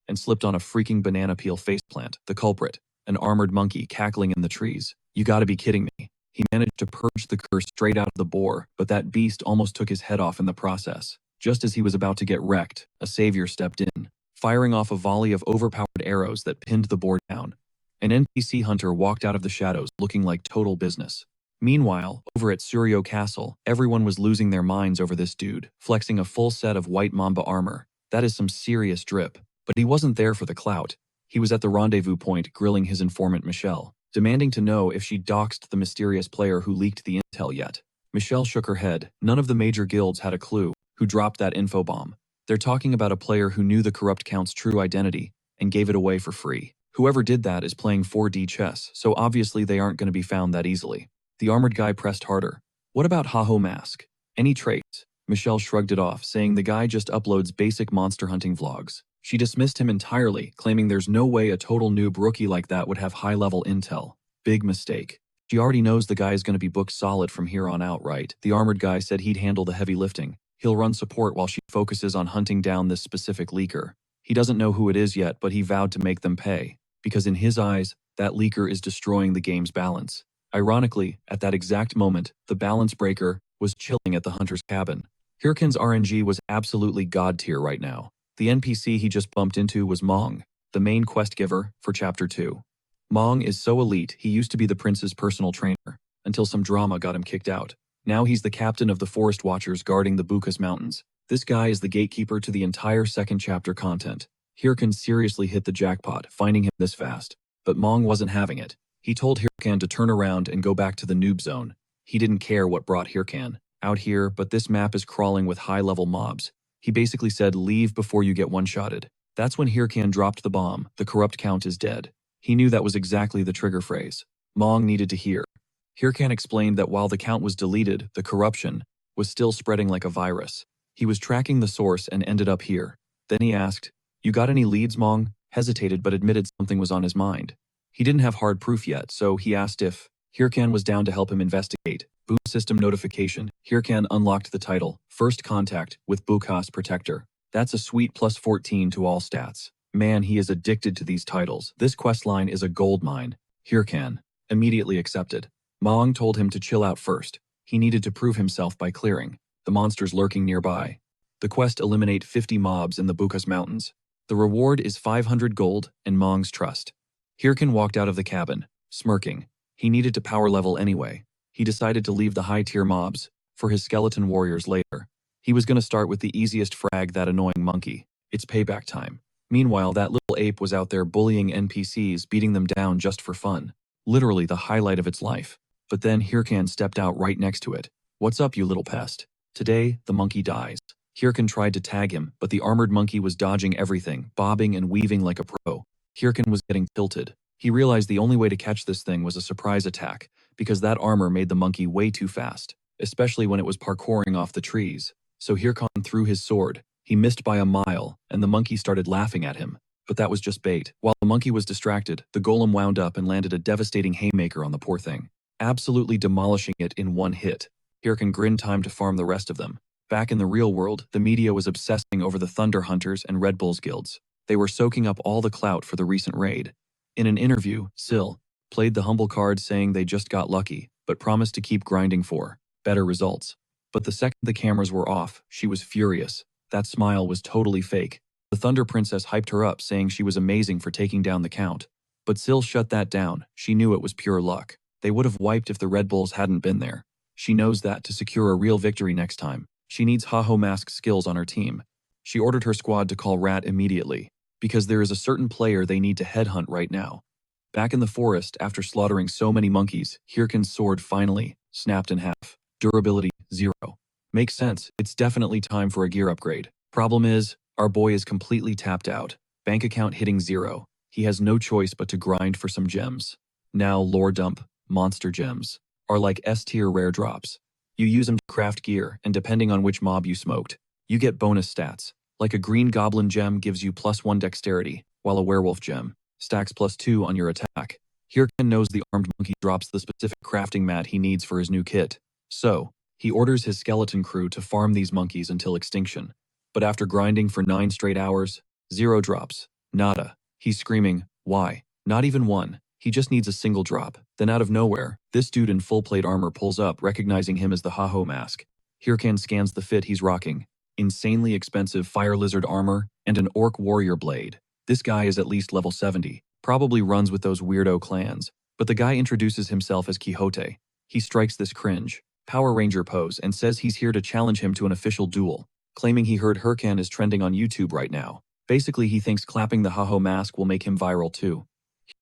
S1: and slipped on a freaking banana peel faceplant. The culprit, an armored monkey cackling in the trees. You gotta be kidding me. He managed to purge the curse straight out of the boar, but that beast almost took his head off in the process. Just as he was about to get wrecked, a savior stepped in, firing off a volley of overpowered arrows that pinned the boar down. An NPC hunter walked out of the shadows looking like total business. Meanwhile, over at Suryo Castle, everyone was losing their minds over this dude, flexing a full set of white mamba armor. That is some serious drip. But he wasn't there for the clout. He was at the rendezvous point grilling his informant Michelle, demanding to know if she doxed the mysterious player who leaked the intel yet. Michelle shook her head. None of the major guilds had a clue who dropped that info bomb. They're talking about a player who knew the corrupt count's true identity and gave it away for free. Whoever did that is playing 4D chess, so obviously they aren't going to be found that easily. The armored guy pressed harder. What about Haho Mask? Any traits? Michelle shrugged it off, saying the guy just uploads basic monster hunting vlogs. She dismissed him entirely, claiming there's no way a total noob rookie like that would have high-level intel. Big mistake. She already knows the guy is going to be booked solid from here on out, right? The armored guy said he'd handle the heavy lifting. He'll run support while she focuses on hunting down this specific leaker. He doesn't know who it is yet, but he vowed to make them pay. Because in his eyes, that leaker is destroying the game's balance. Ironically, at that exact moment, the balance breaker was chilling at the hunter's cabin. Hyrkan's RNG was absolutely god tier right now. The NPC he just bumped into was Mong, the main quest giver for Chapter 2. Mong is so elite, he used to be the prince's personal trainer, until some drama got him kicked out. Now he's the captain of the forest watchers guarding the Bukas Mountains. This guy is the gatekeeper to the entire second chapter content. Hyrkan seriously hit the jackpot, finding him this fast. But Mong wasn't having it. He told Hyrkan to turn around and go back to the noob zone. He didn't care what brought Hyrkan out here, but this map is crawling with high-level mobs. He basically said, leave before you get one-shotted. That's when Hyrkan dropped the bomb. The corrupt count is dead. He knew that was exactly the trigger phrase Mong needed to hear. Hyrkan explained that while the count was deleted, the corruption was still spreading like a virus. He was tracking the source and ended up here. Then he asked, you got any leads, Mong? Hesitated but admitted something was on his mind. He didn't have hard proof yet, so he asked if Hyrkan was down to help him investigate. Boom system notification. Hyrkan unlocked the title, First Contact with Bukas Protector. That's a sweet plus 14 to all stats. Man, he is addicted to these titles. This questline is a gold mine. Hyrkan immediately accepted. Mong told him to chill out first. He needed to prove himself by clearing the monsters lurking nearby. The quest eliminate 50 mobs in the Bukas Mountains. The reward is 500 gold and Mong's trust. Hyrkan walked out of the cabin, smirking. He needed to power level anyway. He decided to leave the high-tier mobs for his skeleton warriors later. He was going to start with the easiest frag, that annoying monkey. It's payback time. Meanwhile, that little ape was out there bullying NPCs, beating them down just for fun. Literally the highlight of its life. But then Hyrkan stepped out right next to it. What's up, you little pest? Today, the monkey dies. Hyrkan tried to tag him, but the armored monkey was dodging everything, bobbing and weaving like a pro. Hyrkan was getting tilted. He realized the only way to catch this thing was a surprise attack, because that armor made the monkey way too fast, especially when it was parkouring off the trees. So Hyrkan threw his sword. He missed by a mile, and the monkey started laughing at him. But that was just bait. While the monkey was distracted, the golem wound up and landed a devastating haymaker on the poor thing, absolutely demolishing it in one hit. Hyrkan grinned, time to farm the rest of them. Back in the real world, the media was obsessing over the Thunder Hunters and Red Bulls guilds. They were soaking up all the clout for the recent raid. In an interview, Syl played the humble card, saying they just got lucky, but promised to keep grinding for better results. But the second the cameras were off, she was furious. That smile was totally fake. The Thunder Princess hyped her up, saying she was amazing for taking down the count. But Syl shut that down. She knew it was pure luck. They would have wiped if the Red Bulls hadn't been there. She knows that to secure a real victory next time, she needs Haho Mask skills on her team. She ordered her squad to call Rat immediately, because there is a certain player they need to headhunt right now. Back in the forest, after slaughtering so many monkeys, Hyrkan's sword finally snapped in half. Durability, 0. Makes sense, it's definitely time for a gear upgrade. Problem is, our boy is completely tapped out. Bank account hitting 0. He has no choice but to grind for some gems. Now lore dump, monster gems, are like S-tier rare drops. You use them to craft gear, and depending on which mob you smoked, you get bonus stats. Like a green goblin gem gives you +1 dexterity, while a werewolf gem stacks +2 on your attack. Hyrkan knows the armed monkey drops the specific crafting mat he needs for his new kit, so he orders his skeleton crew to farm these monkeys until extinction. But after grinding for 9 straight hours, 0 drops. Nada. He's screaming, why? Not even one. He just needs a single drop. Then out of nowhere, this dude in full plate armor pulls up, recognizing him as the Haho mask. Hyrkan scans the fit he's rocking. Insanely expensive fire lizard armor and an orc warrior blade. This guy is at least level 70, probably runs with those weirdo clans. But the guy introduces himself as Quixote. He strikes this cringe Power Ranger pose and says he's here to challenge him to an official duel, claiming he heard Hyrkan is trending on YouTube right now. Basically, he thinks clapping the Haho mask will make him viral too.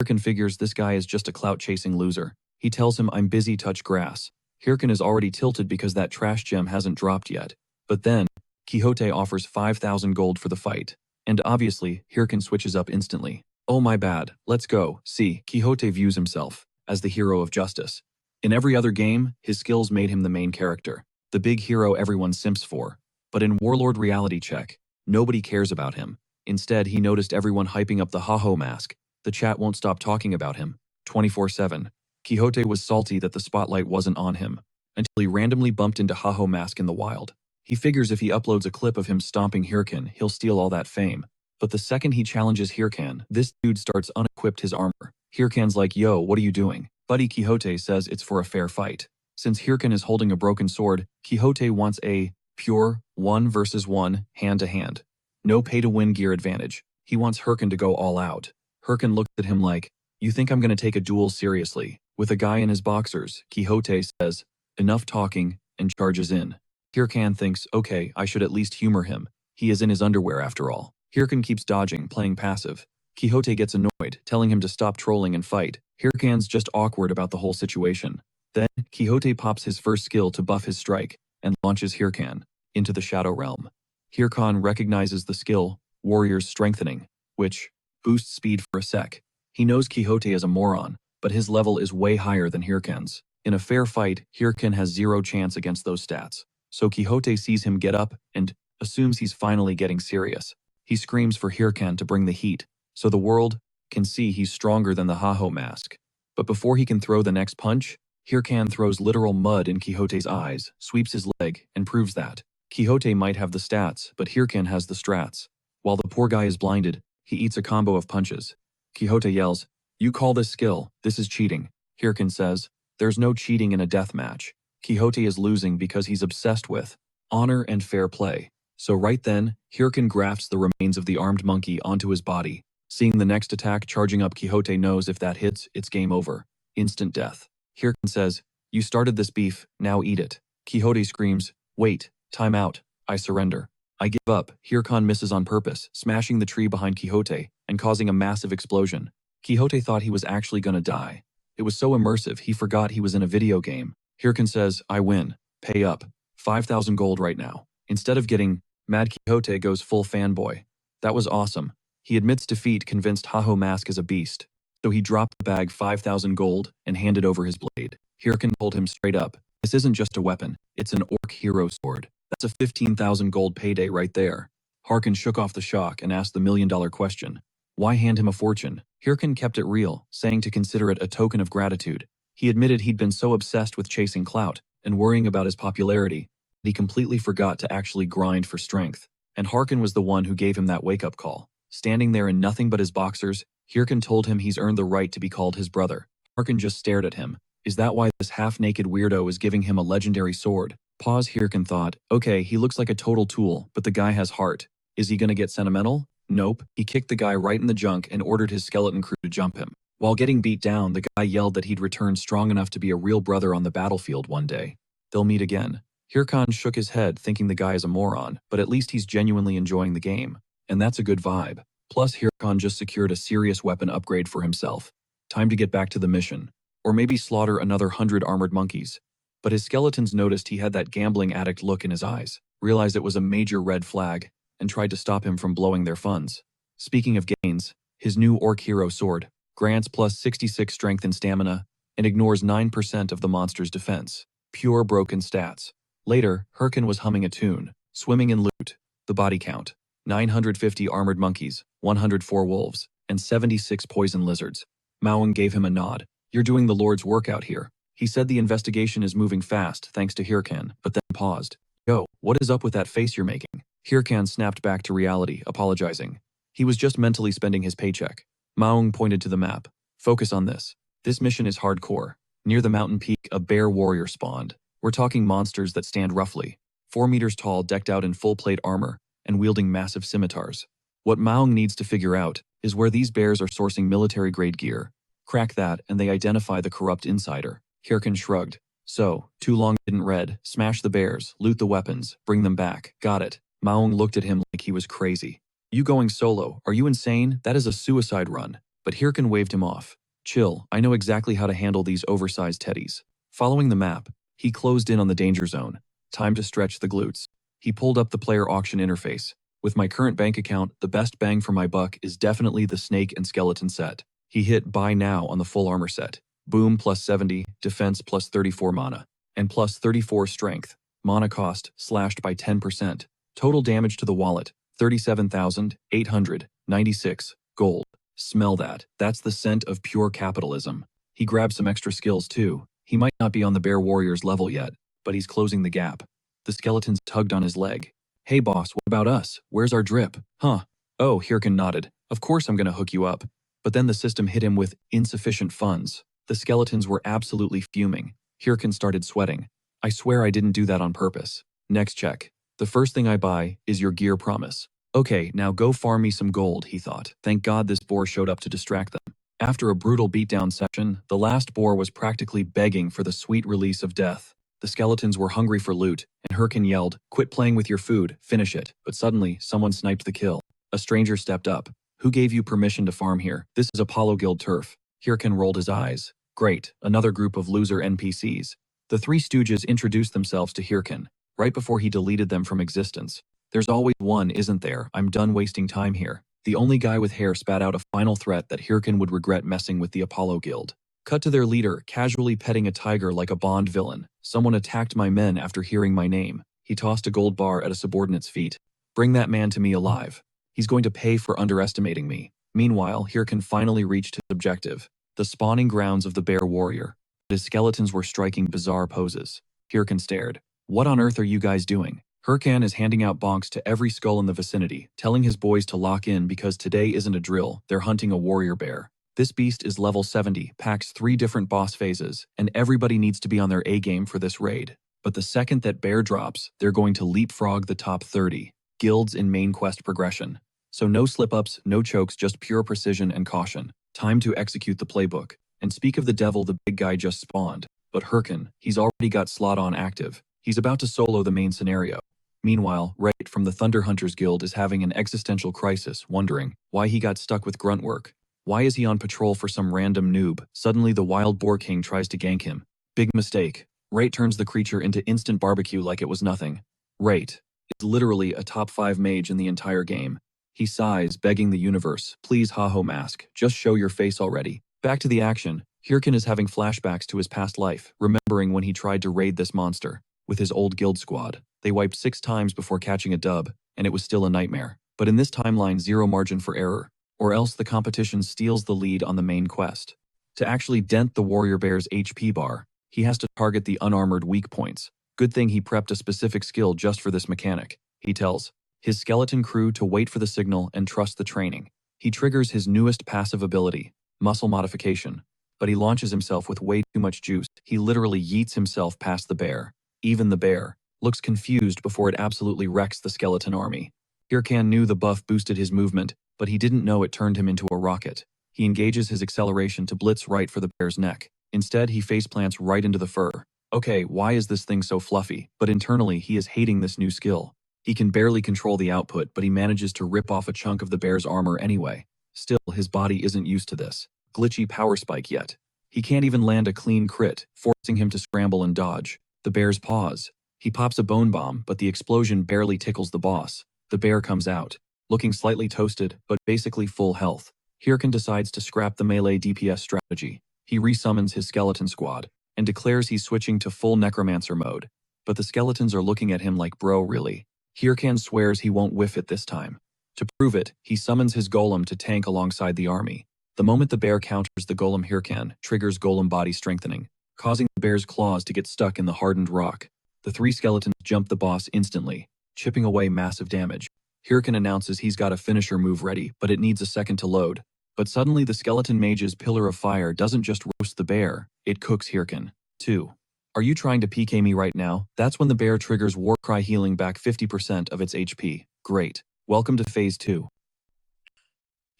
S1: Hyrkan figures this guy is just a clout-chasing loser. He tells him, I'm busy, touch grass. Hyrkan is already tilted because that trash gem hasn't dropped yet. But then, Quixote offers 5,000 gold for the fight. And obviously, Hyrkan switches up instantly. Oh my bad, let's go. See, Quixote views himself as the hero of justice. In every other game, his skills made him the main character, the big hero everyone simps for. But in Warlord Reality Check, nobody cares about him. Instead, he noticed everyone hyping up the Haho mask. The chat won't stop talking about him, 24/7. Quixote was salty that the spotlight wasn't on him, until he randomly bumped into Haho mask in the wild. He figures if he uploads a clip of him stomping Hyrkan, he'll steal all that fame. But the second he challenges Hyrkan, this dude starts unequipped his armor. Hyrkan's like, yo, what are you doing? Buddy Quixote says it's for a fair fight. Since Hyrkan is holding a broken sword, Quixote wants a pure 1 versus 1, hand-to-hand. No pay-to-win gear advantage. He wants Hyrkan to go all out. Hyrkan looks at him like, you think I'm gonna take a duel seriously? With a guy in his boxers, Quixote says, enough talking, and charges in. Hyrkan thinks, okay, I should at least humor him. He is in his underwear after all. Hyrkan keeps dodging, playing passive. Quixote gets annoyed, telling him to stop trolling and fight. Hyrkan's just awkward about the whole situation. Then, Quixote pops his first skill to buff his strike, and launches Hyrkan into the Shadow Realm. Hyrkan recognizes the skill, Warrior's Strengthening, which boosts speed for a sec. He knows Quixote is a moron, but his level is way higher than Hyrkan's. In a fair fight, Hyrkan has 0 chance against those stats. So Quixote sees him get up and assumes he's finally getting serious. He screams for Hyrkan to bring the heat, so the world can see he's stronger than the Haho mask. But before he can throw the next punch, Hyrkan throws literal mud in Quixote's eyes, sweeps his leg, and proves that Quixote might have the stats, but Hyrkan has the strats. While the poor guy is blinded, he eats a combo of punches. Quixote yells, you call this skill, this is cheating. Hyrkan says, there's no cheating in a death match. Quixote is losing because he's obsessed with honor and fair play. So right then, Hyrkan grafts the remains of the armed monkey onto his body. Seeing the next attack charging up, Quixote knows if that hits, it's game over. Instant death. Hyrkan says, you started this beef, now eat it. Quixote screams, wait, time out, I surrender. I give up. Hyrkan misses on purpose, smashing the tree behind Quixote and causing a massive explosion. Quixote thought he was actually gonna die. It was so immersive he forgot he was in a video game. Hyrkan says, I win. Pay up. 5,000 gold right now. Instead of getting mad, Quixote goes full fanboy. That was awesome. He admits defeat, convinced Haho mask is a beast. So he dropped the bag 5,000 gold and handed over his blade. Hyrkan told him straight up, this isn't just a weapon, it's an orc hero sword. That's a 15,000 gold payday right there. Hyrkan shook off the shock and asked the million-dollar question. Why hand him a fortune? Hyrkan kept it real, saying to consider it a token of gratitude. He admitted he'd been so obsessed with chasing clout and worrying about his popularity that he completely forgot to actually grind for strength. And Hyrkan was the one who gave him that wake-up call. Standing there in nothing but his boxers, Hyrkan told him he's earned the right to be called his brother. Hyrkan just stared at him. Is that why this half-naked weirdo is giving him a legendary sword? Pause. Hyrkan thought, okay, he looks like a total tool, but the guy has heart. Is he gonna get sentimental? Nope. He kicked the guy right in the junk and ordered his skeleton crew to jump him. While getting beat down, the guy yelled that he'd return strong enough to be a real brother on the battlefield one day. They'll meet again. Hyrkan shook his head, thinking the guy is a moron, but at least he's genuinely enjoying the game. And that's a good vibe. Plus, Hyrkan just secured a serious weapon upgrade for himself. Time to get back to the mission. Or maybe slaughter another 100 armored monkeys. But his skeletons noticed he had that gambling addict look in his eyes, realized it was a major red flag, and tried to stop him from blowing their funds. Speaking of gains, his new orc hero sword, grants plus 66 strength and stamina, and ignores 9% of the monster's defense. Pure broken stats. Later, Hyrkan was humming a tune, swimming in loot. The body count: 950 armored monkeys, 104 wolves, and 76 poison lizards. Maung gave him a nod. You're doing the Lord's work out here. He said the investigation is moving fast thanks to Hyrkan, but then paused. Yo, what is up with that face you're making? Hyrkan snapped back to reality, apologizing. He was just mentally spending his paycheck. Maung pointed to the map. Focus on this. This mission is hardcore. Near the mountain peak, a bear warrior spawned. We're talking monsters that stand roughly 4 meters tall, decked out in full plate armor, and wielding massive scimitars. What Maung needs to figure out is where these bears are sourcing military-grade gear. Crack that, and they identify the corrupt insider. Hyrkan shrugged. So, too long didn't read. Smash the bears, loot the weapons, bring them back. Got it. Maung looked at him like he was crazy. You going solo? Are you insane? That is a suicide run. But Hyrkan waved him off. Chill, I know exactly how to handle these oversized teddies. Following the map, he closed in on the danger zone. Time to stretch the glutes. He pulled up the player auction interface. With my current bank account, the best bang for my buck is definitely the snake and skeleton set. He hit buy now on the full armor set. Boom plus 70, defense plus 34 mana, and plus 34 strength. Mana cost slashed by 10%. Total damage to the wallet, 37,896 gold. Smell that. That's the scent of pure capitalism. He grabbed some extra skills too. He might not be on the Bear Warrior's level yet, but he's closing the gap. The skeletons tugged on his leg. Hey boss, what about us? Where's our drip? Huh? Oh, Hyrkan nodded. Of course I'm gonna hook you up. But then the system hit him with insufficient funds. The skeletons were absolutely fuming. Hyrkan started sweating. I swear I didn't do that on purpose. Next check. The first thing I buy is your gear promise. Okay, now go farm me some gold, he thought. Thank God this boar showed up to distract them. After a brutal beatdown session, the last boar was practically begging for the sweet release of death. The skeletons were hungry for loot, and Hyrkan yelled, "Quit playing with your food, finish it." But suddenly, someone sniped the kill. A stranger stepped up. Who gave you permission to farm here? This is Apollo Guild turf. Hyrkan rolled his eyes. Great, another group of loser NPCs. The three stooges introduced themselves to Hyrkan, right before he deleted them from existence. There's always one, isn't there? I'm done wasting time here. The only guy with hair spat out a final threat that Hyrkan would regret messing with the Apollo Guild. Cut to their leader, casually petting a tiger like a Bond villain. Someone attacked my men after hearing my name. He tossed a gold bar at a subordinate's feet. Bring that man to me alive. He's going to pay for underestimating me. Meanwhile, Hyrkan finally reached his objective. The spawning grounds of the Bear Warrior. His skeletons were striking bizarre poses. Hyrkan stared. What on earth are you guys doing? Hyrkan is handing out bonks to every skull in the vicinity, telling his boys to lock in because today isn't a drill, they're hunting a warrior bear. This beast is level 70, packs 3 different boss phases, and everybody needs to be on their A-game for this raid. But the second that bear drops, they're going to leapfrog the top 30 guilds in main quest progression. So no slip-ups, no chokes, just pure precision and caution. Time to execute the playbook. And speak of the devil, the big guy just spawned. But Hyrkan, he's already got slot on active. He's about to solo the main scenario. Meanwhile, Wright from the Thunder Hunters Guild is having an existential crisis, wondering why he got stuck with grunt work. Why is he on patrol for some random noob? Suddenly the Wild Boar King tries to gank him. Big mistake. Wright turns the creature into instant barbecue like it was nothing. Wright is literally a top 5 mage in the entire game. He sighs, begging the universe, please Haho Mask, just show your face already. Back to the action. Hyrkan is having flashbacks to his past life, remembering when he tried to raid this monster. With his old guild squad, they wiped 6 times before catching a dub, and it was still a nightmare. But in this timeline, 0 margin for error, or else the competition steals the lead on the main quest. To actually dent the warrior bear's HP bar, he has to target the unarmored weak points. Good thing he prepped a specific skill just for this mechanic. He tells his skeleton crew to wait for the signal and trust the training. He triggers his newest passive ability, muscle modification, but he launches himself with way too much juice. He literally yeets himself past the bear. Even the bear looks confused before it absolutely wrecks the skeleton army. Hyrkan knew the buff boosted his movement, but he didn't know it turned him into a rocket. He engages his acceleration to blitz right for the bear's neck. Instead, he faceplants right into the fur. Okay, why is this thing so fluffy? But internally, he is hating this new skill. He can barely control the output, but he manages to rip off a chunk of the bear's armor anyway. Still, his body isn't used to this glitchy power spike yet. He can't even land a clean crit, forcing him to scramble and dodge. The bear's pause. He pops a bone bomb, but the explosion barely tickles the boss. The bear comes out, looking slightly toasted, but basically full health. Hyrkan decides to scrap the melee DPS strategy. He resummons his skeleton squad and declares he's switching to full Necromancer mode. But the skeletons are looking at him like, bro, really? Hyrkan swears he won't whiff it this time. To prove it, he summons his golem to tank alongside the army. The moment the bear counters the golem, Hyrkan triggers golem body strengthening, causing the bear's claws to get stuck in the hardened rock. The 3 skeletons jump the boss instantly, chipping away massive damage. Hyrkan announces he's got a finisher move ready, but it needs a second to load. But suddenly the skeleton mage's pillar of fire doesn't just roast the bear, it cooks Hyrkan, too. Are you trying to PK me right now? That's when the bear triggers Warcry, healing back 50% of its HP. Great. Welcome to Phase 2.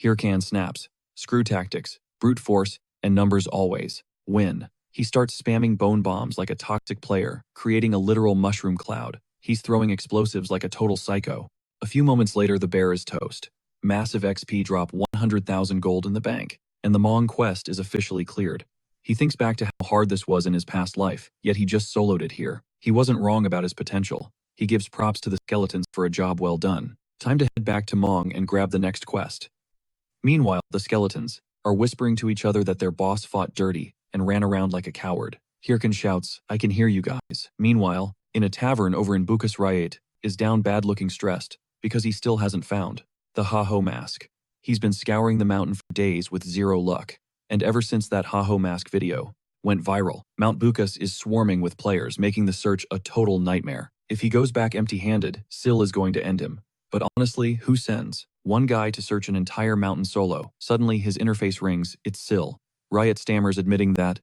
S1: Hyrkan snaps. Screw tactics, brute force, and numbers always win. He starts spamming bone bombs like a toxic player, creating a literal mushroom cloud. He's throwing explosives like a total psycho. A few moments later, the bear is toast. Massive XP drop, 100,000 gold in the bank, and the Mong quest is officially cleared. He thinks back to how hard this was in his past life, yet he just soloed it here. He wasn't wrong about his potential. He gives props to the skeletons for a job well done. Time to head back to Mong and grab the next quest. Meanwhile, the skeletons are whispering to each other that their boss fought dirty and ran around like a coward. Hyrkan shouts, "I can hear you guys." Meanwhile, in a tavern over in Bukas, Riot is down bad, looking stressed because he still hasn't found the Ha-Ho mask. He's been scouring the mountain for days with zero luck. And ever since that Ha-Ho mask video went viral, Mount Bukas is swarming with players, making the search a total nightmare. If he goes back empty-handed, Syl is going to end him. But honestly, who sends one guy to search an entire mountain solo? Suddenly his interface rings, it's Syl. Riot stammers, admitting that,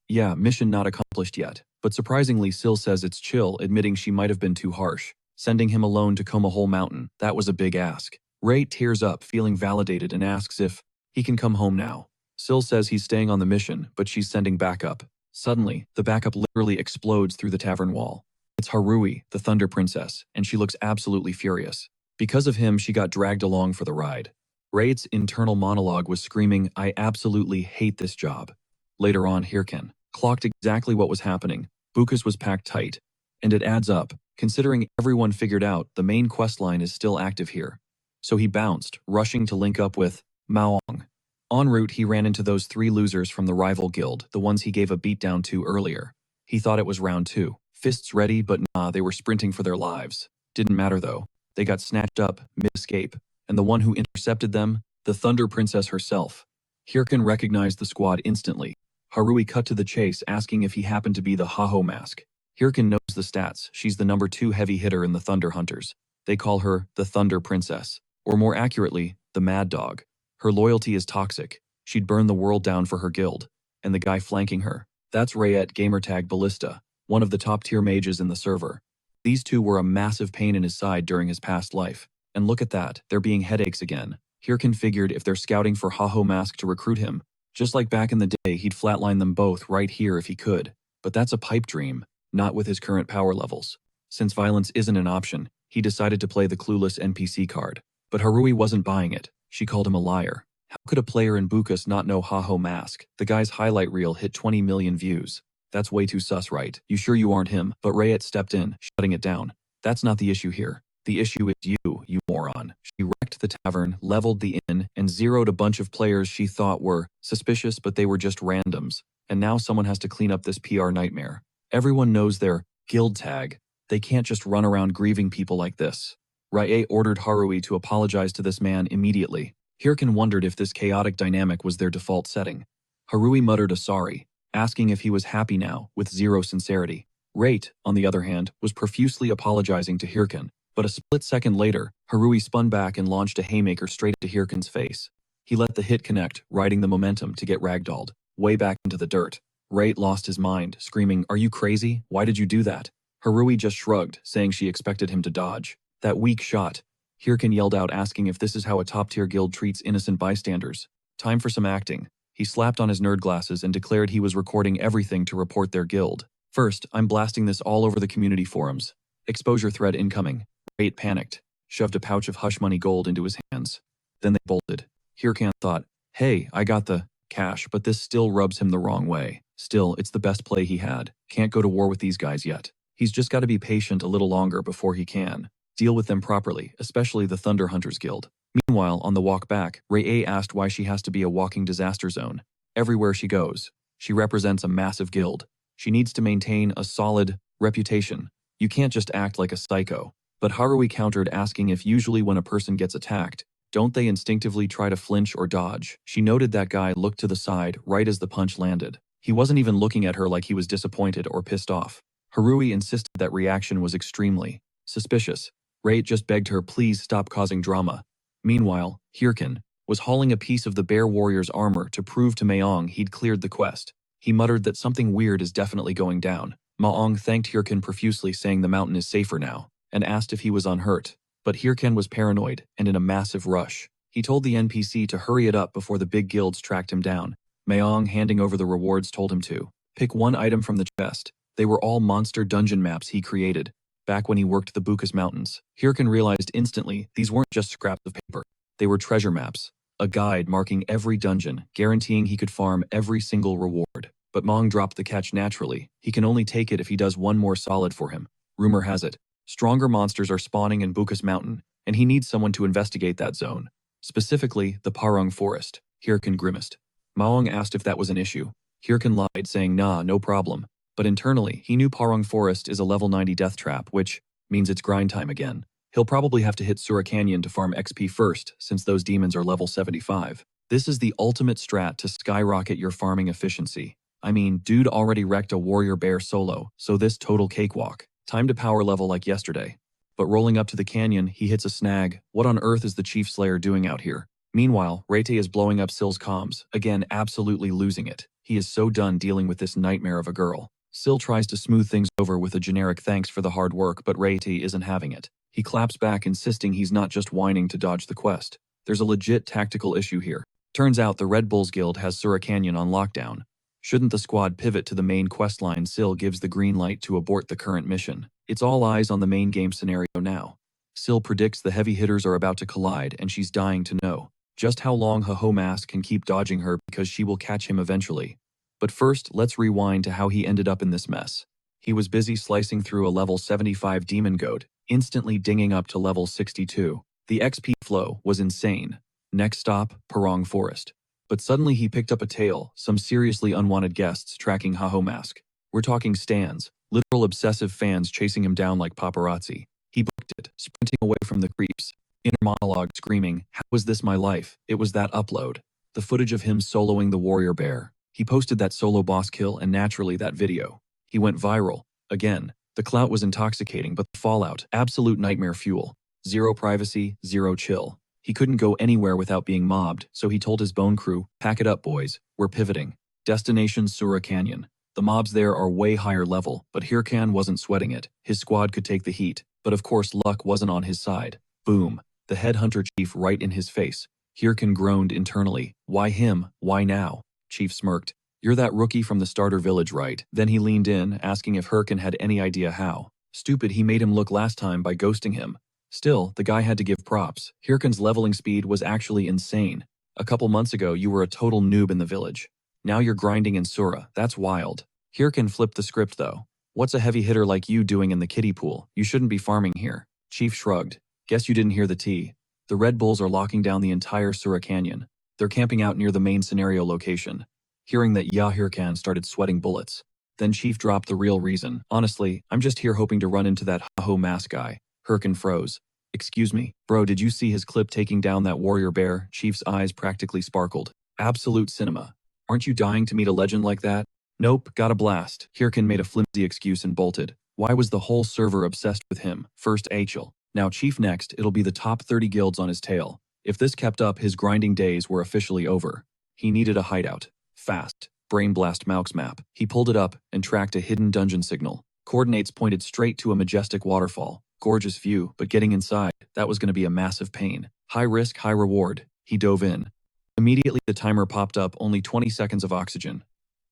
S1: yeah, mission not accomplished yet. But surprisingly, Syl says it's chill, admitting she might have been too harsh. Sending him alone to comb a whole mountain, that was a big ask. Ray tears up, feeling validated, and asks if he can come home now. Syl says he's staying on the mission, but she's sending backup. Suddenly, the backup literally explodes through the tavern wall. It's Harui, the Thunder Princess, and she looks absolutely furious. Because of him, she got dragged along for the ride. Ray's internal monologue was screaming, "I absolutely hate this job." Later on, Hyrkan clocked exactly what was happening. Bukas was packed tight. And it adds up. Considering everyone figured out the main questline is still active here. So he bounced, rushing to link up with Maong. En route, he ran into those 3 losers from the rival guild, the ones he gave a beatdown to earlier. He thought it was round 2. Fists ready, but nah, they were sprinting for their lives. Didn't matter though. They got snatched up, mid-escape. And the one who intercepted them? The Thunder Princess herself. Hyrkan recognized the squad instantly. Harui cut to the chase, asking if he happened to be the Ha-Ho mask. Hyrkan knows the stats. She's the number 2 heavy hitter in the Thunder Hunters. They call her the Thunder Princess. Or more accurately, the Mad Dog. Her loyalty is toxic. She'd burn the world down for her guild. And the guy flanking her, that's Rayet, gamertag Ballista, one of the top-tier mages in the server. These two were a massive pain in his side during his past life. And look at that, they're being headaches again. Hyrkan figured if they're scouting for Ha-Ho mask to recruit him, just like back in the day, he'd flatline them both right here if he could. But that's a pipe dream, not with his current power levels. Since violence isn't an option, he decided to play the clueless NPC card. But Harui wasn't buying it. She called him a liar. How could a player in Bukas not know Ha-Ho mask? The guy's highlight reel hit 20 million views. That's way too sus, right? You sure you aren't him? But Rayet stepped in, shutting it down. That's not the issue here. The issue is you moron. She wrecked the tavern, leveled the inn, and zeroed a bunch of players she thought were suspicious, but they were just randoms. And now someone has to clean up this PR nightmare. Everyone knows their guild tag. They can't just run around grieving people like this. Rayet ordered Harui to apologize to this man immediately. Hyrkan wondered if this chaotic dynamic was their default setting. Harui muttered a sorry, asking if he was happy now, with zero sincerity. Rayet, on the other hand, was profusely apologizing to Hyrkan, but a split second later, Harui spun back and launched a haymaker straight into Hyrkan's face. He let the hit connect, riding the momentum to get ragdolled, way back into the dirt. Rayet lost his mind, screaming, "Are you crazy? Why did you do that?" Harui just shrugged, saying she expected him to dodge. That weak shot. Hyrkan yelled out, asking if this is how a top-tier guild treats innocent bystanders. Time for some acting. He slapped on his nerd glasses and declared he was recording everything to report their guild. "First, I'm blasting this all over the community forums. Exposure thread incoming." Rayet panicked, shoved a pouch of hush money gold into his hands. Then they bolted. Hyrkan thought, hey, I got the cash, but this still rubs him the wrong way. Still, it's the best play he had. Can't go to war with these guys yet. He's just got to be patient a little longer before he can deal with them properly, especially the Thunder Hunters Guild. Meanwhile, on the walk back, Ray A asked why she has to be a walking disaster zone. Everywhere she goes, she represents a massive guild. She needs to maintain a solid reputation. You can't just act like a psycho. But Haruhi countered, asking if usually when a person gets attacked, don't they instinctively try to flinch or dodge? She noted that guy looked to the side right as the punch landed. He wasn't even looking at her like he was disappointed or pissed off. Haruhi insisted that reaction was extremely suspicious. Ray just begged her please stop causing drama. Meanwhile, Hyrkan was hauling a piece of the bear warrior's armor to prove to Maong he'd cleared the quest. He muttered that something weird is definitely going down. Maong thanked Hyrkan profusely, saying the mountain is safer now, and asked if he was unhurt. But Hyrkan was paranoid and in a massive rush. He told the NPC to hurry it up before the big guilds tracked him down. Maong, handing over the rewards, told him to pick one item from the chest. They were all monster dungeon maps he created back when he worked the Bucas Mountains. Hyrkan realized instantly these weren't just scraps of paper. They were treasure maps, a guide marking every dungeon, guaranteeing he could farm every single reward. But Maong dropped the catch naturally. He can only take it if he does one more solid for him. Rumor has it, stronger monsters are spawning in Bucas Mountain, and he needs someone to investigate that zone. Specifically, the Parung Forest. Hyrkan grimaced. Maong asked if that was an issue. Hyrkan lied, saying nah, no problem. But internally, he knew Parung Forest is a level 90 death trap, which means it's grind time again. He'll probably have to hit Sura Canyon to farm XP first, since those demons are level 75. This is the ultimate strat to skyrocket your farming efficiency. I mean, dude already wrecked a warrior bear solo, so this total cakewalk. Time to power level like yesterday. But rolling up to the canyon, he hits a snag. What on earth is the Chief Slayer doing out here? Meanwhile, Rete is blowing up Sill's comms, again absolutely losing it. He is so done dealing with this nightmare of a girl. Sill tries to smooth things over with a generic thanks for the hard work, but Rete isn't having it. He claps back, insisting he's not just whining to dodge the quest. There's a legit tactical issue here. Turns out the Red Bulls Guild has Sura Canyon on lockdown. Shouldn't the squad pivot to the main questline? Sill gives the green light to abort the current mission. It's all eyes on the main game scenario now. Sill predicts the heavy hitters are about to collide, and she's dying to know just how long Ho Mask can keep dodging her, because she will catch him eventually. But first, let's rewind to how he ended up in this mess. He was busy slicing through a level 75 demon goat, instantly dinging up to level 62. The XP flow was insane. Next stop, Parong Forest. But suddenly he picked up a tail, some seriously unwanted guests tracking Ho Mask. We're talking stans, literal obsessive fans chasing him down like paparazzi. He booked it, sprinting away from the creeps. Inner monologue screaming, how is this my life? It was that upload. The footage of him soloing the warrior bear. He posted that solo boss kill, and naturally that video. He went viral. Again, the clout was intoxicating, but the fallout, absolute nightmare fuel. Zero privacy, zero chill. He couldn't go anywhere without being mobbed, so he told his bone crew, pack it up boys, we're pivoting. Destination Sura Canyon. The mobs there are way higher level, but Hyrkan wasn't sweating it. His squad could take the heat, but of course luck wasn't on his side. Boom. The headhunter chief right in his face. Hyrkan groaned internally. Why him? Why now? Chief smirked. You're that rookie from the starter village, right? Then he leaned in, asking if Hyrkan had any idea how. Stupid he made him look last time by ghosting him. Still, the guy had to give props. Hyrkan's leveling speed was actually insane. A couple months ago, you were a total noob in the village. Now you're grinding in Sura. That's wild. Hyrkan flipped the script though. What's a heavy hitter like you doing in the kiddie pool? You shouldn't be farming here. Chief shrugged. Guess you didn't hear the tea. The Red Bulls are locking down the entire Sura Canyon. They're camping out near the main scenario location. Hearing that, Hyrkan started sweating bullets. Then Chief dropped the real reason. Honestly, I'm just here hoping to run into that Ho Mask guy. Hyrkan froze. Excuse me, bro, did you see his clip taking down that warrior bear? Chief's eyes practically sparkled. Absolute cinema. Aren't you dying to meet a legend like that? Nope, got a blast. Hyrkan made a flimsy excuse and bolted. Why was the whole server obsessed with him? First Achel. Now Chief next, it'll be the top 30 guilds on his tail. If this kept up, his grinding days were officially over. He needed a hideout. Fast. Brain blast Maux map. He pulled it up and tracked a hidden dungeon signal. Coordinates pointed straight to a majestic waterfall. Gorgeous view, but getting inside, that was going to be a massive pain. High risk, high reward. He dove in. Immediately the timer popped up, only 20 seconds of oxygen.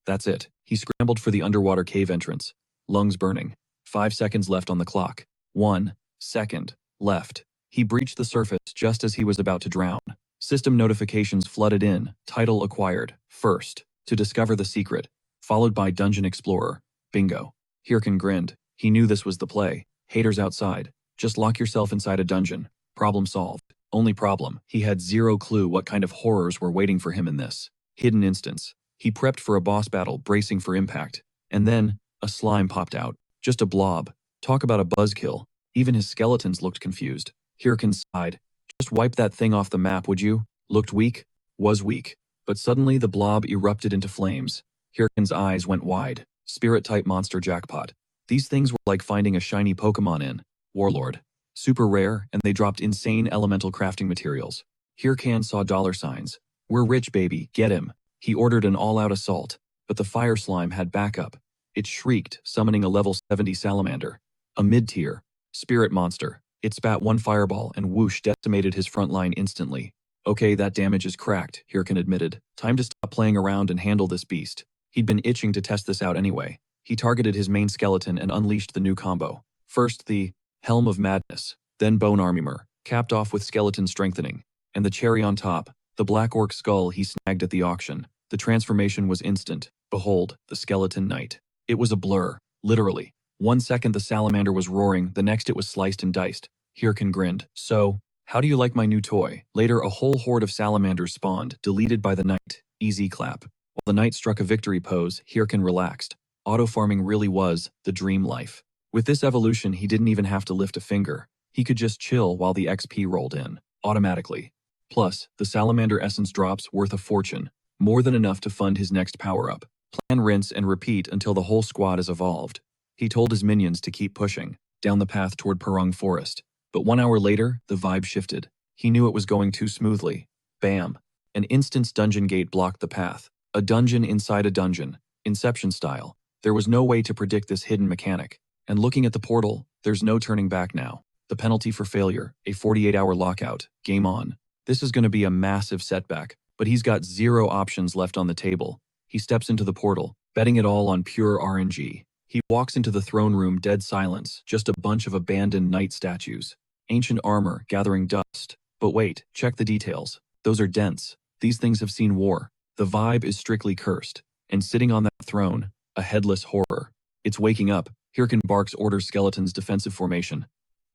S1: That's it. He scrambled for the underwater cave entrance. Lungs burning. 5 seconds left on the clock. 1 second left. He breached the surface just as he was about to drown. System notifications flooded in. Title acquired. First. To discover the secret. Followed by Dungeon Explorer. Bingo. Hyrkan grinned. He knew this was the play. Haters outside. Just lock yourself inside a dungeon. Problem solved. Only problem, he had zero clue what kind of horrors were waiting for him in this hidden instance. He prepped for a boss battle, bracing for impact. And then, a slime popped out. Just a blob. Talk about a buzzkill. Even his skeletons looked confused. Hyrkan sighed. Just wipe that thing off the map, would you? Looked weak? Was weak. But suddenly the blob erupted into flames. Hyrkan's eyes went wide. Spirit-type monster jackpot. These things were like finding a shiny Pokemon in Warlord. Super rare, and they dropped insane elemental crafting materials. Hyrkan saw dollar signs. We're rich, baby, get him. He ordered an all-out assault, but the fire slime had backup. It shrieked, summoning a level 70 salamander. A mid-tier spirit monster. It spat one fireball and whoosh decimated his front line instantly. Okay, that damage is cracked, Hyrkan admitted. Time to stop playing around and handle this beast. He'd been itching to test this out anyway. He targeted his main skeleton and unleashed the new combo. First the Helm of Madness, then Bone Armor, capped off with skeleton strengthening. And the cherry on top, the black orc skull he snagged at the auction. The transformation was instant. Behold, the skeleton knight. It was a blur, literally. 1 second the salamander was roaring, the next it was sliced and diced. Hyrkan grinned. So, how do you like my new toy? Later a whole horde of salamanders spawned, deleted by the knight. Easy clap. While the knight struck a victory pose, Hyrkan relaxed. Auto-farming really was the dream life. With this evolution he didn't even have to lift a finger. He could just chill while the XP rolled in, automatically. Plus, the salamander essence drops worth a fortune. More than enough to fund his next power-up. Plan, rinse, and repeat until the whole squad is evolved. He told his minions to keep pushing, down the path toward Purung Forest. But 1 hour later, the vibe shifted. He knew it was going too smoothly. Bam. An instance dungeon gate blocked the path. A dungeon inside a dungeon. Inception style. There was no way to predict this hidden mechanic. And looking at the portal, there's no turning back now. The penalty for failure, a 48-hour lockout. Game on. This is going to be a massive setback, but he's got 0 options left on the table. He steps into the portal, betting it all on pure RNG. He walks into the throne room, dead silence, just a bunch of abandoned knight statues. Ancient armor, gathering dust. But wait, check the details. Those are dents. These things have seen war. The vibe is strictly cursed. And sitting on that throne, a headless horror. It's waking up. Hyrkan barks, orders skeletons defensive formation.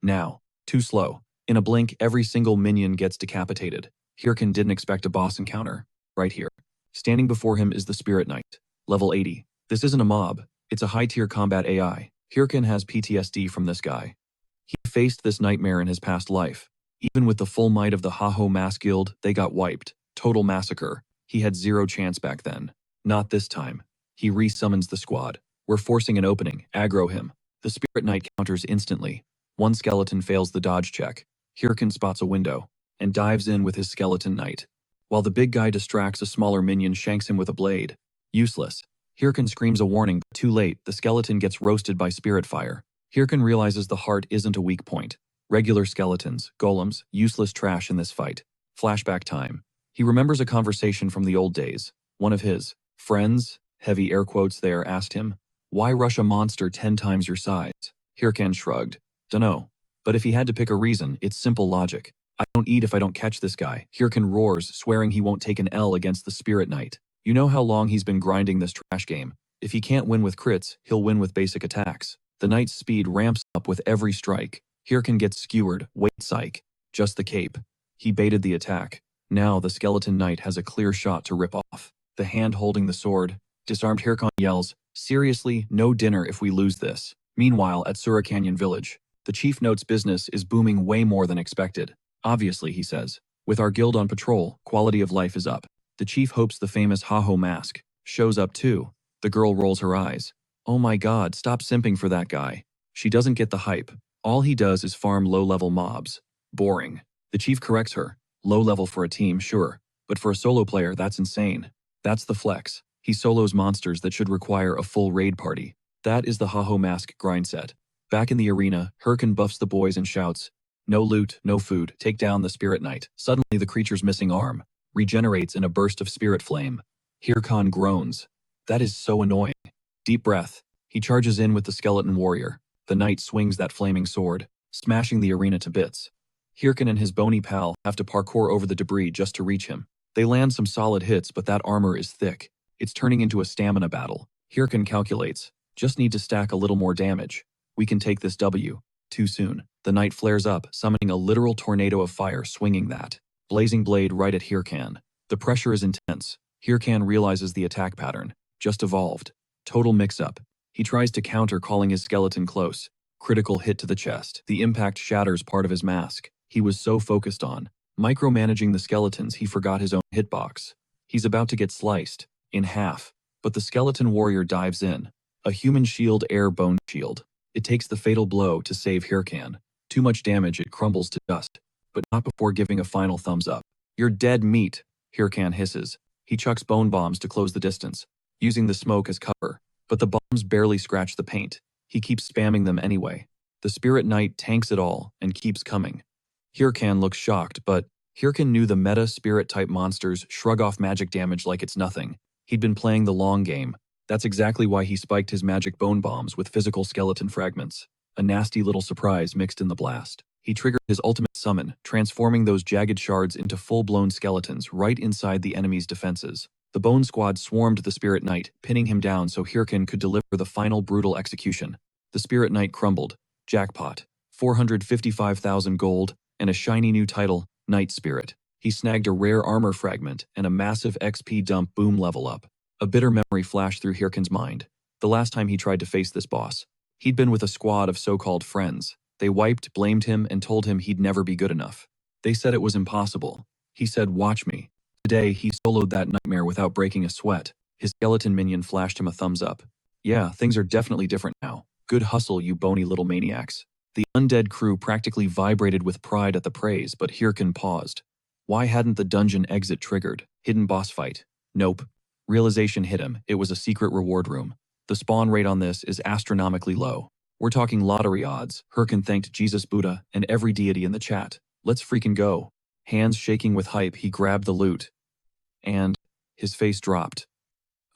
S1: Now. Too slow. In a blink, every single minion gets decapitated. Hyrkan didn't expect a boss encounter. Right here. Standing before him is the Spirit Knight. Level 80. This isn't a mob. It's a high-tier combat AI. Hyrkan has PTSD from this guy. He faced this nightmare in his past life. Even with the full might of the Ha-Ho Mass Guild, they got wiped. Total massacre. He had 0 chance back then. Not this time. He resummons the squad. We're forcing an opening. Aggro him. The Spirit Knight counters instantly. One skeleton fails the dodge check. Hyrkan spots a window and dives in with his skeleton knight. While the big guy distracts, a smaller minion shanks him with a blade. Useless. Hyrkan screams a warning, but too late, the skeleton gets roasted by spirit fire. Hyrkan realizes the heart isn't a weak point. Regular skeletons, golems, useless trash in this fight. Flashback time. He remembers a conversation from the old days. One of his friends, heavy air quotes there, asked him, "Why rush a monster 10 times your size?" Hyrkan shrugged. Dunno. But if he had to pick a reason, it's simple logic. I don't eat if I don't catch this guy. Hyrkan roars, swearing he won't take an L against the Spirit Knight. You know how long he's been grinding this trash game. If he can't win with crits, he'll win with basic attacks. The knight's speed ramps up with every strike. Hyrkan gets skewered. Wait, psych. Just the cape. He baited the attack. Now the skeleton knight has a clear shot to rip off. The hand holding the sword. Disarmed Hyrkan yells, "Seriously, no dinner if we lose this." Meanwhile, at Sura Canyon Village, the chief notes business is booming way more than expected. Obviously, he says. With our guild on patrol, quality of life is up. The chief hopes the famous Ha-Ho mask shows up too. The girl rolls her eyes. Oh my god, stop simping for that guy. She doesn't get the hype. All he does is farm low-level mobs. Boring. The chief corrects her. Low level for a team, sure. But for a solo player, that's insane. That's the flex. He solos monsters that should require a full raid party. That is the Ha-Ho mask grind set. Back in the arena, Hyrkan buffs the boys and shouts, "No loot, no food, take down the Spirit Knight." Suddenly the creature's missing arm regenerates in a burst of spirit flame. Hyrkan groans. That is so annoying. Deep breath. He charges in with the skeleton warrior. The knight swings that flaming sword, smashing the arena to bits. Hyrkan and his bony pal have to parkour over the debris just to reach him. They land some solid hits, but that armor is thick. It's turning into a stamina battle. Hyrkan calculates, just need to stack a little more damage. We can take this W. Too soon. The knight flares up, summoning a literal tornado of fire, swinging that blazing blade right at Hyrkan. The pressure is intense. Hyrkan realizes the attack pattern. Just evolved. Total mix-up. He tries to counter, calling his skeleton close. Critical hit to the chest. The impact shatters part of his mask. He was so focused on micromanaging the skeletons he forgot his own hitbox. He's about to get sliced in half, but the skeleton warrior dives in. A human shield, air bone shield. It takes the fatal blow to save Hyrkan. Too much damage, it crumbles to dust, but not before giving a final thumbs up. "You're dead meat," Hyrkan hisses. He chucks bone bombs to close the distance, using the smoke as cover, but the bombs barely scratch the paint. He keeps spamming them anyway. The Spirit Knight tanks it all and keeps coming. Hyrkan looks shocked, but Hyrkan knew the meta spirit-type monsters shrug off magic damage like it's nothing. He'd been playing the long game. That's exactly why he spiked his magic bone bombs with physical skeleton fragments. A nasty little surprise mixed in the blast. He triggered his ultimate summon, transforming those jagged shards into full-blown skeletons right inside the enemy's defenses. The Bone Squad swarmed the Spirit Knight, pinning him down so Hyrkan could deliver the final brutal execution. The Spirit Knight crumbled. Jackpot. 455,000 gold, and a shiny new title, Knight Spirit. He snagged a rare armor fragment and a massive XP dump boom level up. A bitter memory flashed through Hyrkan's mind. The last time he tried to face this boss. He'd been with a squad of so-called friends. They wiped, blamed him, and told him he'd never be good enough. They said it was impossible. He said, "Watch me." Today, he soloed that nightmare without breaking a sweat. His skeleton minion flashed him a thumbs up. "Yeah, things are definitely different now. Good hustle, you bony little maniacs." The undead crew practically vibrated with pride at the praise, but Hyrkan paused. Why hadn't the dungeon exit triggered? Hidden boss fight? Nope. Realization hit him. It was a secret reward room. The spawn rate on this is astronomically low. We're talking lottery odds. Hyrkan thanked Jesus, Buddha, and every deity in the chat. Let's freaking go. Hands shaking with hype, he grabbed the loot. And his face dropped.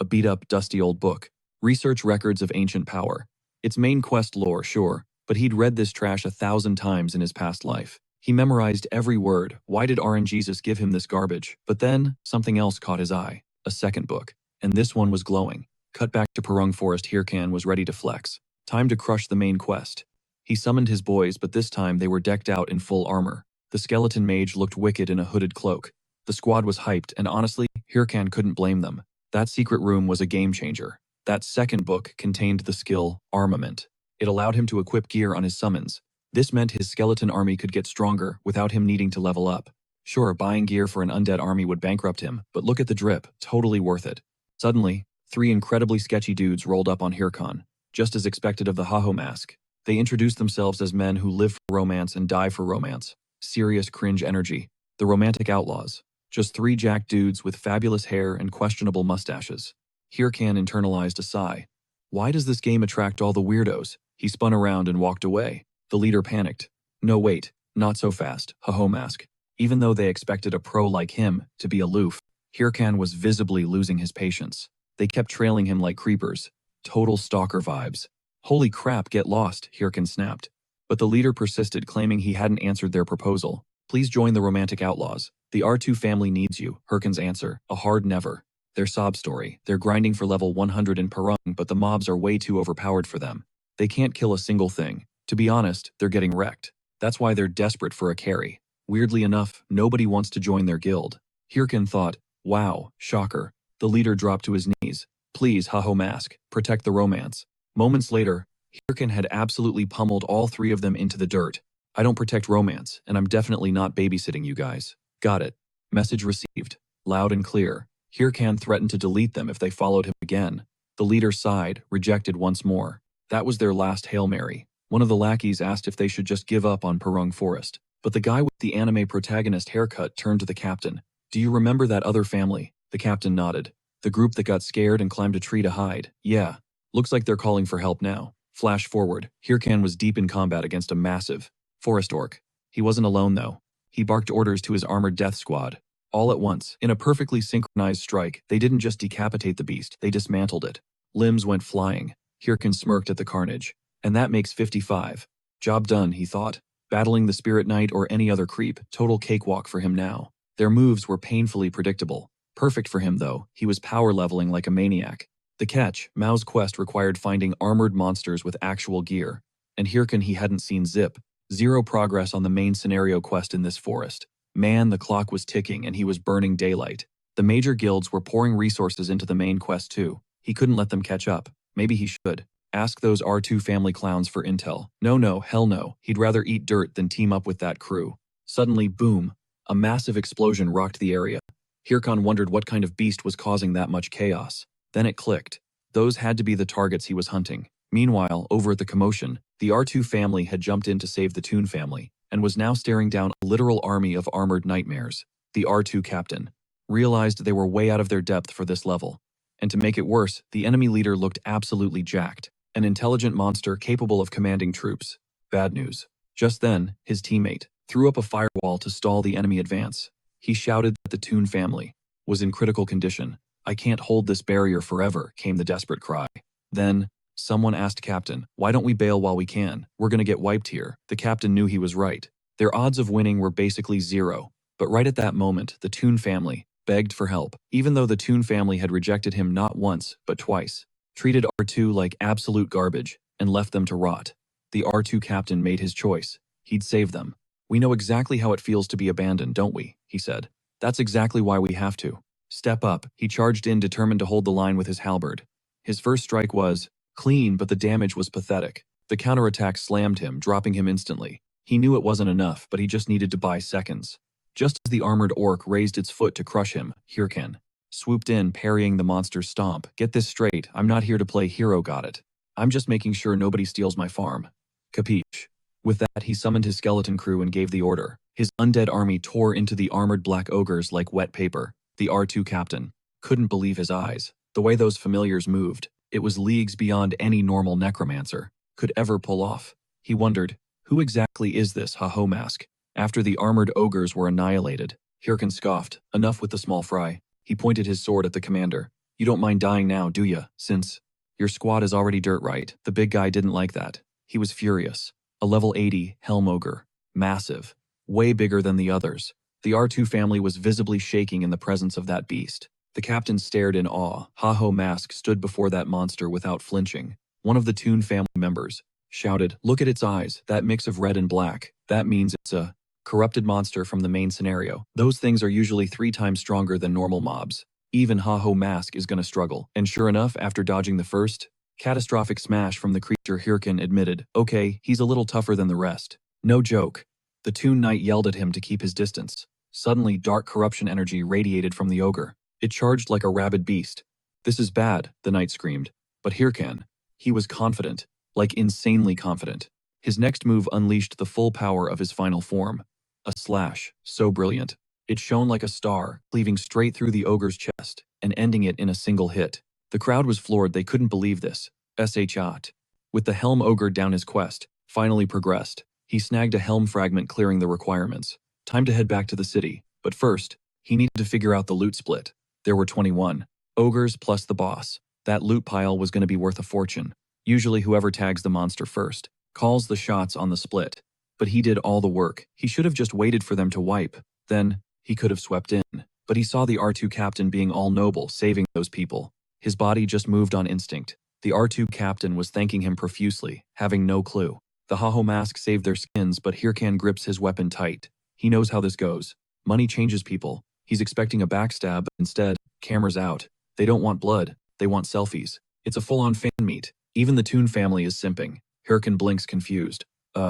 S1: A beat-up, dusty old book. Research records of ancient power. Its main quest lore, sure, but he'd read this trash 1,000 times in his past life. He memorized every word. Why did RNGesus give him this garbage? But then, something else caught his eye. A second book. And this one was glowing. Cut back to Purung Forest, Hyrkan was ready to flex. Time to crush the main quest. He summoned his boys, but this time they were decked out in full armor. The skeleton mage looked wicked in a hooded cloak. The squad was hyped, and honestly, Hyrkan couldn't blame them. That secret room was a game changer. That second book contained the skill, Armament. It allowed him to equip gear on his summons. This meant his skeleton army could get stronger without him needing to level up. Sure, buying gear for an undead army would bankrupt him, but look at the drip, totally worth it. Suddenly, 3 incredibly sketchy dudes rolled up on Hyrkan, just as expected of the Haho mask. They introduced themselves as men who live for romance and die for romance. Serious cringe energy. The romantic outlaws. Just 3 jacked dudes with fabulous hair and questionable mustaches. Hyrkan internalized a sigh. Why does this game attract all the weirdos? He spun around and walked away. The leader panicked. No, wait, not so fast, Haho mask. Even though they expected a pro like him to be aloof, Hyrkan was visibly losing his patience. They kept trailing him like creepers. Total stalker vibes. Holy crap, get lost, Hyrkan snapped. But the leader persisted, claiming he hadn't answered their proposal. Please join the romantic outlaws. The R2 family needs you, Hyrkan's answer, a hard never. Their sob story. They're grinding for level 100 in Purung, but the mobs are way too overpowered for them. They can't kill a single thing. To be honest, they're getting wrecked. That's why they're desperate for a carry. Weirdly enough, nobody wants to join their guild. Hyrkan thought, wow, shocker. The leader dropped to his knees. Please, Haho mask, protect the romance. Moments later, Hyrkan had absolutely pummeled all 3 of them into the dirt. I don't protect romance, and I'm definitely not babysitting you guys. Got it. Message received. Loud and clear. Hyrkan threatened to delete them if they followed him again. The leader sighed, rejected once more. That was their last Hail Mary. One of the lackeys asked if they should just give up on Purung Forest. But the guy with the anime protagonist haircut turned to the captain. Do you remember that other family? The captain nodded. The group that got scared and climbed a tree to hide. Yeah. Looks like they're calling for help now. Flash forward. Hyrkan was deep in combat against a massive forest orc. He wasn't alone though. He barked orders to his armored death squad. All at once, in a perfectly synchronized strike, they didn't just decapitate the beast, they dismantled it. Limbs went flying. Hyrkan smirked at the carnage. And that makes 55. Job done, he thought. Battling the Spirit Knight or any other creep, total cakewalk for him now. Their moves were painfully predictable. Perfect for him though, he was power leveling like a maniac. The catch, Mao's quest required finding armored monsters with actual gear. And Hyrkan he hadn't seen zip. Zero progress on the main scenario quest in this forest. Man, the clock was ticking and he was burning daylight. The major guilds were pouring resources into the main quest too. He couldn't let them catch up. Maybe he should. Ask those R2 family clowns for intel. No, hell no. He'd rather eat dirt than team up with that crew. Suddenly, boom. A massive explosion rocked the area. Hyrkan wondered what kind of beast was causing that much chaos. Then it clicked. Those had to be the targets he was hunting. Meanwhile, over at the commotion, the R2 family had jumped in to save the Toon family, and was now staring down a literal army of armored nightmares. The R2 captain realized they were way out of their depth for this level. And to make it worse, the enemy leader looked absolutely jacked. An intelligent monster capable of commanding troops. Bad news. Just then, his teammate threw up a firewall to stall the enemy advance. He shouted that the Toon family was in critical condition. "I can't hold this barrier forever," came the desperate cry. Then, someone asked Captain, "Why don't we bail while we can? We're gonna get wiped here." The captain knew he was right. Their odds of winning were basically zero. But right at that moment, the Toon family begged for help, even though the Toon family had rejected him not once, but twice, treated R2 like absolute garbage, and left them to rot. The R2 captain made his choice. He'd save them. "We know exactly how it feels to be abandoned, don't we?" he said. "That's exactly why we have to step up." He charged in, determined to hold the line with his halberd. His first strike was clean, but the damage was pathetic. The counterattack slammed him, dropping him instantly. He knew it wasn't enough, but he just needed to buy seconds. Just as the armored orc raised its foot to crush him, Hyrkan swooped in, parrying the monster's stomp. "Get this straight, I'm not here to play hero, got it? I'm just making sure nobody steals my farm. Capiche?" With that, he summoned his skeleton crew and gave the order. His undead army tore into the armored black ogres like wet paper. The R2 captain couldn't believe his eyes. The way those familiars moved, it was leagues beyond any normal necromancer could ever pull off. He wondered, who exactly is this Ha-Ho mask? After the armored ogres were annihilated, Hyrkan scoffed, "Enough with the small fry." He pointed his sword at the commander. "You don't mind dying now, do ya? Since your squad is already dirt right." The big guy didn't like that. He was furious. A level 80 Helm Ogre. Massive. Way bigger than the others. The R2 family was visibly shaking in the presence of that beast. The captain stared in awe. Ha-Ho Mask stood before that monster without flinching. One of the Toon family members shouted, "Look at its eyes, that mix of red and black. That means it's a corrupted monster from the main scenario. Those things are usually 3 times stronger than normal mobs. Even Ha-Ho Mask is gonna struggle." And sure enough, after dodging the first catastrophic smash from the creature, Hyrkan admitted, "Okay, he's a little tougher than the rest." No joke. The Toon Knight yelled at him to keep his distance. Suddenly, dark corruption energy radiated from the ogre. It charged like a rabid beast. "This is bad," the knight screamed. But Hyrkan, he was confident, like insanely confident. His next move unleashed the full power of his final form. A slash, so brilliant. It shone like a star, cleaving straight through the ogre's chest, and ending it in a single hit. The crowd was floored. They couldn't believe this. Shot. With the Helm Ogre down, his quest finally progressed. He snagged a helm fragment, clearing the requirements. Time to head back to the city. But first, he needed to figure out the loot split. There were 21 ogres plus the boss. That loot pile was going to be worth a fortune. Usually whoever tags the monster first calls the shots on the split. But he did all the work. He should have just waited for them to wipe. Then, he could have swept in. But he saw the R2 captain being all noble, saving those people. His body just moved on instinct. The R2 captain was thanking him profusely, having no clue. The Ha-Ho Mask saved their skins, but Hyrkan grips his weapon tight. He knows how this goes. Money changes people. He's expecting a backstab, but instead, cameras out. They don't want blood, they want selfies. It's a full-on fan meet. Even the Toon family is simping. Hyrkan blinks confused.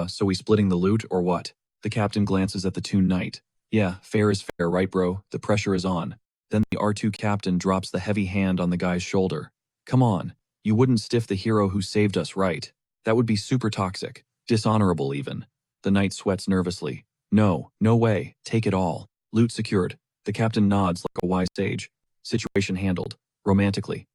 S1: So we splitting the loot, or what?" The captain glances at the Toon Knight. "Yeah, fair is fair, right bro? The pressure is on." Then the R2 captain drops the heavy hand on the guy's shoulder. "Come on, you wouldn't stiff the hero who saved us, right? That would be super toxic. Dishonorable even." The knight sweats nervously. No way, take it all. Loot secured." The captain nods like a wise sage. Situation handled. Romantically.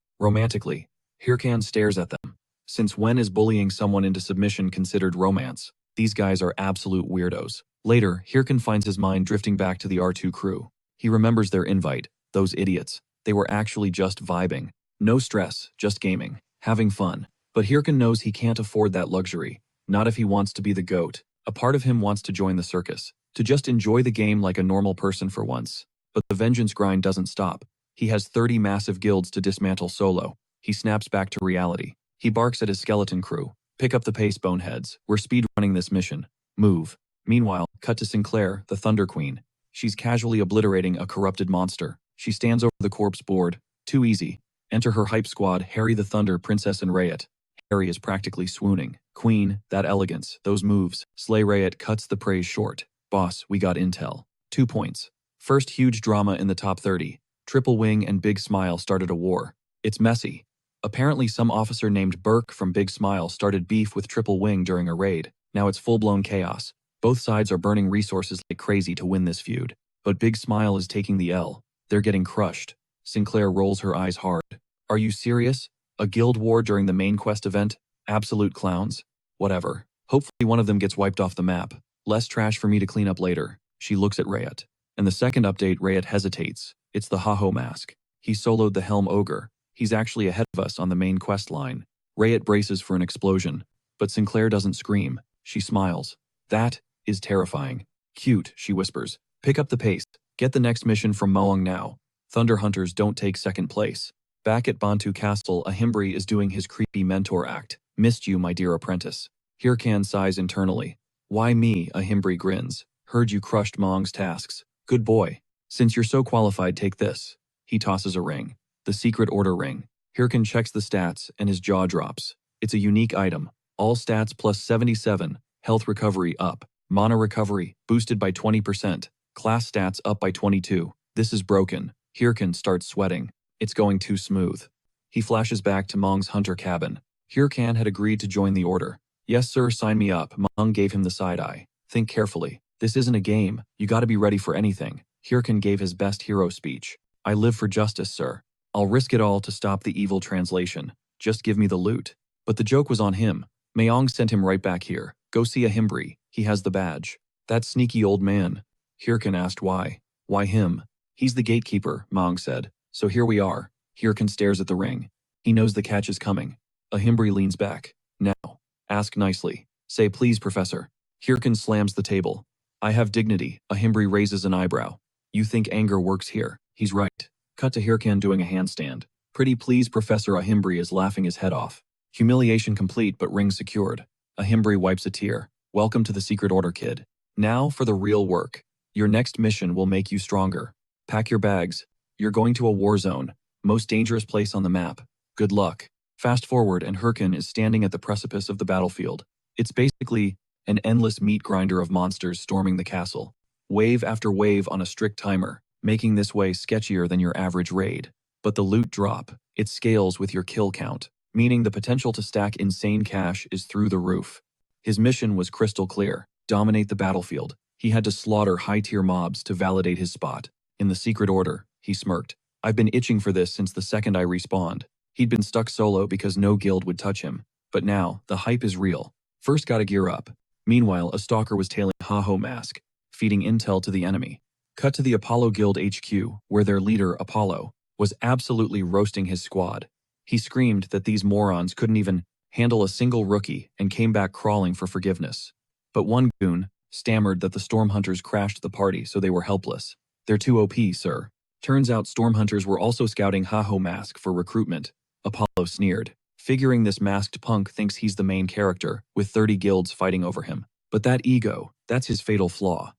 S1: Hyrkan stares at them. Since when is bullying someone into submission considered romance? These guys are absolute weirdos. Later, Hyrkan finds his mind drifting back to the R2 crew. He remembers their invite. Those idiots. They were actually just vibing. No stress, just gaming. Having fun. But Hyrkan knows he can't afford that luxury. Not if he wants to be the GOAT. A part of him wants to join the circus. To just enjoy the game like a normal person for once. But the vengeance grind doesn't stop. He has 30 massive guilds to dismantle solo. He snaps back to reality. He barks at his skeleton crew. "Pick up the pace, boneheads. We're speedrunning this mission." Move. Meanwhile, cut to Sinclair, the Thunder Queen. She's casually obliterating a corrupted monster. She stands over the corpse board. Too easy. Enter her hype squad, Harry the Thunder, Princess and Rayet. Harry is practically swooning. Queen, that elegance, those moves. Slay. Rayet cuts the praise short. Boss, we got intel. 2 points. First huge drama in the top 30. Triple Wing and Big Smile started a war. It's messy. Apparently some officer named Burke from Big Smile started beef with Triple Wing during a raid. Now it's full-blown chaos. Both sides are burning resources like crazy to win this feud. But Big Smile is taking the L. They're getting crushed. Sinclair rolls her eyes hard. Are you serious? A guild war during the main quest event? Absolute clowns. Whatever. Hopefully one of them gets wiped off the map. Less trash for me to clean up later. She looks at Rayet. In the second update, Rayet hesitates. It's the Haho mask. He soloed the Helm Ogre. He's actually ahead of us on the main quest line. Rayet braces for an explosion. But Sinclair doesn't scream. She smiles. That is terrifying. Cute, she whispers. Pick up the pace. Get the next mission from Moong now. Thunder Hunters don't take second place. Back at Bantu Castle, Ahimbri is doing his creepy mentor act. Missed you, my dear apprentice. Hyrkan sighs internally. Why me? Ahimbri grins. Heard you crushed Moong's tasks. Good boy. Since you're so qualified, take this. He tosses a ring. The Secret Order ring. Hyrkan checks the stats and his jaw drops. It's a unique item. All stats plus 77. Health recovery up. Mana recovery boosted by 20%. Class stats up by 22. This is broken. Hyrkan starts sweating. It's going too smooth. He flashes back to Moong's hunter cabin. Hyrkan had agreed to join the order. Yes sir, sign me up. Moong gave him the side eye. Think carefully. This isn't a game. You gotta be ready for anything. Hyrkan gave his best hero speech. I live for justice, sir. I'll risk it all to stop the evil translation. Just give me the loot. But the joke was on him. Moong sent him right back here. Go see Ahimbri. He has the badge. That sneaky old man. Hyrkan asked why. Why him? He's the gatekeeper, Moong said. So here we are. Hyrkan stares at the ring. He knows the catch is coming. Ahimbri leans back. Now. Ask nicely. Say please, Professor. Hyrkan slams the table. I have dignity. Ahimbri raises an eyebrow. You think anger works here? He's right. Cut to Hyrkan doing a handstand. Pretty please, Professor. Ahimbri is laughing his head off. Humiliation complete but ring secured. Ahimbri wipes a tear. Welcome to the Secret Order, kid. Now for the real work. Your next mission will make you stronger. Pack your bags. You're going to a war zone. Most dangerous place on the map. Good luck. Fast forward and Hyrkan is standing at the precipice of the battlefield. It's basically an endless meat grinder of monsters storming the castle. Wave after wave on a strict timer, making this way sketchier than your average raid. But the loot drop, it scales with your kill count, meaning the potential to stack insane cash is through the roof. His mission was crystal clear. Dominate the battlefield. He had to slaughter high-tier mobs to validate his spot. In the Secret Order, he smirked. I've been itching for this since the second I respawned. He'd been stuck solo because no guild would touch him. But now, the hype is real. First gotta gear up. Meanwhile, a stalker was tailing Haho Mask, feeding intel to the enemy. Cut to the Apollo Guild HQ, where their leader, Apollo, was absolutely roasting his squad. He screamed that these morons couldn't even handle a single rookie and came back crawling for forgiveness. But one goon stammered that the Storm Hunters crashed the party so they were helpless. They're too OP, sir. Turns out Storm Hunters were also scouting Haho Mask for recruitment. Apollo sneered, figuring this masked punk thinks he's the main character, with 30 guilds fighting over him. But that ego, that's his fatal flaw.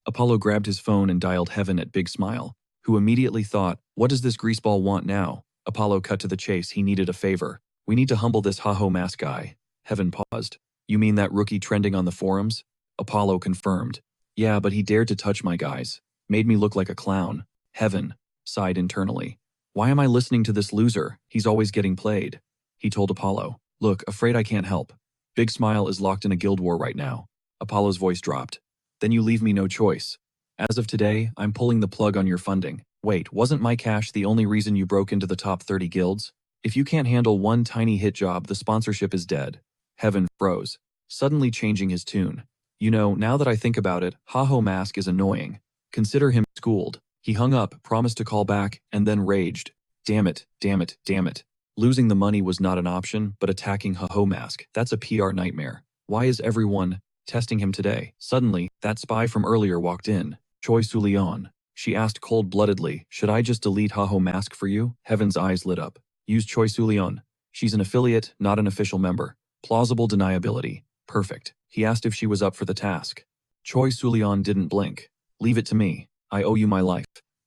S1: Apollo grabbed his phone and dialed Heaven at Big Smile, who immediately thought, what does this greaseball want now? Apollo cut to the chase. He needed a favor. We need to humble this Haho Mask guy. Heaven paused. You mean that rookie trending on the forums? Apollo confirmed. Yeah, but he dared to touch my guys. Made me look like a clown. Heaven sighed internally. Why am I listening to this loser? He's always getting played. He told Apollo. Look, afraid I can't help. Big Smile is locked in a guild war right now. Apollo's voice dropped. Then you leave me no choice. As of today, I'm pulling the plug on your funding. Wait, wasn't my cash the only reason you broke into the top 30 guilds? If you can't handle one tiny hit job, the sponsorship is dead. Heaven froze, suddenly changing his tune. You know, now that I think about it, Haho Mask is annoying. Consider him schooled. He hung up, promised to call back, and then raged. Damn it, damn it, damn it. Losing the money was not an option, but attacking Haho Mask, that's a PR nightmare. Why is everyone testing him today? Suddenly, that spy from earlier walked in. Choi Sulion. She asked cold-bloodedly, should I just delete Haho Mask for you? Heaven's eyes lit up. Use Choi Sulion. She's an affiliate, not an official member. Plausible deniability. Perfect. He asked if she was up for the task. Choi Sulian didn't blink. Leave it to me. I owe you my life.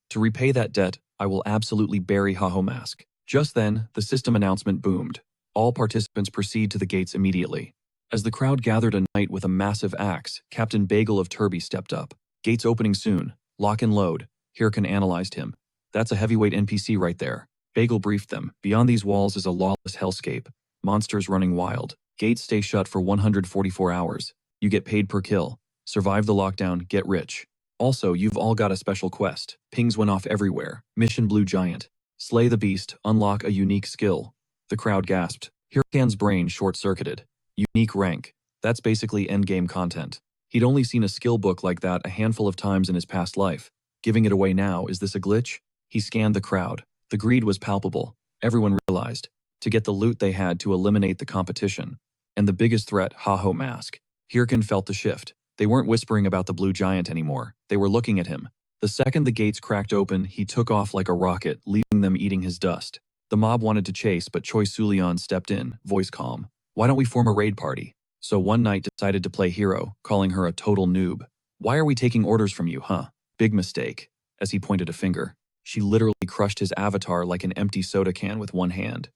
S1: To repay that debt, I will absolutely bury Haho Mask. Just then, the system announcement boomed. All participants proceed to the gates immediately. As the crowd gathered a knight with a massive axe, Captain Bagel of Turby stepped up. Gates opening soon. Lock and load. Hyrkan analyzed him. That's a heavyweight NPC right there. Bagel briefed them. Beyond these walls is a lawless hellscape. Monsters running wild. Gates stay shut for 144 hours. You get paid per kill. Survive the lockdown, get rich. Also, you've all got a special quest. Pings went off everywhere. Mission Blue Giant. Slay the beast, unlock a unique skill. The crowd gasped. Hyrkan's brain short-circuited. Unique rank. That's basically endgame content. He'd only seen a skill book like that a handful of times in his past life. Giving it away now, is this a glitch? He scanned the crowd. The greed was palpable. Everyone realized. To get the loot they had to eliminate the competition. And the biggest threat, Haho Mask. Hyrkan felt the shift. They weren't whispering about the blue giant anymore. They were looking at him. The second the gates cracked open, he took off like a rocket, leaving them eating his dust. The mob wanted to chase, but Choi Sulian stepped in, voice calm. Why don't we form a raid party? So one knight decided to play hero, calling her a total noob. Why are we taking orders from you, huh? Big mistake. As he pointed a finger. She literally crushed his avatar like an empty soda can with one hand.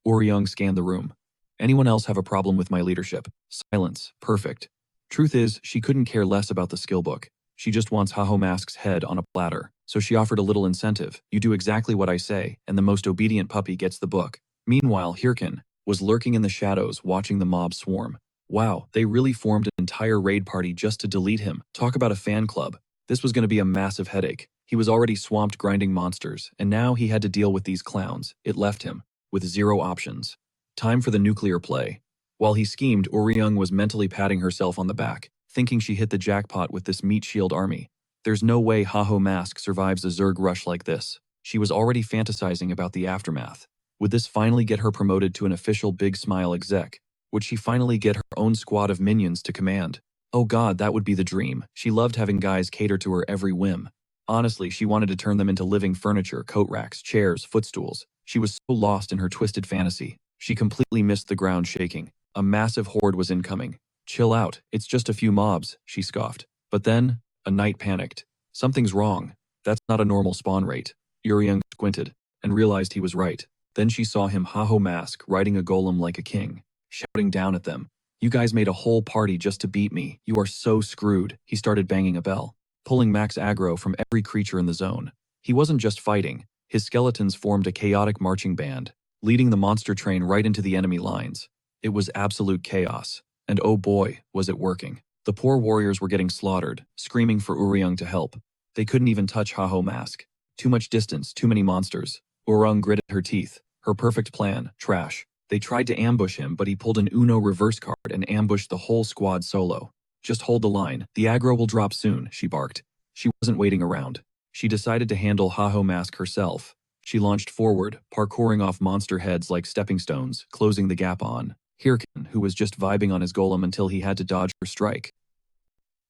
S1: Uriung scanned the room. Anyone else have a problem with my leadership? Silence. Perfect. Truth is, she couldn't care less about the skill book. She just wants Haho Mask's head on a platter. So she offered a little incentive. You do exactly what I say, and the most obedient puppy gets the book. Meanwhile, Hyrkan was lurking in the shadows, watching the mob swarm. Wow, they really formed an entire raid party just to delete him. Talk about a fan club. This was going to be a massive headache. He was already swamped grinding monsters, and now he had to deal with these clowns. It left him with zero options. Time for the nuclear play. While he schemed, Uriung was mentally patting herself on the back, thinking she hit the jackpot with this meat shield army. There's no way Haho Mask survives a Zerg rush like this. She was already fantasizing about the aftermath. Would this finally get her promoted to an official Big Smile exec? Would she finally get her own squad of minions to command? Oh god, that would be the dream. She loved having guys cater to her every whim. Honestly, she wanted to turn them into living furniture, coat racks, chairs, footstools. She was so lost in her twisted fantasy. She completely missed the ground shaking. A massive horde was incoming. Chill out, it's just a few mobs, she scoffed. But then, a knight panicked. Something's wrong. That's not a normal spawn rate. Uriung squinted, and realized he was right. Then she saw him Haho Mask riding a golem like a king, shouting down at them. You guys made a whole party just to beat me. You are so screwed. He started banging a bell, pulling max aggro from every creature in the zone. He wasn't just fighting. His skeletons formed a chaotic marching band, leading the monster train right into the enemy lines. It was absolute chaos. And oh boy, was it working. The poor warriors were getting slaughtered, screaming for Uriung to help. They couldn't even touch Haho Mask. Too much distance, too many monsters. Uriung gritted her teeth. Her perfect plan, trash. They tried to ambush him, but he pulled an Uno reverse card and ambushed the whole squad solo. Just hold the line. The aggro will drop soon, she barked. She wasn't waiting around. She decided to handle Haho Mask herself. She launched forward, parkouring off monster heads like stepping stones, closing the gap on Hyrkan, who was just vibing on his golem until he had to dodge her strike.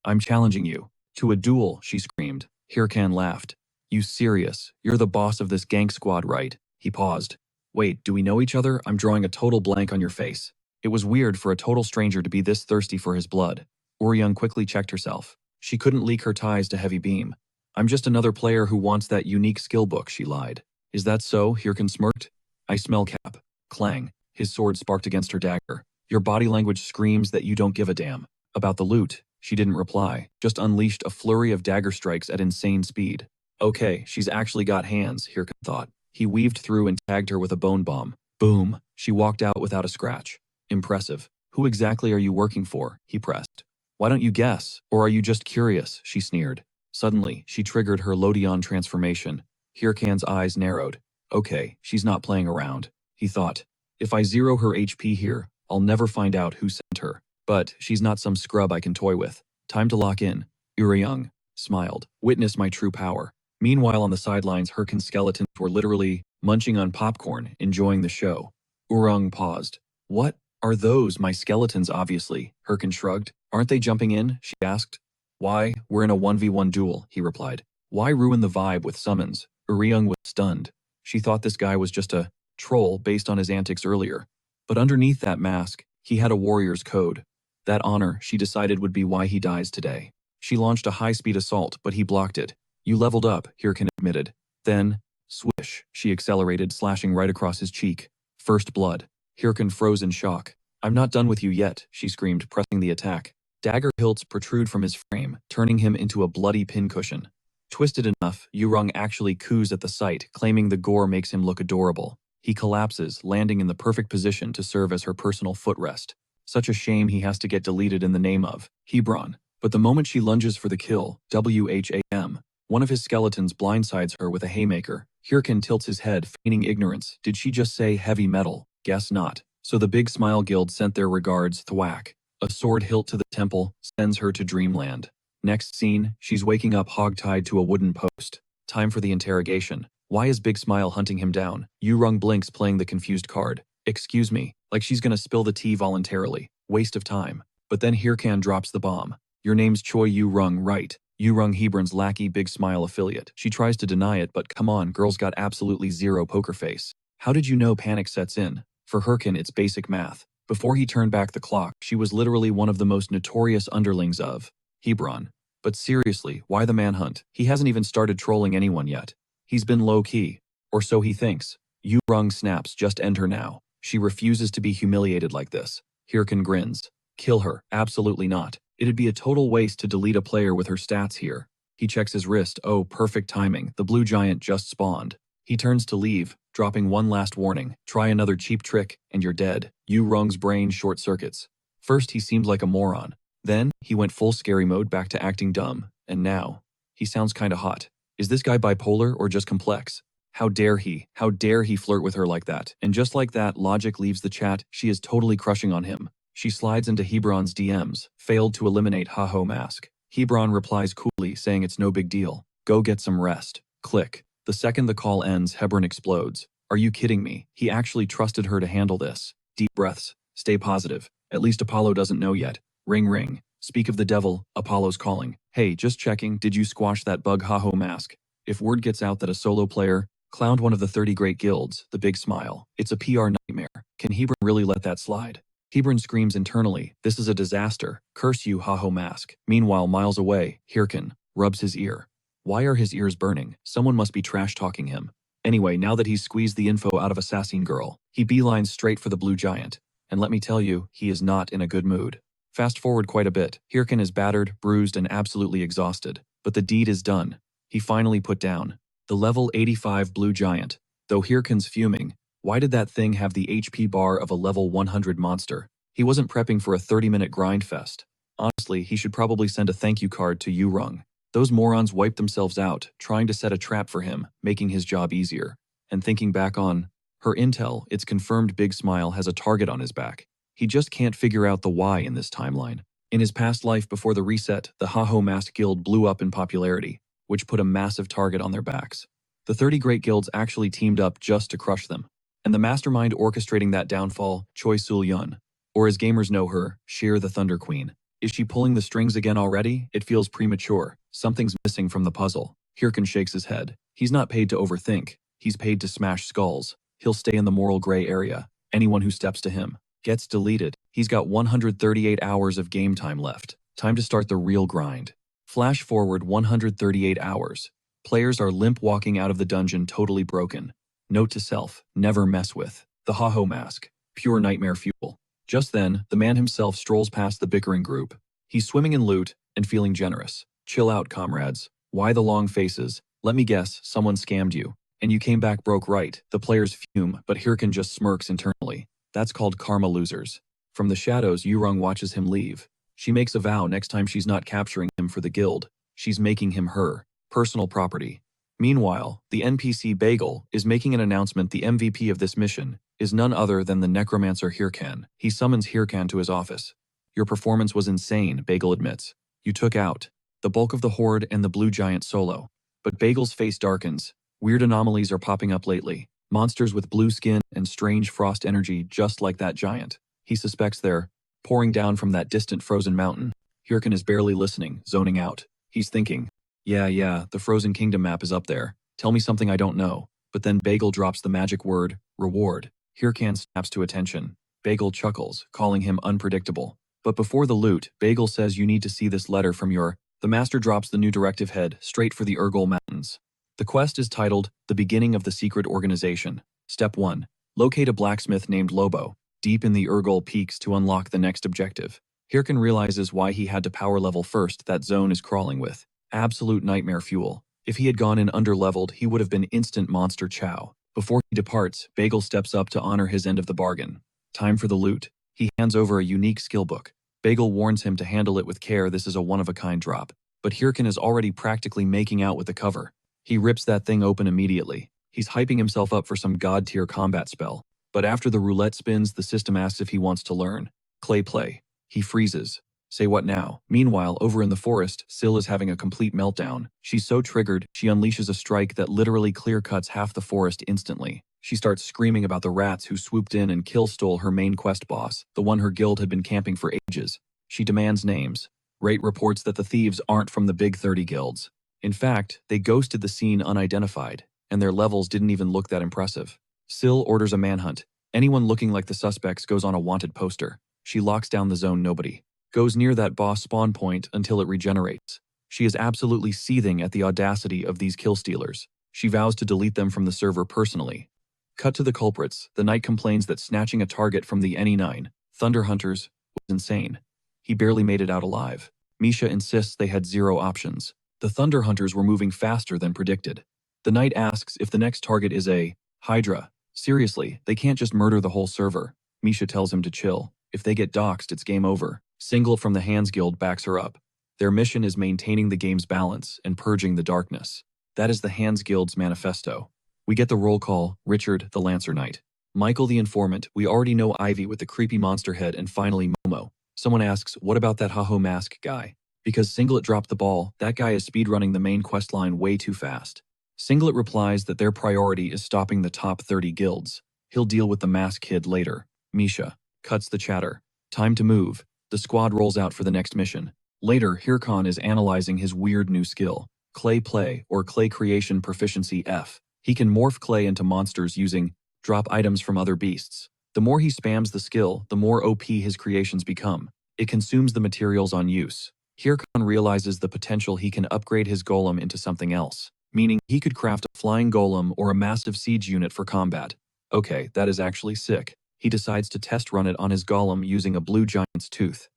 S1: I'm challenging you. To a duel, she screamed. Hyrkan laughed. You serious? You're the boss of this gank squad, right? He paused. Wait, do we know each other? I'm drawing a total blank on your face. It was weird for a total stranger to be this thirsty for his blood. Uriung quickly checked herself. She couldn't leak her ties to Heavy Beam. I'm just another player who wants that unique skill book, she lied. Is that so? Hyrkan smirked. I smell cap. Clang. His sword sparked against her dagger. Your body language screams that you don't give a damn. About the loot, she didn't reply, just unleashed a flurry of dagger strikes at insane speed. Okay, she's actually got hands, Hyrkan thought. He weaved through and tagged her with a bone bomb. Boom. She walked out without a scratch. Impressive. Who exactly are you working for? He pressed. Why don't you guess? Or are you just curious? She sneered. Suddenly, she triggered her Lodion transformation. Hyrkan's eyes narrowed. Okay, she's not playing around. He thought. If I zero her HP here, I'll never find out who sent her. But she's not some scrub I can toy with. Time to lock in. Uriung smiled. Witness my true power. Meanwhile, on the sidelines, Hyrkan's skeletons were literally munching on popcorn, enjoying the show. Uriung paused. What are those? My skeletons, obviously. Hyrkan shrugged. Aren't they jumping in? She asked. Why? We're in a 1v1 duel, he replied. Why ruin the vibe with summons? Uriung was stunned. She thought this guy was just a troll based on his antics earlier. But underneath that mask, he had a warrior's code. That honor, she decided, would be why he dies today. She launched a high-speed assault, but he blocked it. You leveled up, Hyrkan admitted. Then, swish, she accelerated, slashing right across his cheek. First blood. Hyrkan froze in shock. I'm not done with you yet, she screamed, pressing the attack. Dagger hilts protrude from his frame, turning him into a bloody pincushion. Twisted enough, Yurong actually coos at the sight, claiming the gore makes him look adorable. He collapses, landing in the perfect position to serve as her personal footrest. Such a shame he has to get deleted in the name of Hebron. But the moment she lunges for the kill, WHAM, one of his skeletons blindsides her with a haymaker. Hyrkan tilts his head, feigning ignorance. Did she just say heavy metal? Guess not. So the Big Smile Guild sent their regards, thwack. A sword hilt to the temple sends her to dreamland. Next scene, she's waking up hog-tied to a wooden post. Time for the interrogation. Why is Big Smile hunting him down? Yurong blinks, playing the confused card. Excuse me, like she's gonna spill the tea voluntarily. Waste of time. But then Hyrkan drops the bomb. Your name's Choi Yurong, right? Yurong, Hebron's lackey, Big Smile affiliate. She tries to deny it, but come on, girl's got absolutely zero poker face. How did you know? Panic sets in. For Hyrkan, it's basic math. Before he turned back the clock, she was literally one of the most notorious underlings of Hebron. But seriously, why the manhunt? He hasn't even started trolling anyone yet. He's been low-key. Or so he thinks. Yurong snaps, just end her now. She refuses to be humiliated like this. Hyrkan grins. Kill her, absolutely not. It'd be a total waste to delete a player with her stats here. He checks his wrist. Oh, perfect timing. The blue giant just spawned. He turns to leave, dropping one last warning. Try another cheap trick, and you're dead. Yurong's brain short circuits. First, he seemed like a moron. Then, he went full scary mode, back to acting dumb. And now, he sounds kinda hot. Is this guy bipolar or just complex? How dare he? How dare he flirt with her like that? And just like that, logic leaves the chat. She is totally crushing on him. She slides into Hebron's DMs, failed to eliminate Haho Mask. Hebron replies coolly, saying it's no big deal. Go get some rest. Click. The second the call ends, Hebron explodes. Are you kidding me? He actually trusted her to handle this. Deep breaths. Stay positive. At least Apollo doesn't know yet. Ring ring. Speak of the devil, Apollo's calling. Hey, just checking, did you squash that bug, Haho Mask? If word gets out that a solo player clowned one of the 30 great guilds, the Big Smile, it's a PR nightmare. Can Hebron really let that slide? Hebron screams internally, this is a disaster. Curse you, Haho Mask. Meanwhile, miles away, Hyrkan rubs his ear. Why are his ears burning? Someone must be trash-talking him. Anyway, now that he's squeezed the info out of Assassin Girl, he beelines straight for the blue giant. And let me tell you, he is not in a good mood. Fast forward quite a bit. Hyrkan is battered, bruised, and absolutely exhausted. But the deed is done. He finally put down the level 85 blue giant. Though Hyrkan's fuming, why did that thing have the HP bar of a level 100 monster? He wasn't prepping for a 30-minute grind fest. Honestly, he should probably send a thank you card to Yurong. Those morons wiped themselves out, trying to set a trap for him, making his job easier. And thinking back on her intel, it's confirmed Big Smile has a target on his back. He just can't figure out the why in this timeline. In his past life before the reset, the Haho Mask Guild blew up in popularity, which put a massive target on their backs. The 30 great guilds actually teamed up just to crush them. And the mastermind orchestrating that downfall, Choi Sul-yun, or as gamers know her, Sheer the Thunder Queen. Is she pulling the strings again already? It feels premature. Something's missing from the puzzle. Hyrkan shakes his head. He's not paid to overthink. He's paid to smash skulls. He'll stay in the moral gray area. Anyone who steps to him gets deleted. He's got 138 hours of game time left. Time to start the real grind. Flash forward 138 hours. Players are limp walking out of the dungeon totally broken. Note to self, never mess with the Haho Mask. Pure nightmare fuel. Just then, the man himself strolls past the bickering group. He's swimming in loot and feeling generous. Chill out, comrades. Why the long faces? Let me guess, someone scammed you. And you came back broke, right? The players fume, but Hyrkan just smirks internally. That's called karma, losers. From the shadows, Yurong watches him leave. She makes a vow next time she's not capturing him for the guild. She's making him her personal property. Meanwhile, the NPC Bagel is making an announcement. The MVP of this mission is none other than the Necromancer Hyrkan. He summons Hyrkan to his office. Your performance was insane, Bagel admits. You took out the bulk of the Horde and the Blue Giant solo. But Bagel's face darkens. Weird anomalies are popping up lately. Monsters with blue skin and strange frost energy just like that giant. He suspects they're pouring down from that distant frozen mountain. Hyrkan is barely listening, zoning out. He's thinking, yeah, the Frozen Kingdom map is up there. Tell me something I don't know. But then Bagel drops the magic word, reward. Hyrkan snaps to attention. Bagel chuckles, calling him unpredictable. But before the loot, Bagel says you need to see this letter from your... The master drops the new directive head straight for the Urgol Mountains. The quest is titled, The Beginning of the Secret Organization. Step 1. Locate a blacksmith named Lobo, deep in the Urgol Peaks to unlock the next objective. Hyrkan realizes why he had to power level first. That zone is crawling with absolute nightmare fuel. If he had gone in underleveled, he would have been instant monster chow. Before he departs, Bagel steps up to honor his end of the bargain. Time for the loot. He hands over a unique skill book. Bagel warns him to handle it with care. This is a one-of-a-kind drop. But Hyrkan is already practically making out with the cover. He rips that thing open immediately. He's hyping himself up for some god-tier combat spell. But after the roulette spins, the system asks if he wants to learn. Clay play. He freezes. Say what now? Meanwhile, over in the forest, Syl is having a complete meltdown. She's so triggered, she unleashes a strike that literally clear-cuts half the forest instantly. She starts screaming about the rats who swooped in and kill-stole her main quest boss, the one her guild had been camping for ages. She demands names. Rate reports that the thieves aren't from the big 30 guilds. In fact, they ghosted the scene unidentified, and their levels didn't even look that impressive. Syl orders a manhunt. Anyone looking like the suspects goes on a wanted poster. She locks down the zone. Nobody goes near that boss spawn point until it regenerates. She is absolutely seething at the audacity of these kill stealers. She vows to delete them from the server personally. Cut to the culprits. The knight complains that snatching a target from the NE9 Thunder Hunters was insane. He barely made it out alive. Misha insists they had zero options. The Thunder Hunters were moving faster than predicted. The knight asks if the next target is a Hydra. Seriously, they can't just murder the whole server. Misha tells him to chill. If they get doxed, it's game over. Single from the Hands Guild backs her up. Their mission is maintaining the game's balance and purging the darkness. That is the Hands Guild's manifesto. We get the roll call, Richard, the Lancer Knight. Michael, the informant. We already know Ivy with the creepy monster head, and finally Momo. Someone asks, what about that Haho Mask guy? Because Singlet dropped the ball, that guy is speedrunning the main quest line way too fast. Singlet replies that their priority is stopping the top 30 guilds. He'll deal with the mask kid later. Misha cuts the chatter. Time to move. The squad rolls out for the next mission. Later, Hyrkan is analyzing his weird new skill, Clay Play, or Clay Creation Proficiency F. He can morph clay into monsters using drop items from other beasts. The more he spams the skill, the more OP his creations become. It consumes the materials on use. Hyrkan realizes the potential. He can upgrade his golem into something else, meaning he could craft a flying golem or a massive siege unit for combat. Okay, that is actually sick. He decides to test run it on his golem using a blue giant's tooth.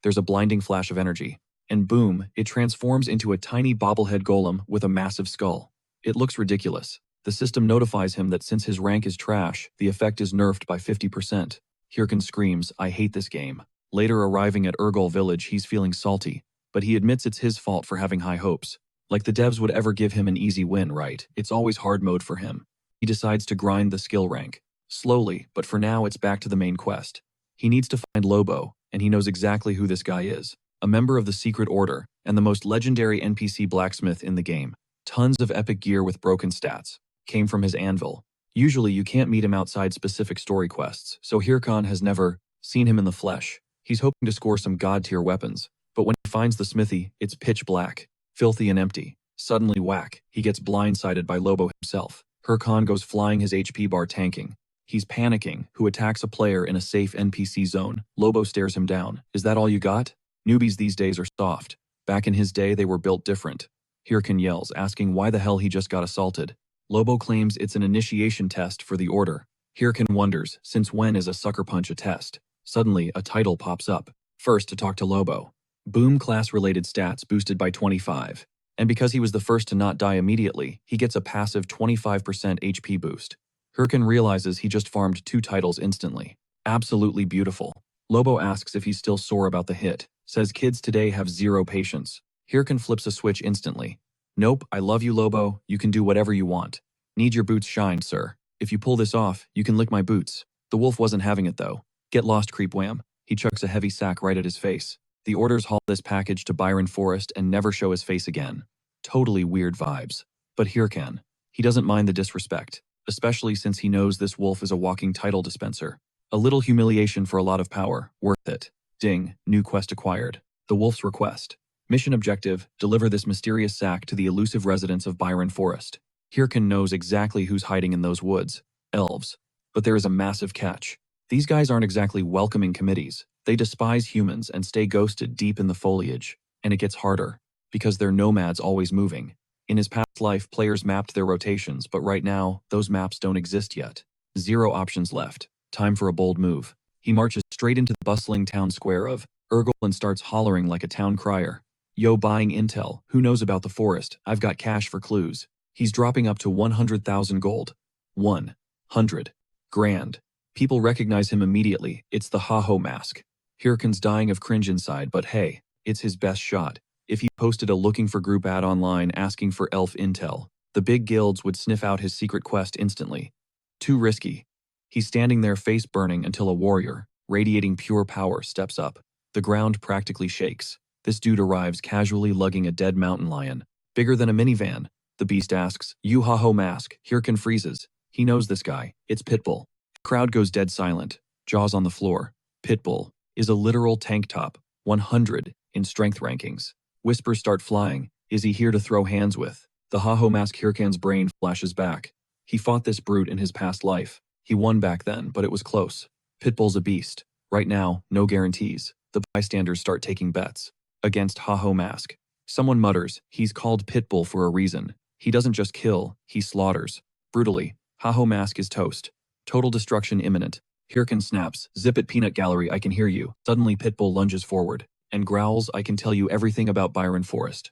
S1: There's a blinding flash of energy, and boom, it transforms into a tiny bobblehead golem with a massive skull. It looks ridiculous. The system notifies him that since his rank is trash, the effect is nerfed by 50%. Hyrkan screams, I hate this game. Later, arriving at Urgol Village, he's feeling salty, but he admits it's his fault for having high hopes. Like the devs would ever give him an easy win, right? It's always hard mode for him. He decides to grind the skill rank. Slowly, but for now it's back to the main quest. He needs to find Lobo, and he knows exactly who this guy is. A member of the Secret Order, and the most legendary NPC blacksmith in the game. Tons of epic gear with broken stats. Came from his anvil. Usually you can't meet him outside specific story quests, so Hyrkan has never seen him in the flesh. He's hoping to score some god-tier weapons, but when he finds the smithy, it's pitch black, filthy and empty. Suddenly whack, he gets blindsided by Lobo himself. Hyrkan goes flying, his HP bar tanking. He's panicking, who attacks a player in a safe NPC zone. Lobo stares him down. Is that all you got? Newbies these days are soft. Back in his day, they were built different. Hyrkan yells, asking why the hell he just got assaulted. Lobo claims it's an initiation test for the Order. Hyrkan wonders, since when is a sucker punch a test? Suddenly, a title pops up. First to talk to Lobo. Boom, class-related stats boosted by 25. And because he was the first to not die immediately, he gets a passive 25% HP boost. Hyrkan realizes he just farmed 2 titles instantly. Absolutely beautiful. Lobo asks if he's still sore about the hit. Says kids today have zero patience. Hyrkan flips a switch instantly. Nope, I love you, Lobo. You can do whatever you want. Need your boots shine, sir. If you pull this off, you can lick my boots. The wolf wasn't having it though. Get lost, creep wham. He chucks a heavy sack right at his face. The Orders haul this package to Byron Forest and never show his face again. Totally weird vibes. But Hyrkan, he doesn't mind the disrespect, especially since he knows this wolf is a walking title dispenser. A little humiliation for a lot of power, worth it. Ding, new quest acquired. The wolf's request. Mission objective, deliver this mysterious sack to the elusive residents of Byron Forest. Hyrkan knows exactly who's hiding in those woods. Elves. But there is a massive catch. These guys aren't exactly welcoming committees. They despise humans and stay ghosted deep in the foliage. And it gets harder, because they're nomads always moving. In his past life, players mapped their rotations, but right now, those maps don't exist yet. 0 options left. Time for a bold move. He marches straight into the bustling town square of Urgel and starts hollering like a town crier. Yo, buying intel. Who knows about the forest? I've got cash for clues. He's dropping up to 100,000 gold. 100 grand. People recognize him immediately. It's the Ha-Ho mask. Hyrkan's dying of cringe inside, but hey, it's his best shot. If he posted a looking for group ad online asking for elf intel, the big guilds would sniff out his secret quest instantly. Too risky. He's standing there face burning until a warrior, radiating pure power, steps up. The ground practically shakes. This dude arrives casually lugging a dead mountain lion, bigger than a minivan. The beast asks, "You Ha-Ho mask." Hyrkan freezes. He knows this guy. It's Pitbull. Crowd goes dead silent, jaws on the floor. Pitbull is a literal tank top, 100 in strength rankings. Whispers start flying. Is he here to throw hands with? The Ha-Ho mask. Hyrkan's brain flashes back. He fought this brute in his past life. He won back then, but it was close. Pitbull's a beast. Right now, no guarantees. The bystanders start taking bets. Against Ha-Ho mask. Someone mutters, he's called Pitbull for a reason. He doesn't just kill, he slaughters. Brutally. Ha-Ho mask is toast. Total destruction imminent. Hyrkan snaps, "Zip it, peanut gallery, I can hear you." Suddenly Pitbull lunges forward and growls, "I can tell you everything about Byron Forest."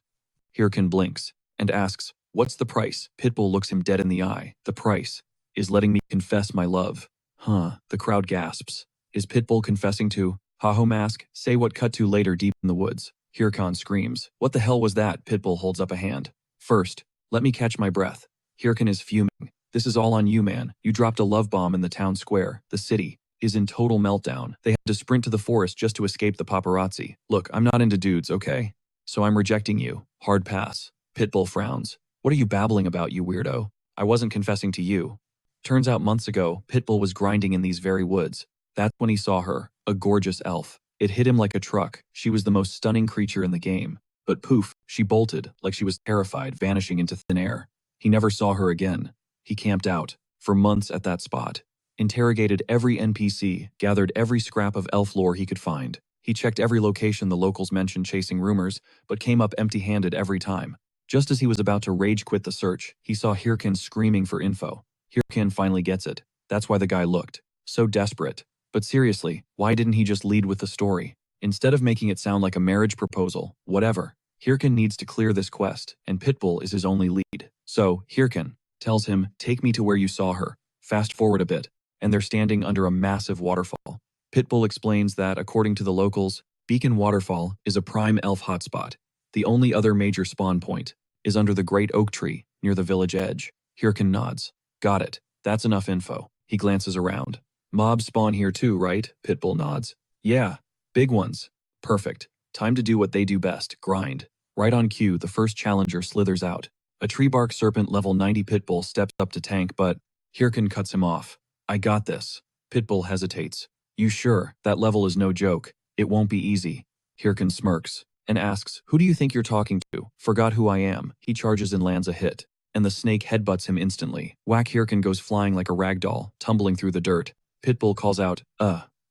S1: Hyrkan blinks and asks, "What's the price?" Pitbull looks him dead in the eye. "The price is letting me confess my love." Huh, the crowd gasps. Is Pitbull confessing to Ha-Ho mask? Say what. Cut to later deep in the woods. Hyrkan screams, "What the hell was that?" Pitbull holds up a hand. "First, let me catch my breath." Hyrkan is fuming. "This is all on you, man. You dropped a love bomb in the town square. The city is in total meltdown. They had to sprint to the forest just to escape the paparazzi. Look, I'm not into dudes, okay? So I'm rejecting you. Hard pass." Pitbull frowns. "What are you babbling about, you weirdo? I wasn't confessing to you." Turns out months ago, Pitbull was grinding in these very woods. That's when he saw her, a gorgeous elf. It hit him like a truck. She was the most stunning creature in the game. But poof, she bolted, like she was terrified, vanishing into thin air. He never saw her again. He camped out, for months at that spot. Interrogated every NPC, gathered every scrap of elf lore he could find. He checked every location the locals mentioned chasing rumors, but came up empty-handed every time. Just as he was about to rage quit the search, he saw Hyrkan screaming for info. Hyrkan finally gets it. That's why the guy looked so desperate. But seriously, why didn't he just lead with the story? Instead of making it sound like a marriage proposal, whatever. Hyrkan needs to clear this quest, and Pitbull is his only lead. So, Hyrkan tells him, "Take me to where you saw her." Fast forward a bit, and they're standing under a massive waterfall. Pitbull explains that, according to the locals, Beacon Waterfall is a prime elf hotspot. The only other major spawn point is under the great oak tree near the village edge. Hyrkan nods. "Got it. That's enough info." He glances around. "Mobs spawn here too, right?" Pitbull nods. "Yeah, big ones." "Perfect. Time to do what they do best, grind." Right on cue, the first challenger slithers out. A tree bark serpent level 90. Pitbull steps up to tank, but Hyrkan cuts him off. "I got this." Pitbull hesitates. "You sure? That level is no joke. It won't be easy." Hyrkan smirks and asks, "Who do you think you're talking to?" "Forgot who I am." He charges and lands a hit, and the snake headbutts him instantly. Whack. Hyrkan goes flying like a rag doll, tumbling through the dirt. Pitbull calls out,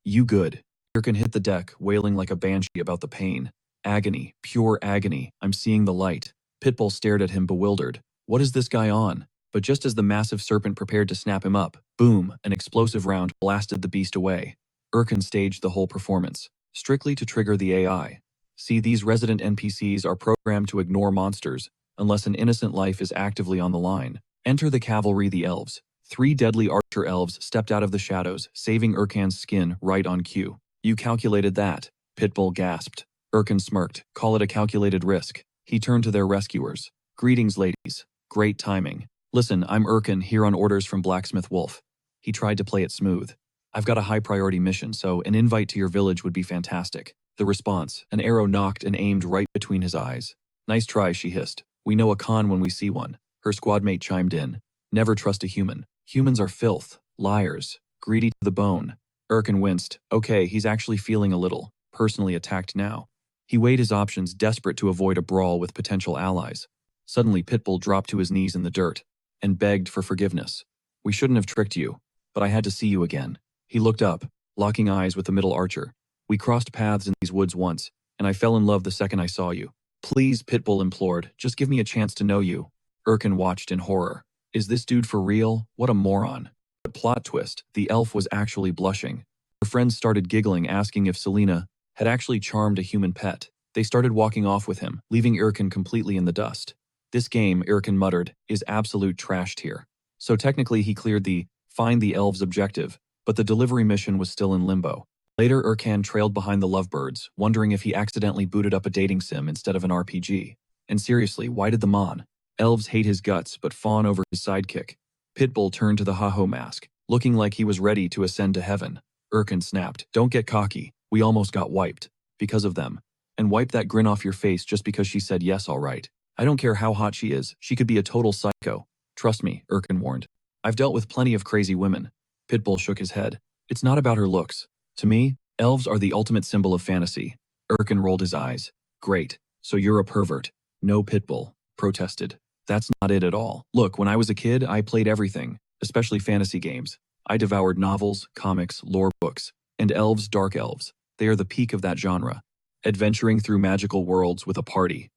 S1: you good." Hyrkan hit the deck, wailing like a banshee about the pain. Agony, pure agony. "I'm seeing the light." Pitbull stared at him bewildered. What is this guy on? But just as the massive serpent prepared to snap him up, boom, an explosive round blasted the beast away. Hyrkan staged the whole performance, strictly to trigger the AI. See, these resident NPCs are programmed to ignore monsters, unless an innocent life is actively on the line. Enter the cavalry, the elves. 3 deadly archer elves stepped out of the shadows, saving Hyrkan's skin right on cue. "You calculated that?" Pitbull gasped. Hyrkan smirked. "Call it a calculated risk." He turned to their rescuers. "Greetings, ladies. Great timing. Listen, I'm Hyrkan, here on orders from Blacksmith Wolf." He tried to play it smooth. "I've got a high-priority mission, so an invite to your village would be fantastic." The response, an arrow knocked and aimed right between his eyes. "Nice try," she hissed. "We know a con when we see one." Her squadmate chimed in. "Never trust a human. Humans are filth, liars, greedy to the bone." Hyrkan winced. Okay, he's actually feeling a little personally attacked now. He weighed his options, desperate to avoid a brawl with potential allies. Suddenly, Pitbull dropped to his knees in the dirt and begged for forgiveness. "We shouldn't have tricked you, but I had to see you again." He looked up. locking eyes with the middle archer. We crossed paths in these woods once, and I fell in love the second I saw you. Please, Pitbull implored, just give me a chance to know you. Hyrkan watched in horror. Is this dude for real? What a moron. But plot twist, the elf was actually blushing. Her friends started giggling, asking if Selena had actually charmed a human pet. They started walking off with him, leaving Hyrkan completely in the dust. This game, Hyrkan muttered, is absolute trash tier. So technically he cleared the find the elves objective, but the delivery mission was still in limbo. Later, Hyrkan trailed behind the lovebirds, wondering if he accidentally booted up a dating sim instead of an RPG. And seriously, why did the elves hate his guts but fawn over his sidekick? Pitbull turned to the ha-ho mask, looking like he was ready to ascend to heaven. Hyrkan snapped, don't get cocky, we almost got wiped. Because of them. And wipe that grin off your face just because she said yes alright. I don't care how hot she is, she could be a total psycho. Trust me, Hyrkan warned. I've dealt with plenty of crazy women. Pitbull shook his head. It's not about her looks. To me, elves are the ultimate symbol of fantasy. Hyrkan rolled his eyes. Great, so you're a pervert. No, Pitbull protested. That's not it at all. Look, when I was a kid, I played everything, especially fantasy games. I devoured novels, comics, lore books, and elves, dark elves. They are the peak of that genre. Adventuring through magical worlds with a party.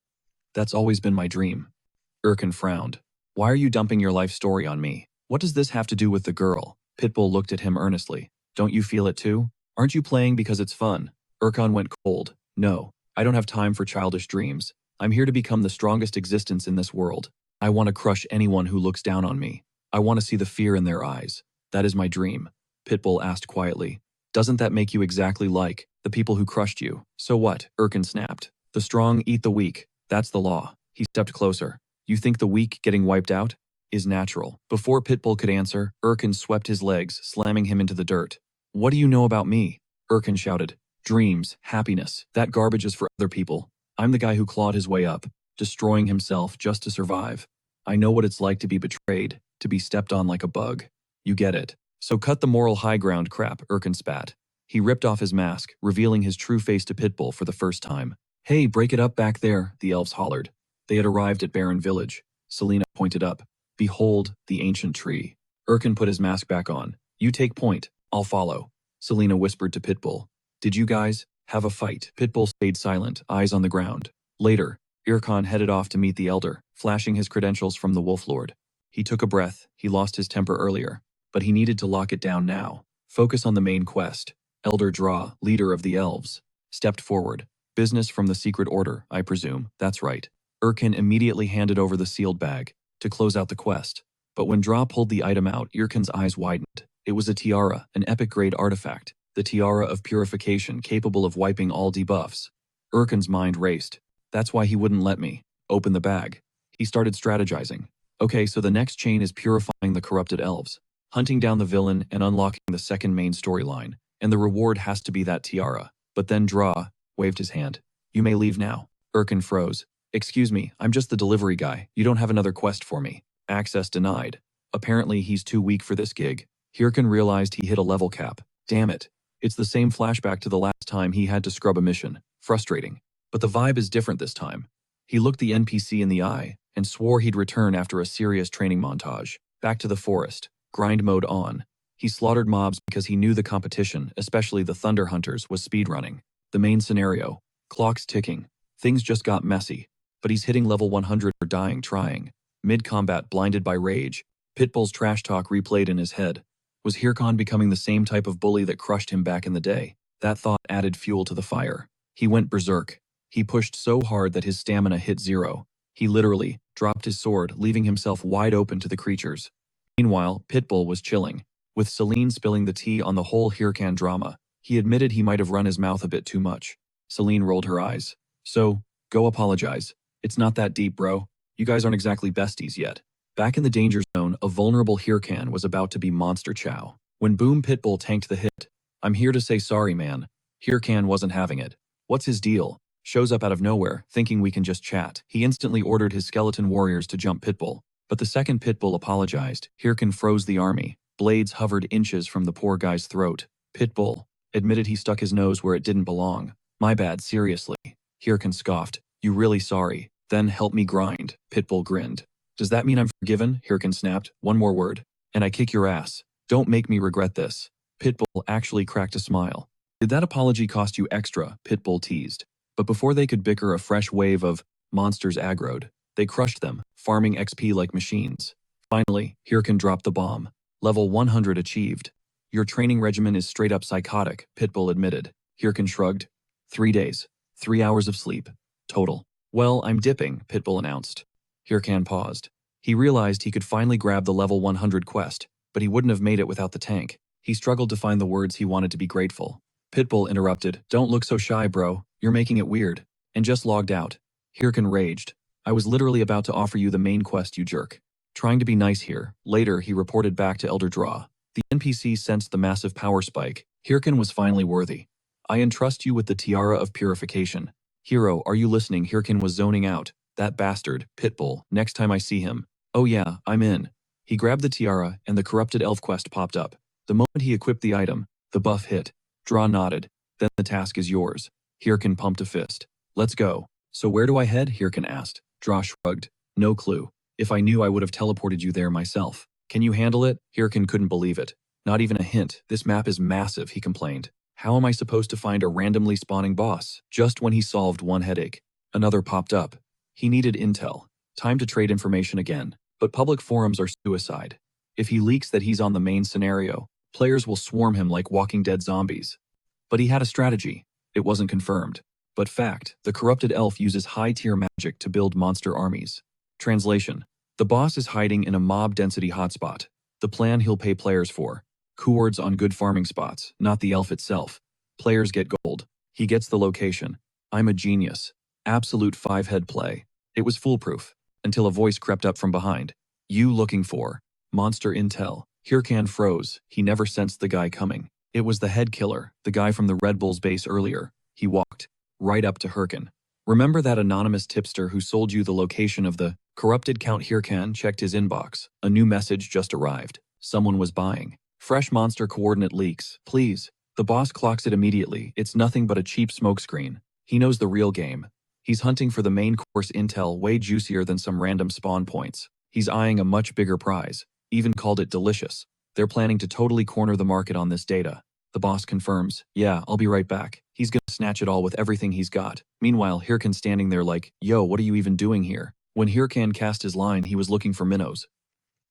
S1: That's always been my dream. Hyrkan frowned. Why are you dumping your life story on me? What does this have to do with the girl? Pitbull looked at him earnestly. Don't you feel it too? Aren't you playing because it's fun? Hyrkan went cold. No, I don't have time for childish dreams. I'm here to become the strongest existence in this world. I want to crush anyone who looks down on me. I want to see the fear in their eyes. That is my dream. Pitbull asked quietly. Doesn't that make you exactly like the people who crushed you? So what? Hyrkan snapped. The strong eat the weak. That's the law. He stepped closer. You think the weak getting wiped out is natural? Before Pitbull could answer, Hyrkan swept his legs, slamming him into the dirt. What do you know about me? Hyrkan shouted. Dreams, happiness, that garbage is for other people. I'm the guy who clawed his way up, destroying himself just to survive. I know what it's like to be betrayed, to be stepped on like a bug. You get it. So cut the moral high ground crap, Hyrkan spat. He ripped off his mask, revealing his true face to Pitbull for the first time. Hey, break it up back there, the elves hollered. They had arrived at Barren Village. Selena pointed up. Behold, the ancient tree. Hyrkan put his mask back on. You take point, I'll follow. Selena whispered to Pitbull. Did you guys have a fight? Pitbull stayed silent, eyes on the ground. Later, Hyrkan headed off to meet the elder, flashing his credentials from the Wolf Lord. He took a breath. He lost his temper earlier, but he needed to lock it down now. Focus on the main quest. Elder Draw, leader of the elves, stepped forward. Business from the secret order, I presume. That's right. Hyrkan immediately handed over the sealed bag to close out the quest. But when Draw pulled the item out, Hyrkan's eyes widened. It was a tiara, an epic-grade artifact, the tiara of purification capable of wiping all debuffs. Hyrkan's mind raced. That's why he wouldn't let me open the bag. He started strategizing. Okay, so the next chain is purifying the corrupted elves, hunting down the villain and unlocking the second main storyline, and the reward has to be that tiara. But then Draw waved his hand. You may leave now. Hyrkan froze. Excuse me, I'm just the delivery guy. You don't have another quest for me. Access denied. Apparently he's too weak for this gig. Hyrkan realized he hit a level cap. Damn it. It's the same flashback to the last time he had to scrub a mission. Frustrating. But the vibe is different this time. He looked the NPC in the eye and swore he'd return after a serious training montage. Back to the forest. Grind mode on. He slaughtered mobs because he knew the competition, especially the Thunder Hunters, was speedrunning. The main scenario. Clock's ticking. Things just got messy. But he's hitting level 100 or dying trying. Mid-combat, blinded by rage. Pitbull's trash talk replayed in his head. Was Hyrkan becoming the same type of bully that crushed him back in the day? That thought added fuel to the fire. He went berserk. He pushed so hard that his stamina hit zero. He literally dropped his sword, leaving himself wide open to the creatures. Meanwhile, Pitbull was chilling. With Celine spilling the tea on the whole Hyrkan drama, he admitted he might have run his mouth a bit too much. Celine rolled her eyes. So, go apologize. It's not that deep, bro. You guys aren't exactly besties yet. Back in the danger zone, a vulnerable Hyrkan was about to be monster chow. When Boom Pitbull tanked the hit, I'm here to say sorry, man. Hyrkan wasn't having it. What's his deal? Shows up out of nowhere, thinking we can just chat. He instantly ordered his skeleton warriors to jump Pitbull. But the second Pitbull apologized, Hyrkan froze the army. Blades hovered inches from the poor guy's throat. Pitbull admitted he stuck his nose where it didn't belong. My bad, seriously. Hyrkan scoffed. You really sorry? Then help me grind. Pitbull grinned. Does that mean I'm forgiven? Hyrkan snapped. One more word, and I kick your ass. Don't make me regret this. Pitbull actually cracked a smile. Did that apology cost you extra? Pitbull teased. But before they could bicker, a fresh wave of monsters aggroed. They crushed them, farming XP like machines. Finally, Hyrkan dropped the bomb. Level 100 achieved. Your training regimen is straight up psychotic, Pitbull admitted. Hyrkan shrugged. 3 days. 3 hours of sleep. Total. Well, I'm dipping, Pitbull announced. Hyrkan paused. He realized he could finally grab the level 100 quest, but he wouldn't have made it without the tank. He struggled to find the words he wanted to be grateful. Pitbull interrupted. Don't look so shy, bro. You're making it weird. And just logged out. Hyrkan raged. I was literally about to offer you the main quest, you jerk. Trying to be nice here. Later, he reported back to Elder Draw. The NPC sensed the massive power spike. Hyrkan was finally worthy. I entrust you with the Tiara of Purification. Hero, are you listening? Hyrkan was zoning out. That bastard, Pitbull, next time I see him. Oh yeah, I'm in. He grabbed the tiara, and the corrupted elf quest popped up. The moment he equipped the item, the buff hit. Draw nodded. Then the task is yours. Hyrkan pumped a fist. Let's go. So where do I head? Hyrkan asked. Draw shrugged. No clue. If I knew, I would have teleported you there myself. Can you handle it? Hyrkan couldn't believe it. Not even a hint. This map is massive, he complained. How am I supposed to find a randomly spawning boss? Just when he solved one headache, another popped up. He needed intel. Time to trade information again. But public forums are suicide. If he leaks that he's on the main scenario, players will swarm him like Walking Dead zombies. But he had a strategy. It wasn't confirmed. But fact, the corrupted elf uses high-tier magic to build monster armies. Translation. The boss is hiding in a mob-density hotspot. The plan he'll pay players for. Coords on good farming spots, not the elf itself. Players get gold. He gets the location. I'm a genius. Absolute five-head play. It was foolproof. Until a voice crept up from behind. You looking for monster intel. Hyrkan froze. He never sensed the guy coming. It was the head killer, the guy from the Red Bull's base earlier. He walked right up to Hyrkan. Remember that anonymous tipster who sold you the location of the corrupted Count? Hyrkan checked his inbox. A new message just arrived. Someone was buying. Fresh monster coordinate leaks, please. The boss clocks it immediately. It's nothing but a cheap smokescreen. He knows the real game. He's hunting for the main course intel, way juicier than some random spawn points. He's eyeing a much bigger prize. Even called it delicious. They're planning to totally corner the market on this data. The boss confirms, yeah, I'll be right back. He's gonna snatch it all with everything he's got. Meanwhile, Hyrkan's standing there like, yo, what are you even doing here? When Hyrkan cast his line, he was looking for minnows.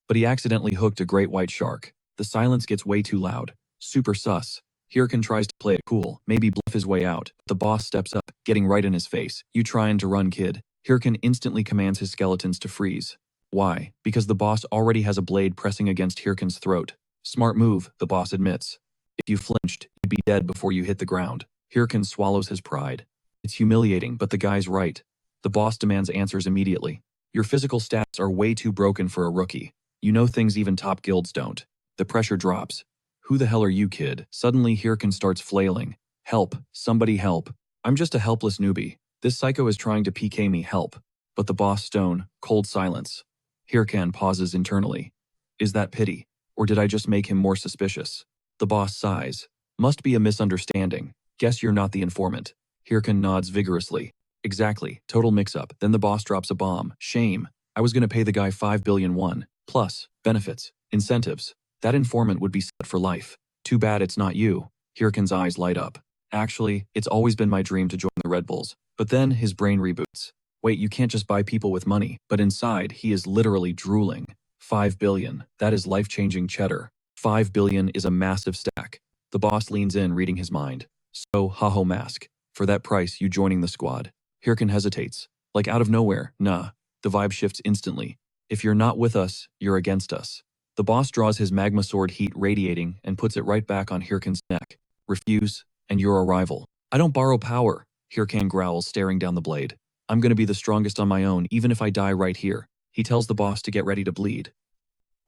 S1: But he accidentally hooked a great white shark. The silence gets way too loud. Super sus. Hyrkan tries to play it cool, maybe bluff his way out. The boss steps up, getting right in his face. You trying to run, kid? Hyrkan instantly commands his skeletons to freeze. Why? Because the boss already has a blade pressing against Hyrkan's throat. Smart move, the boss admits. If you flinched, you'd be dead before you hit the ground. Hyrkan swallows his pride. It's humiliating, but the guy's right. The boss demands answers immediately. Your physical stats are way too broken for a rookie. You know things even top guilds don't. The pressure drops. Who the hell are you, kid? Suddenly Hyrkan starts flailing. Help, somebody help. I'm just a helpless newbie. This psycho is trying to PK me, help. But the boss stone, cold silence. Hyrkan pauses internally. Is that pity? Or did I just make him more suspicious? The boss sighs. Must be a misunderstanding. Guess you're not the informant. Hyrkan nods vigorously. Exactly, total mix-up. Then the boss drops a bomb. Shame. I was gonna pay the guy 5 billion won. Plus, benefits, incentives. That informant would be set for life. Too bad it's not you. Hyrkan's eyes light up. Actually, it's always been my dream to join the Red Bulls. But then his brain reboots. Wait, you can't just buy people with money. But inside, he is literally drooling. 5 billion. That is life-changing cheddar. 5 billion is a massive stack. The boss leans in, reading his mind. So, haho mask. For that price, you joining the squad. Hyrkan hesitates. Like out of nowhere, nah. The vibe shifts instantly. If you're not with us, you're against us. The boss draws his magma sword, heat radiating, and puts it right back on Hyrkan's neck. Refuse, and you're a rival. I don't borrow power, Hyrkan growls, staring down the blade. I'm gonna be the strongest on my own, even if I die right here. He tells the boss to get ready to bleed.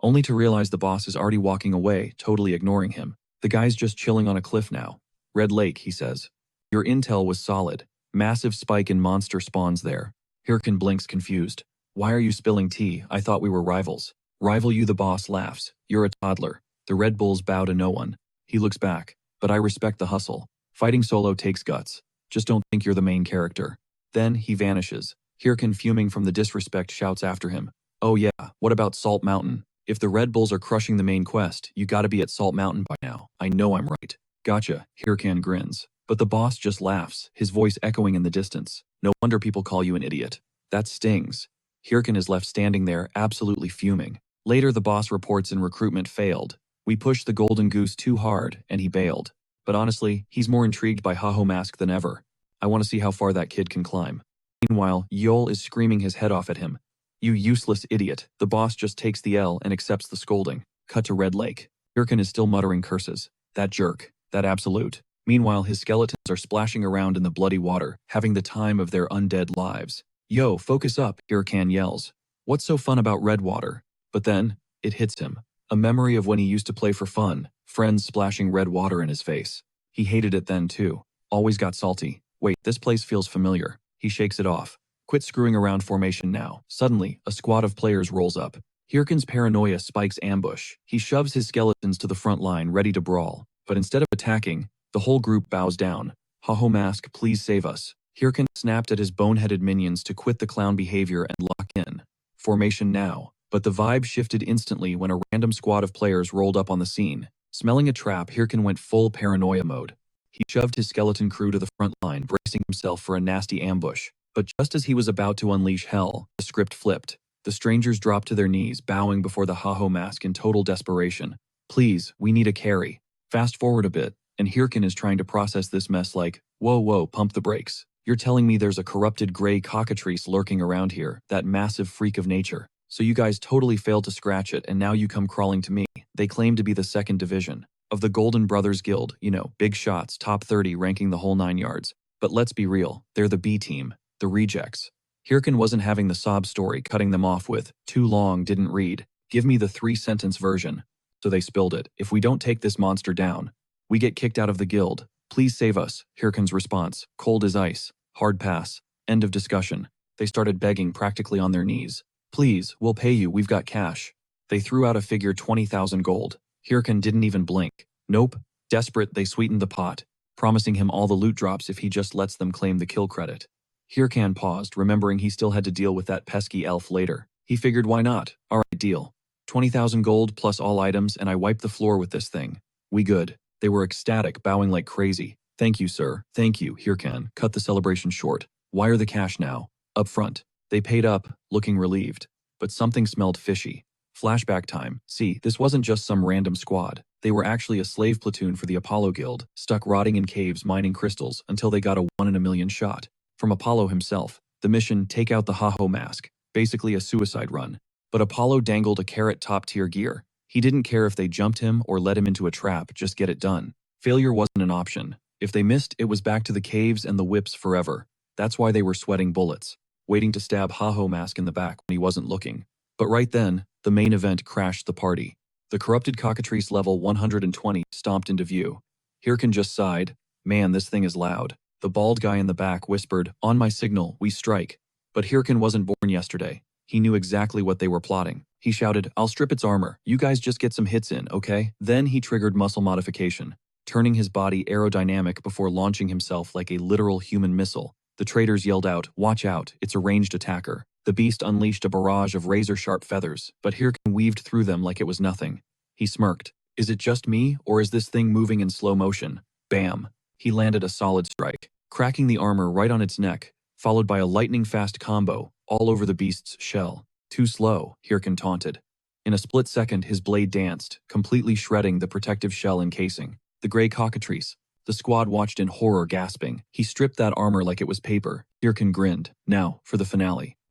S1: Only to realize the boss is already walking away, totally ignoring him. The guy's just chilling on a cliff now. Red Lake, he says. Your intel was solid. Massive spike in monster spawns there. Hyrkan blinks, confused. Why are you spilling tea? I thought we were rivals. Rival you, the boss laughs. You're a toddler. The Red Bulls bow to no one. He looks back. But I respect the hustle. Fighting solo takes guts. Just don't think you're the main character. Then he vanishes. Hyrkan, fuming from the disrespect, shouts after him. Oh yeah, what about Salt Mountain? If the Red Bulls are crushing the main quest, you gotta be at Salt Mountain by now. I know I'm right. Gotcha, Hyrkan grins. But the boss just laughs, his voice echoing in the distance. No wonder people call you an idiot. That stings. Hyrkan is left standing there, absolutely fuming. Later the boss reports in recruitment failed. We pushed the golden goose too hard, and he bailed. But honestly, he's more intrigued by Haho Mask than ever. I want to see how far that kid can climb. Meanwhile, Yol is screaming his head off at him. You useless idiot. The boss just takes the L and accepts the scolding. Cut to Red Lake. Hyrkan is still muttering curses. That jerk. That absolute. Meanwhile, his skeletons are splashing around in the bloody water, having the time of their undead lives. Yo, focus up, Hyrkan yells. What's so fun about red water? But then, it hits him. A memory of when he used to play for fun, friends splashing red water in his face. He hated it then too. Always got salty. Wait, this place feels familiar. He shakes it off. Quit screwing around formation now. Suddenly, a squad of players rolls up. Hyrkan's paranoia spikes ambush. He shoves his skeletons to the front line, ready to brawl. But instead of attacking, the whole group bows down. Haho Mask, please save us. Hyrkan snapped at his boneheaded minions to quit the clown behavior and lock in. Formation now. But the vibe shifted instantly when a random squad of players rolled up on the scene. Smelling a trap, Hyrkan went full paranoia mode. He shoved his skeleton crew to the front line, bracing himself for a nasty ambush. But just as he was about to unleash hell, the script flipped. The strangers dropped to their knees, bowing before the Haho Mask in total desperation. Please, we need a carry. Fast forward a bit, and Hyrkan is trying to process this mess like, whoa, pump the brakes. You're telling me there's a corrupted gray cockatrice lurking around here, that massive freak of nature. So you guys totally failed to scratch it and now you come crawling to me. They claim to be the 2nd division of the Golden Brothers Guild, you know, big shots, top 30 ranking the whole 9 yards. But let's be real, they're the B team, the rejects. Hyrkan wasn't having the sob story cutting them off with, too long, didn't read. Give me the 3-sentence version. So they spilled it. If we don't take this monster down, we get kicked out of the guild. Please save us. Hyrkan's response, cold as ice, hard pass, end of discussion. They started begging practically on their knees. Please, we'll pay you, we've got cash. They threw out a figure 20,000 gold. Hyrkan didn't even blink. Nope. Desperate, they sweetened the pot, promising him all the loot drops if he just lets them claim the kill credit. Hyrkan paused, remembering he still had to deal with that pesky elf later. He figured why not? Alright, deal. 20,000 gold plus all items and I wipe the floor with this thing. We good. They were ecstatic, bowing like crazy. Thank you, sir. Thank you, Hyrkan. Cut the celebration short. Wire the cash now. Up front. They paid up, looking relieved. But something smelled fishy. Flashback time. See, this wasn't just some random squad. They were actually a slave platoon for the Apollo Guild, stuck rotting in caves mining crystals until they got a 1 in a million shot. From Apollo himself, the mission, take out the Haho Mask. Basically a suicide run. But Apollo dangled a carrot top-tier gear. He didn't care if they jumped him or led him into a trap, just get it done. Failure wasn't an option. If they missed, it was back to the caves and the whips forever. That's why they were sweating bullets, waiting to stab Haho Mask in the back when he wasn't looking. But right then, the main event crashed the party. The corrupted cockatrice level 120 stomped into view. Hyrkan just sighed. Man, this thing is loud. The bald guy in the back whispered, on my signal, we strike. But Hyrkan wasn't born yesterday. He knew exactly what they were plotting. He shouted, I'll strip its armor. You guys just get some hits in, okay? Then he triggered muscle modification, turning his body aerodynamic before launching himself like a literal human missile. The traitors yelled out, watch out, it's a ranged attacker. The beast unleashed a barrage of razor-sharp feathers, but Hyrkan weaved through them like it was nothing. He smirked. Is it just me, or is this thing moving in slow motion? Bam! He landed a solid strike, cracking the armor right on its neck, followed by a lightning-fast combo, all over the beast's shell. Too slow, Hyrkan taunted. In a split second, his blade danced, completely shredding the protective shell encasing. The gray cockatrice. The squad watched in horror, gasping. He stripped that armor like it was paper. Hyrkan grinned. Now, for the finale.